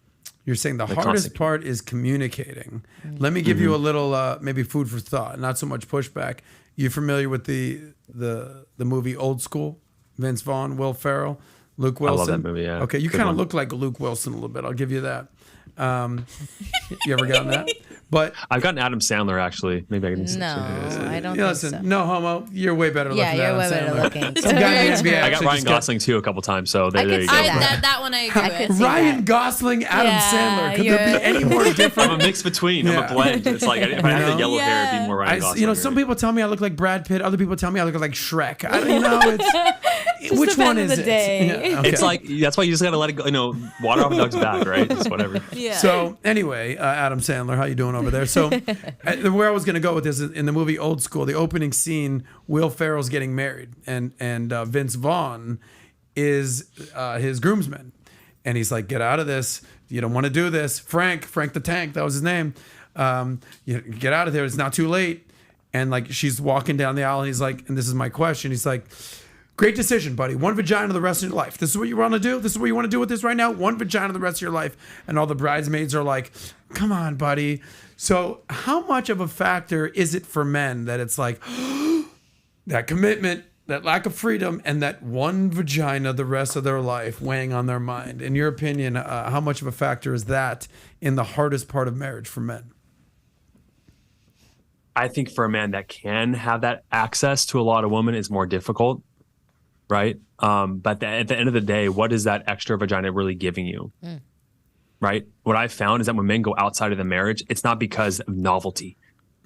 You're saying the hardest part is communicating. Let me give you a little maybe food for thought, not so much pushback. You familiar with the movie Old School? Vince Vaughn, Will Ferrell, Luke Wilson. I love that movie, yeah. Okay, you kind of look like Luke Wilson a little bit. I'll give you that. You ever gotten that? But I've gotten Adam Sandler, actually. Maybe I can. I don't think so. No homo. You're way better looking. Yeah, you're way better looking. Some guy in the NBA. I got Ryan Gosling too a couple times, so there you go. That one I agree with. Ryan Gosling, Adam Sandler. Could there be any more different? I'm a mix between. I'm a blend. It's like if I had the yellow hair, it'd be more Ryan Gosling. Some people tell me I look like Brad Pitt. Other people tell me I look like Shrek. I don't know. It's which one is it? Yeah, okay. It's like, that's why you just gotta let it go. Water off a duck's back, right? Just whatever. Yeah. So anyway, Adam Sandler, how you doing over there? So where I was going to go with this is in the movie Old School, the opening scene, Will Ferrell's getting married, and Vince Vaughn is his groomsman, and he's like, "Get out of this! You don't want to do this." Frank the Tank, that was his name. You get out of there. It's not too late. And like she's walking down the aisle, and he's like, and this is my question. He's like, great decision, buddy. One vagina the rest of your life. This is what you want to do? This is what you want to do with this right now? One vagina the rest of your life. And all the bridesmaids are like, come on, buddy. So how much of a factor is it for men that it's like that commitment, that lack of freedom, and that one vagina the rest of their life weighing on their mind? In your opinion, how much of a factor is that in the hardest part of marriage for men? I think for a man that can have that access to a lot of women is more difficult, right? But at the end of the day, what is that extra vagina really giving you, right? What I found is that when men go outside of the marriage, it's not because of novelty.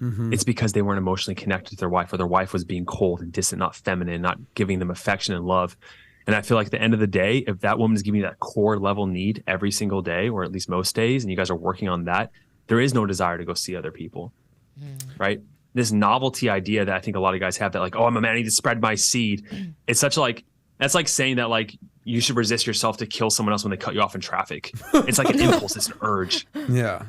It's because they weren't emotionally connected to their wife, or their wife was being cold and distant, not feminine, not giving them affection and love. And I feel like at the end of the day, if that woman is giving you that core level need every single day, or at least most days, and you guys are working on that, there is no desire to go see other people. Right? This novelty idea that I think a lot of guys have, that like, oh, I'm a man, I need to spread my seed. It's such like, that's like saying that like you should resist yourself to kill someone else when they cut you off in traffic. It's like an impulse, it's an urge. Yeah.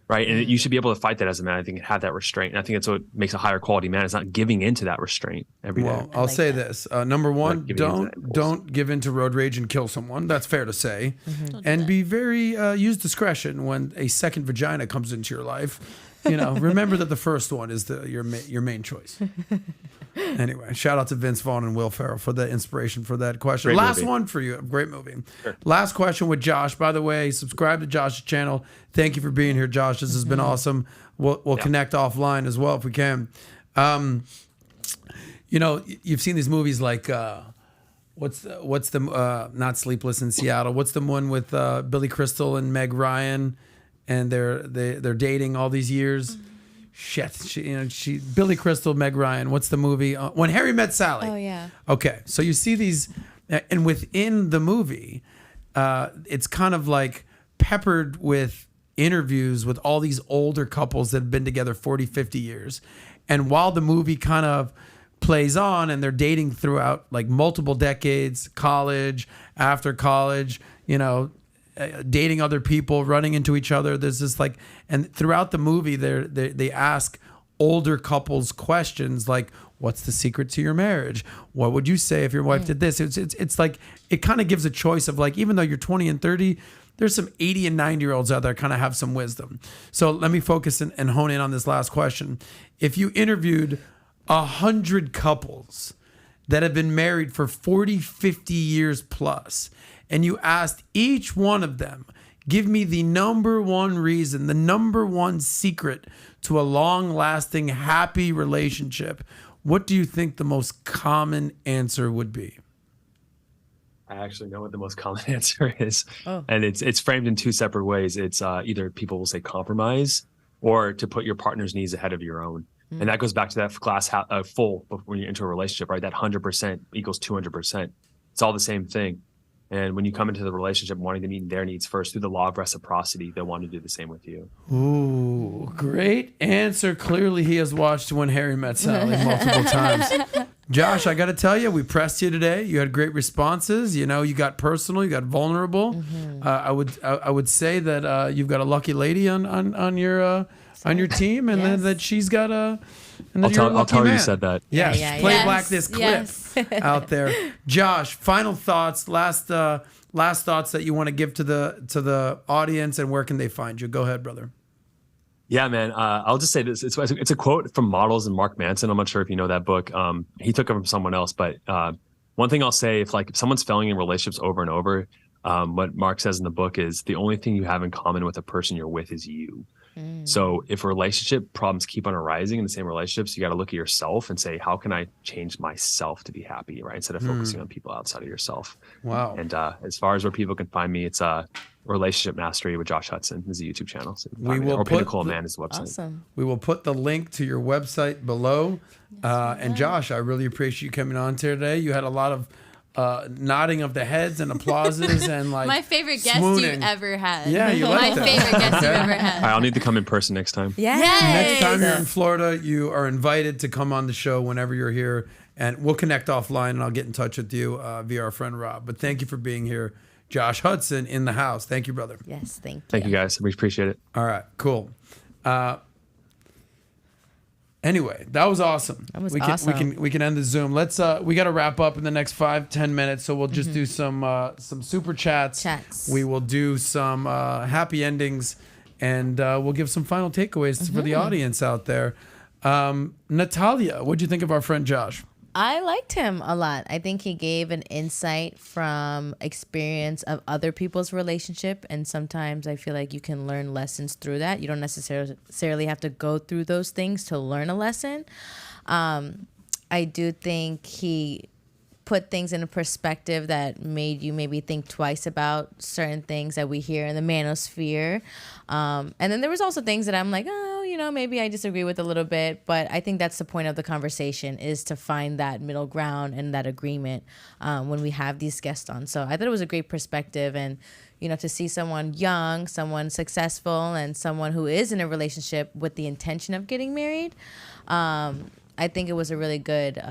Right. And you should be able to fight that as a man, I think, and have that restraint. And I think that's what makes a higher quality man, is not giving into that restraint every day. Well, I'll say this. Number one, don't give in to road rage and kill someone. That's fair to say. And be very, use discretion when a second vagina comes into your life. You know, remember that the first one is your main choice. Anyway, shout out to Vince Vaughn and Will Ferrell for the inspiration for that question. Last one for you. Great movie. Sure. Last question with Josh. By the way, subscribe to Josh's channel. Thank you for being here, Josh. This has been awesome. We'll connect offline as well if we can. You know, you've seen these movies like what's the not Sleepless in Seattle. What's the one with Billy Crystal and Meg Ryan, and they're dating all these years. Shit, Billy Crystal, Meg Ryan. What's the movie? When Harry Met Sally. Oh yeah. Okay, so you see these, and within the movie, it's kind of like peppered with interviews with all these older couples that have been together 40, 50 years. And while the movie kind of plays on and they're dating throughout like multiple decades, college, after college, you know, dating other people, running into each other. There's this like, and throughout the movie, they ask older couples questions like, what's the secret to your marriage? What would you say if your wife did this? It's like, it kind of gives a choice of like, even though you're 20 and 30, there's some 80 and 90-year-olds out there kind of have some wisdom. So let me focus and hone in on this last question. If you interviewed 100 couples that have been married for 40, 50 years plus, and you asked each one of them, give me the number one reason, the number one secret to a long-lasting, happy relationship, what do you think the most common answer would be? I actually know what the most common answer is. And it's framed in two separate ways. It's either people will say compromise, or to put your partner's needs ahead of your own. And that goes back to that glass full when you enter a relationship, right? That 100% equals 200%. It's all the same thing. And when you come into the relationship wanting to meet their needs first, through the law of reciprocity, they'll want to do the same with you. Ooh, great answer. Clearly he has watched When Harry Met Sally multiple times. Josh, I got to tell you, we pressed you today. You had great responses. You know, you got personal, you got vulnerable. I would say that you've got a lucky lady on your team, and that she's got a. And I'll tell her you said that. Yes, play back this clip out there. Josh, final thoughts, last thoughts that you want to give to the audience, and where can they find you? Go ahead, brother. Yeah, man. I'll just say this. It's a quote from Models and Mark Manson. I'm not sure if you know that book. He took it from someone else, but one thing I'll say, if someone's failing in relationships over and over, what Mark says in the book is the only thing you have in common with the person you're with is you. So if relationship problems keep on arising in the same relationships, you got to look at yourself and say, how can I change myself to be happy, right? Instead of focusing on people outside of yourself. Wow. And as far as where people can find me, it's Relationship Mastery with Josh Hudson is a YouTube channel. So Pinnacle Man is the website. Awesome. We will put the link to your website below. And Josh, I really appreciate you coming on today. You had a lot of nodding of the heads and applauses and like my favorite guest swooning. You've ever had. Yeah, you like my that. favorite guest you've ever had. I'll need to come in person next time. Yes. Next time you're in Florida, you are invited to come on the show whenever you're here, and we'll connect offline, and I'll get in touch with you via our friend Rob. But thank you for being here. Josh Hudson in the house. Thank you, brother. Yes, thank you. Thank you, guys. We appreciate it. All right, cool. Anyway, that was awesome. That was awesome. We can end the Zoom. Let's we got to wrap up in the next 5-10 minutes, so we'll just do some super chats. We will do some happy endings, and we'll give some final takeaways for the audience out there. Natalia, what'd you think of our friend Josh? I liked him a lot. I think he gave an insight from experience of other people's relationship, and sometimes I feel like you can learn lessons through that. You don't necessarily have to go through those things to learn a lesson. I do think he put things in a perspective that made you maybe think twice about certain things that we hear in the manosphere. And then there was also things that I'm like, oh, you know, maybe I disagree with a little bit, but I think that's the point of the conversation, is to find that middle ground and that agreement when we have these guests on. So I thought it was a great perspective, and you know, to see someone young, someone successful, and someone who is in a relationship with the intention of getting married. I think it was a really good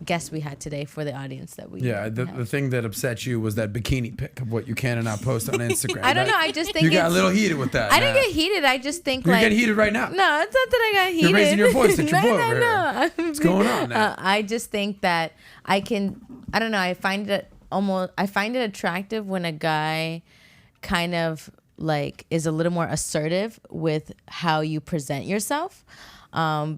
guest we had today for the audience that we the thing that upset you was that bikini pic of what you can and not post on Instagram. I don't know. I just think you got a little heated with that. I didn't get heated. I just think you're getting heated right now. No, it's not that I got heated. You're raising your voice at your boy over here. No. What's going on now? I just think that I don't know. I find it attractive when a guy kind of like is a little more assertive with how you present yourself,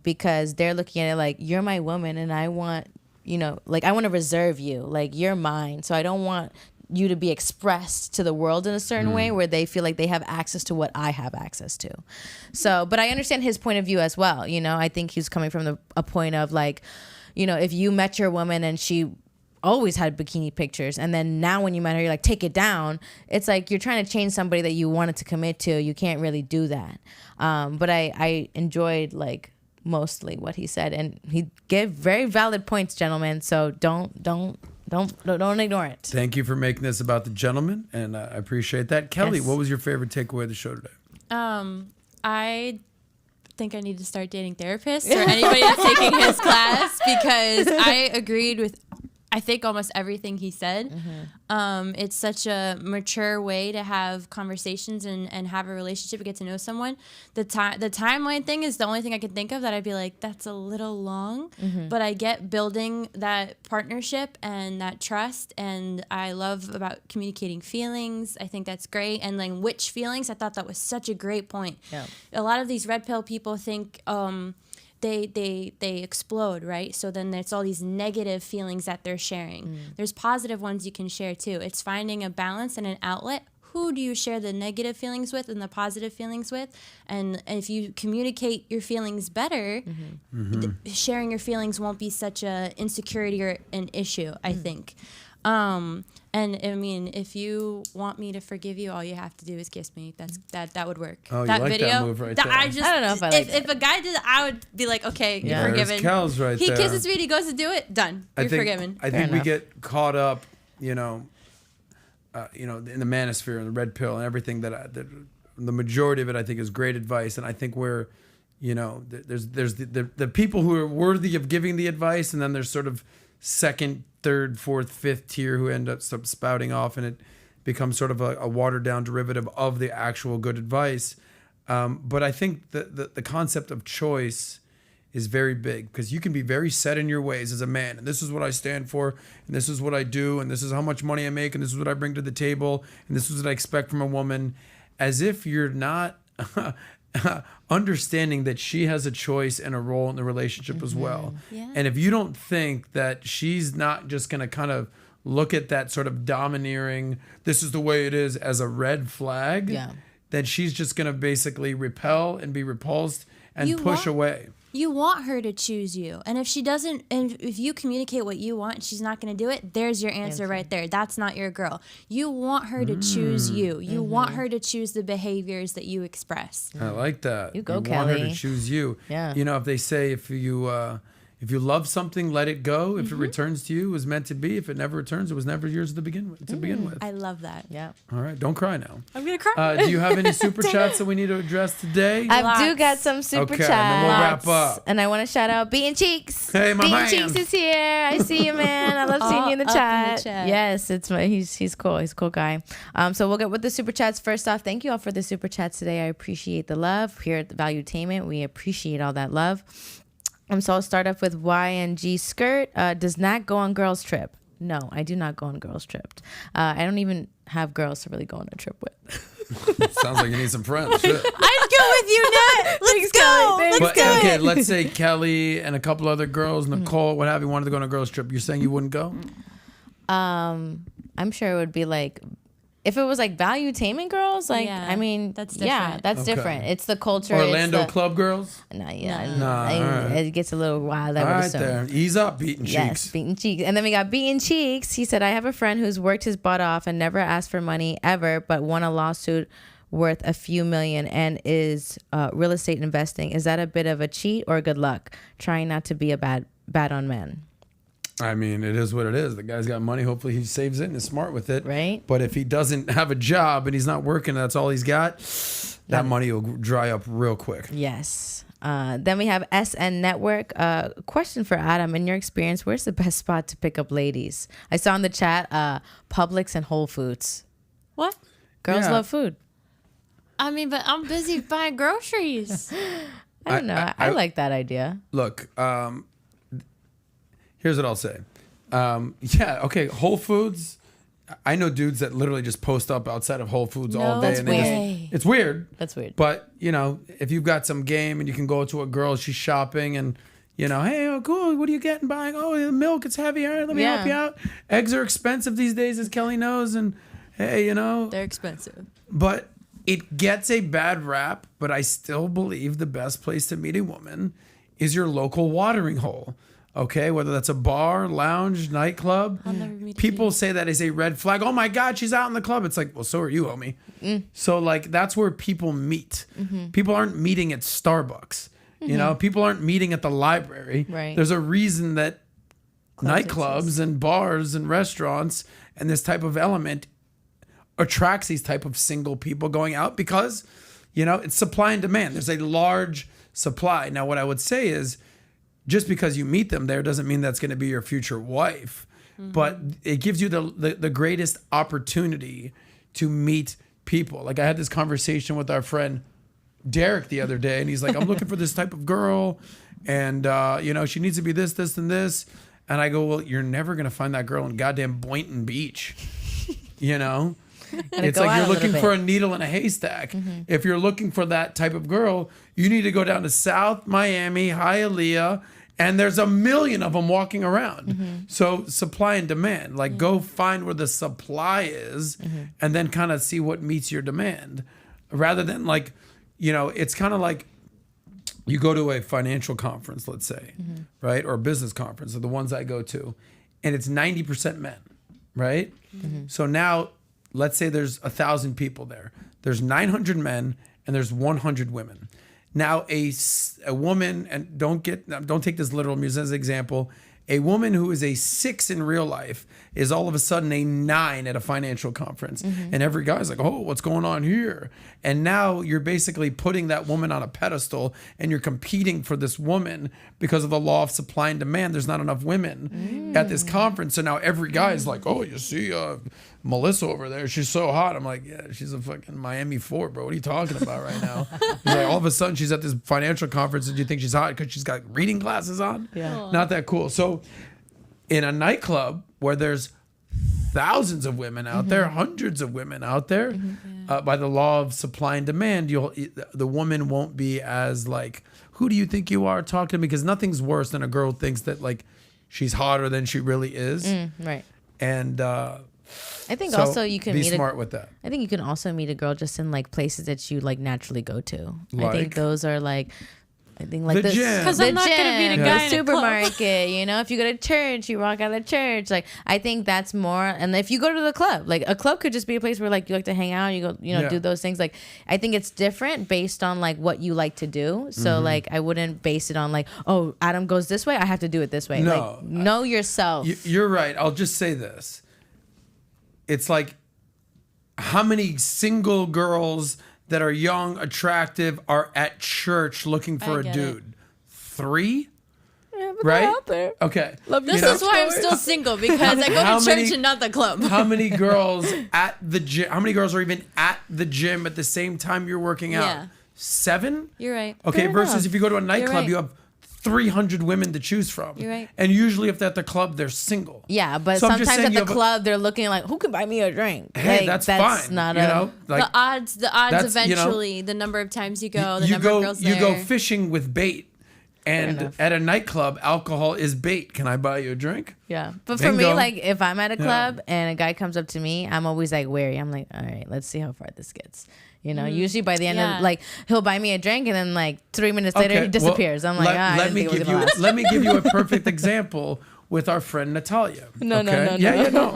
because they're looking at it like, you're my woman and I want, you know, like I want to reserve you, like you're mine. So I don't want you to be expressed to the world in a certain way where they feel like they have access to what I have access to. So, but I understand his point of view as well. You know, I think he's coming from a point of like, you know, if you met your woman and she always had bikini pictures, and then now when you met her, you're like, take it down. It's like you're trying to change somebody that you wanted to commit to. You can't really do that. But I enjoyed like mostly what he said, and he gave very valid points, gentlemen. So don't ignore it. Thank you for making this about the gentleman, and I appreciate that. Kelly, what was your favorite takeaway of the show today? I think I need to start dating therapists or anybody that's taking his class, because I agreed with I think almost everything he said. It's such a mature way to have conversations and have a relationship and get to know someone. The timeline thing is the only thing I could think of that I'd be like, that's a little long. But I get building that partnership and that trust, and I love about communicating feelings. I think that's great. And then which feelings, I thought that was such a great point. Yeah. A lot of these red pill people think they explode, right? So then there's all these negative feelings that they're sharing. There's positive ones you can share too. It's finding a balance and an outlet. Who do you share the negative feelings with and the positive feelings with? And if you communicate your feelings better, sharing your feelings won't be such a insecurity or an issue, I think. And I mean, if you want me to forgive you, all you have to do is kiss me. That would work. Oh, that you like video, that move right there. I don't know if I like if a guy did that, I would be like, okay, you're forgiven. Cal's right he there. kisses me and he goes to do it, done. You're forgiven. I think we get caught up, in the manosphere and the red pill and everything that the majority of it I think is great advice, and I think there's the people who are worthy of giving the advice, and then there's sort of second, third, fourth, fifth tier who end up spouting off, and it becomes sort of a watered down derivative of the actual good advice. But I think the concept of choice is very big, because you can be very set in your ways as a man, and this is what I stand for, and this is what I do, and this is how much money I make, and this is what I bring to the table, and this is what I expect from a woman, as if you're not understanding that she has a choice and a role in the relationship as well. Yeah. And if you don't think that she's not just going to kind of look at that sort of domineering, this is the way it is, as a red flag, then she's just going to basically repel and be repulsed and push away. You want her to choose you. And if she doesn't, and if you communicate what you want and she's not going to do it, there's your answer right there. That's not your girl. You want her to choose you. You want her to choose the behaviors that you express. I like that. You go, Kelly. Kelly. Want her to choose you. Yeah. If they say if you love something, let it go. If it returns to you, it was meant to be. If it never returns, it was never yours to begin with. I love that. Yeah. All right. Don't cry now. I'm going to cry. Do you have any super chats that we need to address today? I do got some super chats. Okay, and then we'll wrap up. And I want to shout out Beaten Cheeks. Hey, my man. Beaten Cheeks is here. I see you, man. I love seeing you in the chat. Yes, he's cool. He's a cool guy. So we'll get with the super chats. First off, thank you all for the super chats today. I appreciate the love here at the Valuetainment. We appreciate all that love. So I'll start off with Y&G skirt. Does not go on girls trip. No, I do not go on girls trip. I don't even have girls to really go on a trip with. Sounds like you need some friends. Shit. I'd go with you, Nat. Let's go. But, okay, let's say Kelly and a couple other girls, Nicole, what have you, wanted to go on a girls trip. You're saying you wouldn't go? I'm sure it would be like, if it was like Valuetainment girls, like, Yeah, I mean, that's yeah, different. that's Okay. different. It's the culture. Orlando it's the, club girls? Nah, yeah. Nah, all right. It gets a little wild. I All would right assume. there. Ease up, beating Yes, cheeks. beaten cheeks. And then we got beaten cheeks. He said, I have a friend who's worked his butt off and never asked for money ever, but won a lawsuit worth a few million and is real estate investing. Is that a bit of a cheat or good luck? Trying not to be a bad on man. I mean, it is what it is. The guy's got money. Hopefully he saves it and is smart with it. Right. But if he doesn't have a job and he's not working, that's all he's got, that money will dry up real quick. Yes. Then we have SN Network. Question for Adam. In your experience, where's the best spot to pick up ladies? I saw in the chat, Publix and Whole Foods. What? Girls Yeah. love food. I mean, but I'm busy buying groceries. I don't know. I like that idea. Look, here's what I'll say. Yeah, okay, Whole Foods. I know dudes that literally just post up outside of Whole Foods all day. That's and they just- weird. it's weird. That's weird. But, you know, if you've got some game and you can go to a girl, she's shopping and, you know, hey, oh, cool, what are you getting? Buying? Oh, the milk, it's heavy. All right, let me help you out. Eggs are expensive these days, as Kelly knows. And, hey, you know. They're expensive. But it gets a bad rap, but I still believe the best place to meet a woman is your local watering hole. Okay, whether that's a bar, lounge, nightclub. I'll never meet People say that is a red flag. Oh my God, she's out in the club. It's like, well, so are you, homie. So like that's where people meet. People aren't meeting at Starbucks. You know, people aren't meeting at the library. Right. There's a reason that Clubs nightclubs exist. and bars and restaurants and this type of element attracts these type of single people going out because, you know, it's supply and demand. There's a large supply. Now, what I would say is just because you meet them there doesn't mean that's going to be your future wife, but it gives you the greatest opportunity to meet people. Like I had this conversation with our friend Derek the other day, and he's like, I'm looking for this type of girl, and, you know, she needs to be this, this, and this. And I go, well, you're never going to find that girl in goddamn Boynton Beach, you know? It's go like out you're a little looking bit. for a needle in a haystack. If you're looking for that type of girl, you need to go down to South Miami, Hialeah, and there's a million of them walking around. So supply and demand, like go find where the supply is and then kind of see what meets your demand rather than like, you know, it's kind of like you go to a financial conference, let's say, right? Or a business conference, or the ones I go to, and it's 90% men, right? So now let's say there's 1,000 people there. There's 900 men and there's 100 women. Now a woman, and don't take this literal, I'm using as an example, a woman who is a 6 in real life is all of a sudden a 9 at a financial conference. And every guy's like, oh, what's going on here? And now you're basically putting that woman on a pedestal and you're competing for this woman because of the law of supply and demand. There's not enough women at this conference. So now every guy is like, oh, you see Melissa over there, she's so hot. I'm like, yeah, she's a fucking Miami 4, bro. What are you talking about right now? He's like, all of a sudden she's at this financial conference and you think she's hot because she's got reading glasses on? Yeah. Not that cool. So in a nightclub where there's thousands of women out there, hundreds of women out there, by the law of supply and demand, the woman won't be as like, who do you think you are talking to me? Because nothing's worse than a girl thinks that like she's hotter than she really is. Right. And I think so also you can be meet smart with that. I think you can also meet a girl just in like places that you like naturally go to. I Like? think those are like, I think like The gym. 'Cause the I'm not gonna meet a gym, guy the in a club. supermarket. You know, if you go to church, you walk out of church. Like I think that's more. And if you go to the club, like a club could just be a place where like you like to hang out. You go, you know, Yeah. do those things. Like I think it's different based on like what you like to do. So like I wouldn't base it on like, oh, Adam goes this way, I have to do it this way. No. Like know yourself. You're right. I'll just say this. It's like how many single girls that are young, attractive, are at church looking for I a get dude? 3? Yeah, but Right? they're out there. Okay. This is why I'm still single, because I go How to church many- and not the club. How many girls at the gym? How many girls are even at the gym at the same time you're working out? Yeah. 7? You're right. Okay, Fair versus enough. if you go to a nightclub, right. you have 300 women to choose from. You're right. And usually if they're at the club, they're single. Yeah, but So I'm just sometimes saying at you the have a- club, they're looking like, who could buy me a drink? Hey, Like, that's fine. Not you know, like the odds that's, eventually, the number of times you go, the you number go of girls you there. go fishing with bait, and enough. at a nightclub, alcohol is bait. Can I buy you a drink? Yeah. But for me, Bingo. like, if I'm at a club and a guy comes up to me, I'm always like wary. I'm like, all right, let's see how far this gets. You know, usually by the end Yeah. of, like, he'll buy me a drink and then, like, 3 minutes later, Okay, he disappears. well, I'm like, I let didn't me think it was give gonna you last. let me give you a perfect example with our friend Natalia. No, no, no, Yeah, no. yeah, no.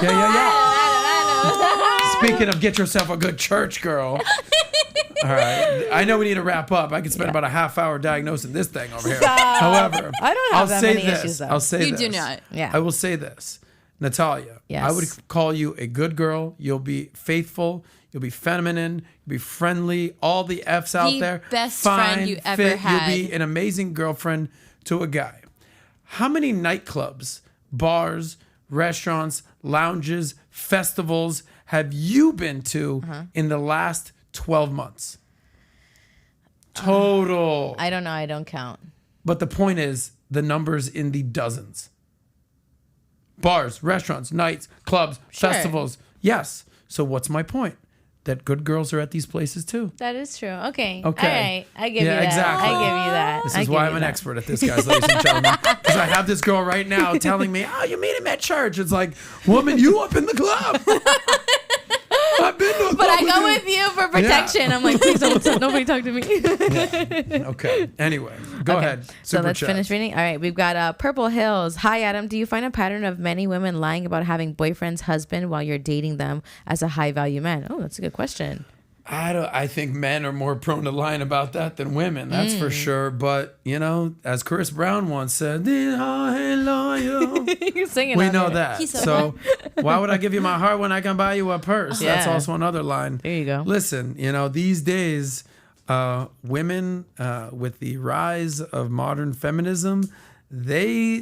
yeah. Speaking of get yourself a good church girl. All right. I know we need to wrap up. I could spend about a half hour diagnosing this thing over here. However, I don't have I'll that say many this. issues, though. I'll say You this. do not. Yeah. I will say this. Natalia, Yes. I would call you a good girl. You'll be faithful. You'll be feminine. You'll be friendly. All the F's out The there. best Fine, friend you ever fit. had. You'll be an amazing girlfriend to a guy. How many nightclubs, bars, restaurants, lounges, festivals have you been to in the last 12 months? Total. I don't know. I don't count. But the point is, the number's in the dozens. Bars, restaurants, nights, clubs, Sure. festivals. Yes. So what's my point? That good girls are at these places too. That is true. Okay. Okay. All right. I give Yeah, you that. exactly. I give you that. This I is give why you I'm an that. expert at this, guys, ladies and gentlemen. Because I have this girl right now telling me, "Oh, you meet him at church." It's like, woman, you up in the club? I've been to a club But I go with you for protection. I'm like, please don't nobody talk to me. Okay. Anyway, go ahead. So Super let's chat. finish reading. All right, we've got Purple Hills. Hi, Adam. Do you find a pattern of many women lying about having boyfriend's husband while you're dating them as a high value man? Oh, that's a good question. I think men are more prone to lying about that than women. That's for sure. But you know, as Chris Brown once said, "These hearts ain't loyal." You're singing. We on know it. that. He's so So why would I give you my heart when I can buy you a purse? That's Yeah. also another line. There you go. Listen, you know, these days, women with the rise of modern feminism, they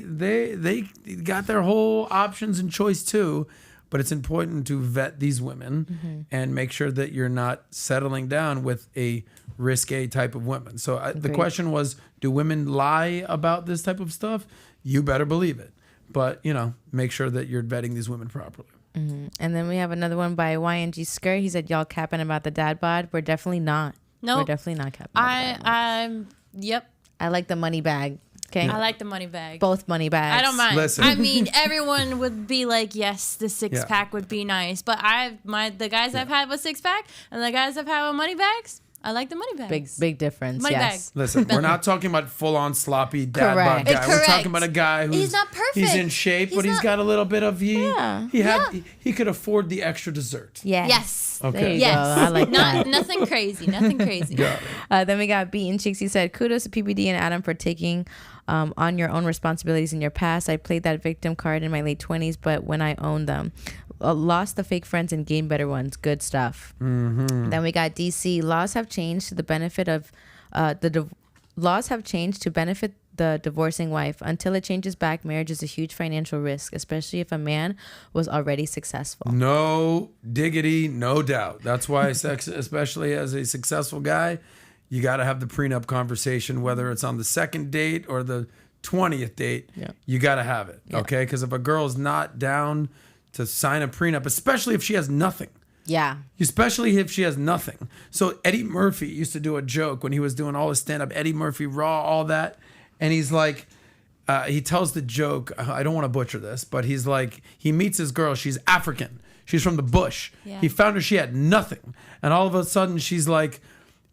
got their whole options and choice too. But it's important to vet these women and make sure that you're not settling down with a risque type of woman. So the question was, do women lie about this type of stuff? You better believe it. But, you know, make sure that you're vetting these women properly. And then we have another one by YNG Skirt. He said, y'all capping about the dad bod. We're definitely not. Nope. We're definitely not capping about the dad bod. Yep. I like the money bag. Okay. I like the money bag. Both money bags. I don't mind. Listen. I mean, everyone would be like, yes, the six Yeah. pack would be nice. But the guys I've had with six pack and the guys I've had with money bags, I like the money bags. Big difference. Money yes. bag. Listen, we're not talking about full-on sloppy dad bod Correct. guy. We're Correct. talking about a guy who's He's not perfect. He's in shape, He's but he's not- got a little bit of Yeah. he could afford the extra dessert. Yes. Yes. There Okay. you Yes. go. I like that. Nothing crazy. Nothing crazy. Then we got Beaten Chicks. He said, kudos to PBD and Adam for taking on your own responsibilities in your past. I played that victim card in my late 20s, but when I owned them, lost the fake friends and gained better ones. Good stuff. Then we got DC. Laws have changed to the benefit of laws have changed to benefit the divorcing wife. Until it changes back, marriage is a huge financial risk, especially if a man was already successful. No diggity, no doubt. That's why especially as a successful guy, you got to have the prenup conversation, whether it's on the second date or the 20th date. Yeah. You got to have it, okay? Because if a girl's not down to sign a prenup, especially if she has nothing, Yeah. especially if she has nothing. So Eddie Murphy used to do a joke when he was doing all his stand-up, Eddie Murphy Raw, all that. And he's like, he tells the joke, I don't want to butcher this, but he's like, he meets his girl, she's African. She's from the bush. Yeah. He found her, she had nothing. And all of a sudden she's like,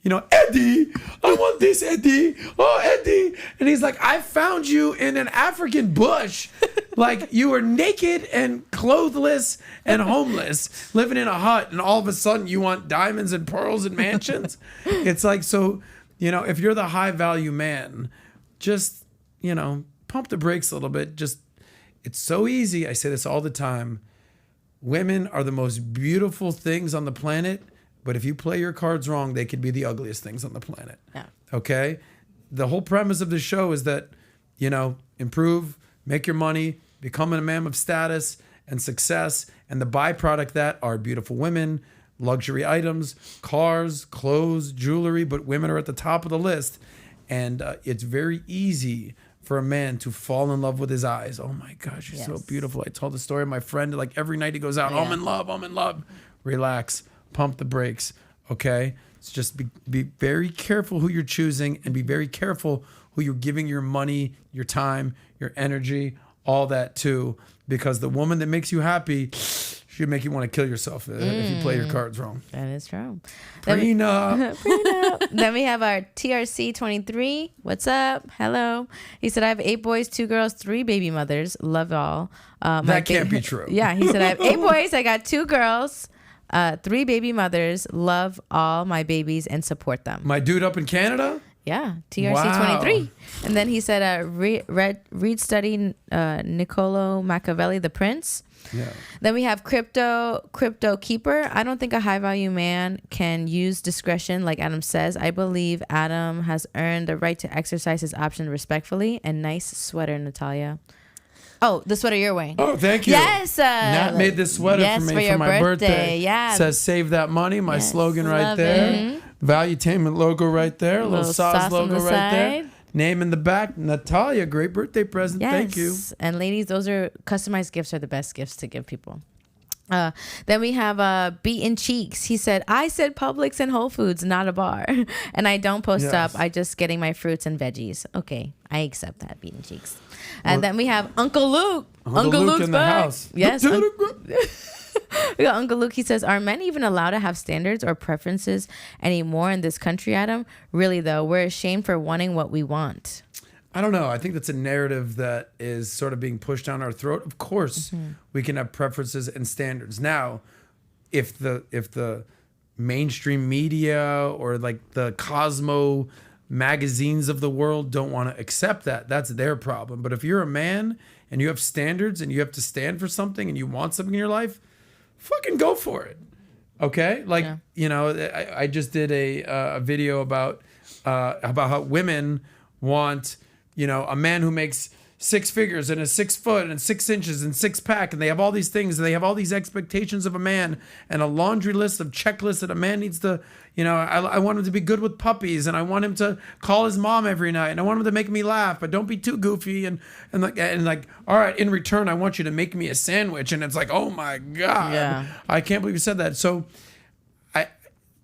you know, Eddie, I want this, Eddie. Oh, Eddie. And he's like, I found you in an African bush. Like you were naked and clothless and homeless, living in a hut. And all of a sudden you want diamonds and pearls and mansions. It's like, so, you know, if you're the high value man, just, you know, pump the brakes a little bit. Just, it's so easy. I say this all the time. Women are the most beautiful things on the planet. But if you play your cards wrong, they could be the ugliest things on the planet. Yeah. Okay? The whole premise of the show is that, you know, improve, make your money, become a man of status and success. And the byproduct that are beautiful women, luxury items, cars, clothes, jewelry, but women are at the top of the list. And it's very easy for a man to fall in love with his eyes. Oh my gosh, you're so beautiful. I told the story of my friend, like every night he goes out, I'm in love. Relax, pump the brakes, okay? It's just be very careful who you're choosing, and be very careful who you're giving your money, your time, your energy, all that to, because the woman that makes you happy should make you want to kill yourself if you play your cards wrong. That is true. Prenup. Then we have our TRC 23. What's up? Hello. He said, I have 8 boys, 2 girls, 3 baby mothers. Love all. That can't be true. Yeah, he said, I have 8 boys. I got 2 girls, 3 baby mothers. Love all my babies and support them. My dude up in Canada? Yeah, TRC 23. And then he said, read study Niccolo Machiavelli, The Prince. Yeah. Then we have crypto keeper. I don't think a high value man can use discretion like Adam says. I believe Adam has earned the right to exercise his option respectfully. And nice sweater, Natalia. Oh, the sweater you're wearing. Oh, thank you. Yes. Nat made this sweater for me for my birthday. Yeah. Says save that money. My slogan right Love there. it. Valuetainment logo right there. A little sauce logo on the right there. side. Name in the back. Natalia, great birthday present. Yes. Thank you. And ladies, those are customized gifts are the best gifts to give people. Then we have Beaten Cheeks. He said, I said Publix and Whole Foods, not a bar. And I don't post up. I just getting my fruits and veggies. Okay, I accept that, Beaten Cheeks. And then we have Uncle Luke. Uncle Luke Luke's in the back. house. Yes. We got Uncle Luke. He says, are men even allowed to have standards or preferences anymore in this country, Adam? Really, though, we're ashamed for wanting what we want. I don't know. I think that's a narrative that is sort of being pushed down our throat. Of course, we can have preferences and standards. Now, if the mainstream media or like the Cosmo magazines of the world don't want to accept that, that's their problem. But if you're a man and you have standards and you have to stand for something and you want something in your life, fucking go for it. Okay? Like, you know, I just did a video about how women want, you know, a man who makes 6 figures and is 6 foot and 6 inches and 6 pack, and they have all these things, and they have all these expectations of a man and a laundry list of checklists that a man needs to, you know, I want him to be good with puppies, and I want him to call his mom every night, and I want him to make me laugh, but don't be too goofy, and like, all right, in return, I want you to make me a sandwich, and it's like, oh my God, I can't believe you said that. So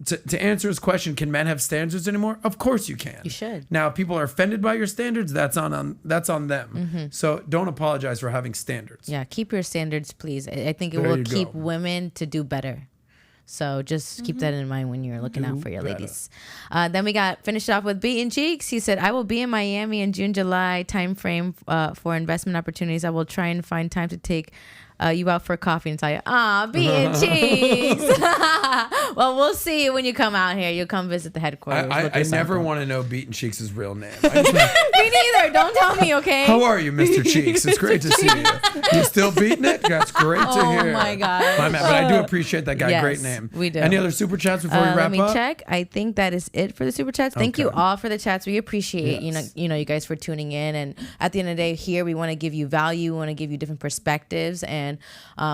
to answer his question, can men have standards anymore? Of course you can. You should. Now, if people are offended by your standards, that's on them. So don't apologize for having standards. Yeah, keep your standards, please. I think it will keep women to do better. So just keep that in mind when you're looking out for your ladies. Then we finished off with Beaten Cheeks. He said, I will be in Miami in June, July timeframe for investment opportunities. I will try and find time to take you out for coffee and tell you, Beaten Cheeks. Well, we'll see you when you come out here. You'll come visit the headquarters. I never want to know Beaten Cheeks' real name. Me neither. Don't tell me, okay? How are you, Mr. Cheeks? It's great to see you. You still beating it? That's great to hear. Oh my God. But I do appreciate that guy. Yes, great name. we do. Any other super chats before we wrap let me up? check. I think that is it for the super chats. Thank you all for the chats. We appreciate you know you guys for tuning in. And at the end of the day, here we want to give you value. We want to give you different perspectives, and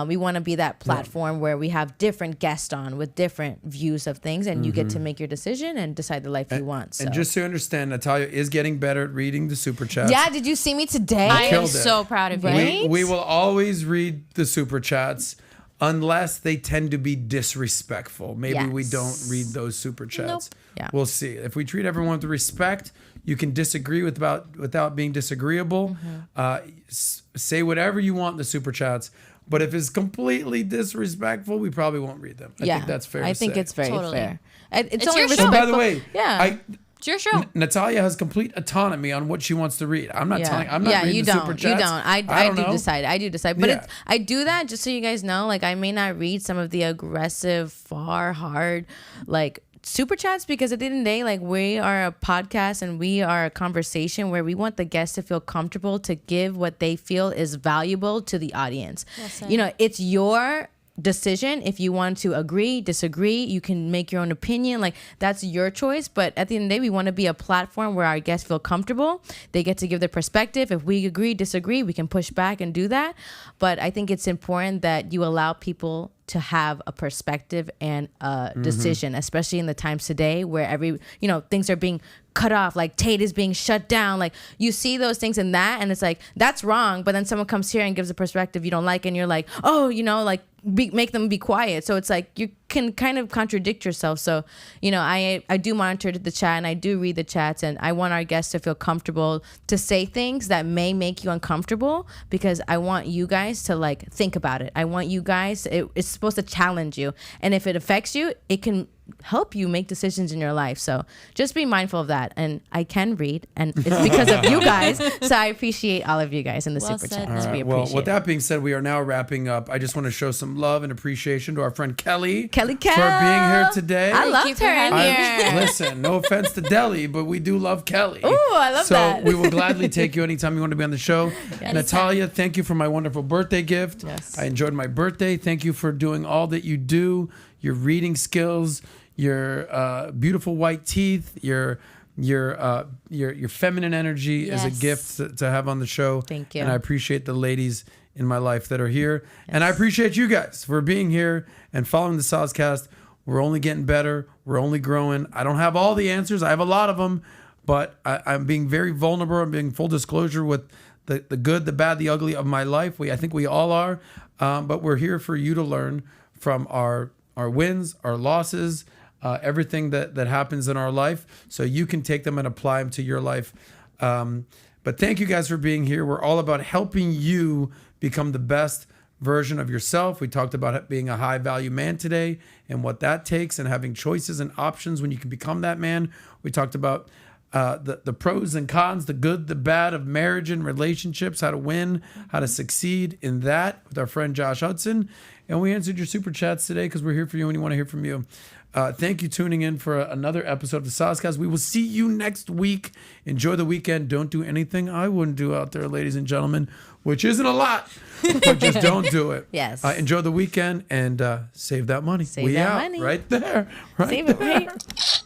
we want to be that platform where we have different guests on with different views of things, and you get to make your decision and decide the life you want. So. And just so you understand, Natalia is getting better at reading the super chats. Yeah, did you see me today? I am killed it. so proud of you. Right? We will always read the super chats unless they tend to be disrespectful. Maybe we don't read those super chats. Nope. Yeah. We'll see. If we treat everyone with respect, you can disagree without being disagreeable. Say whatever you want in the super chats. But if it's completely disrespectful, we probably won't read them. I think that's fair. I think it's very Totally. fair. It's It's only your show. respectful. By the way, It's your show. Natalia has complete autonomy on what she wants to read. I'm not telling. I'm not reading you the don't. super chats. You don't. I don't do know. decide. I do decide. But Yeah. I do that just so you guys know. Like, I may not read some of the aggressive, hard, like super chats, because at the end of the day, like, we are a podcast and we are a conversation where we want the guests to feel comfortable to give what they feel is valuable to the audience. You know, it's your decision. If you want to agree, disagree, you can make your own opinion. Like, that's your choice. But at the end of the day, we want to be a platform where our guests feel comfortable. They get to give their perspective. If we agree, disagree, we can push back and do that. But I think it's important that you allow people to have a perspective and a decision, especially in the times today where things are being cut off, like Tate is being shut down. Like you see those things in that, and it's like that's wrong. But then someone comes here and gives a perspective you don't like, and you're like, oh, like make them be quiet. So it's like you can kind of contradict yourself. So I do monitor the chat and I do read the chats, and I want our guests to feel comfortable to say things that may make you uncomfortable, because I want you guys to like think about it. I want you guys. It's supposed to challenge you, and if it affects you, it can help you make decisions in your life. So just be mindful of that. And I can read, and it's because of you guys. So I appreciate all of you guys in the super said. chats. All We right, well, appreciate with it. that being said, we are now wrapping up. I just want to show some love and appreciation to our friend Kelly Kel. for being here today. I you loved for her in having here. Listen, no offense to Delhi, but we do love Kelly. Ooh, I love so that. we will gladly take you anytime you want to be on the show. Yes. Natalia, thank you for my wonderful birthday gift. Yes. I enjoyed my birthday. Thank you for doing all that you do, your reading skills, your beautiful white teeth, your feminine energy is a Yes. gift to have on the show. Thank you. And I appreciate the ladies in my life that are here. And I appreciate you guys for being here and following the Soscast. We're only getting better. We're only growing. I don't have all the answers. I have a lot of them, but I'm being very vulnerable. I'm being full disclosure with the good, the bad, the ugly of my life. I think we all are. But we're here for you to learn from our wins, our losses, everything that happens in our life, so you can take them and apply them to your life. But thank you guys for being here. We're all about helping you become the best version of yourself. We talked about being a high value man today and what that takes, and having choices and options when you can become that man. We talked about the pros and cons, the good, the bad of marriage and relationships, how to win, how to succeed in that with our friend Josh Hudson. And we answered your super chats today because we're here for you and we want to hear from you. Thank you tuning in for another episode of the Soscast. We will see you next week. Enjoy the weekend. Don't do anything I wouldn't do out there, ladies and gentlemen, which isn't a lot, but just don't do it. Yes. Enjoy the weekend and save that money. Save that out money. right there. Right Save there. it right.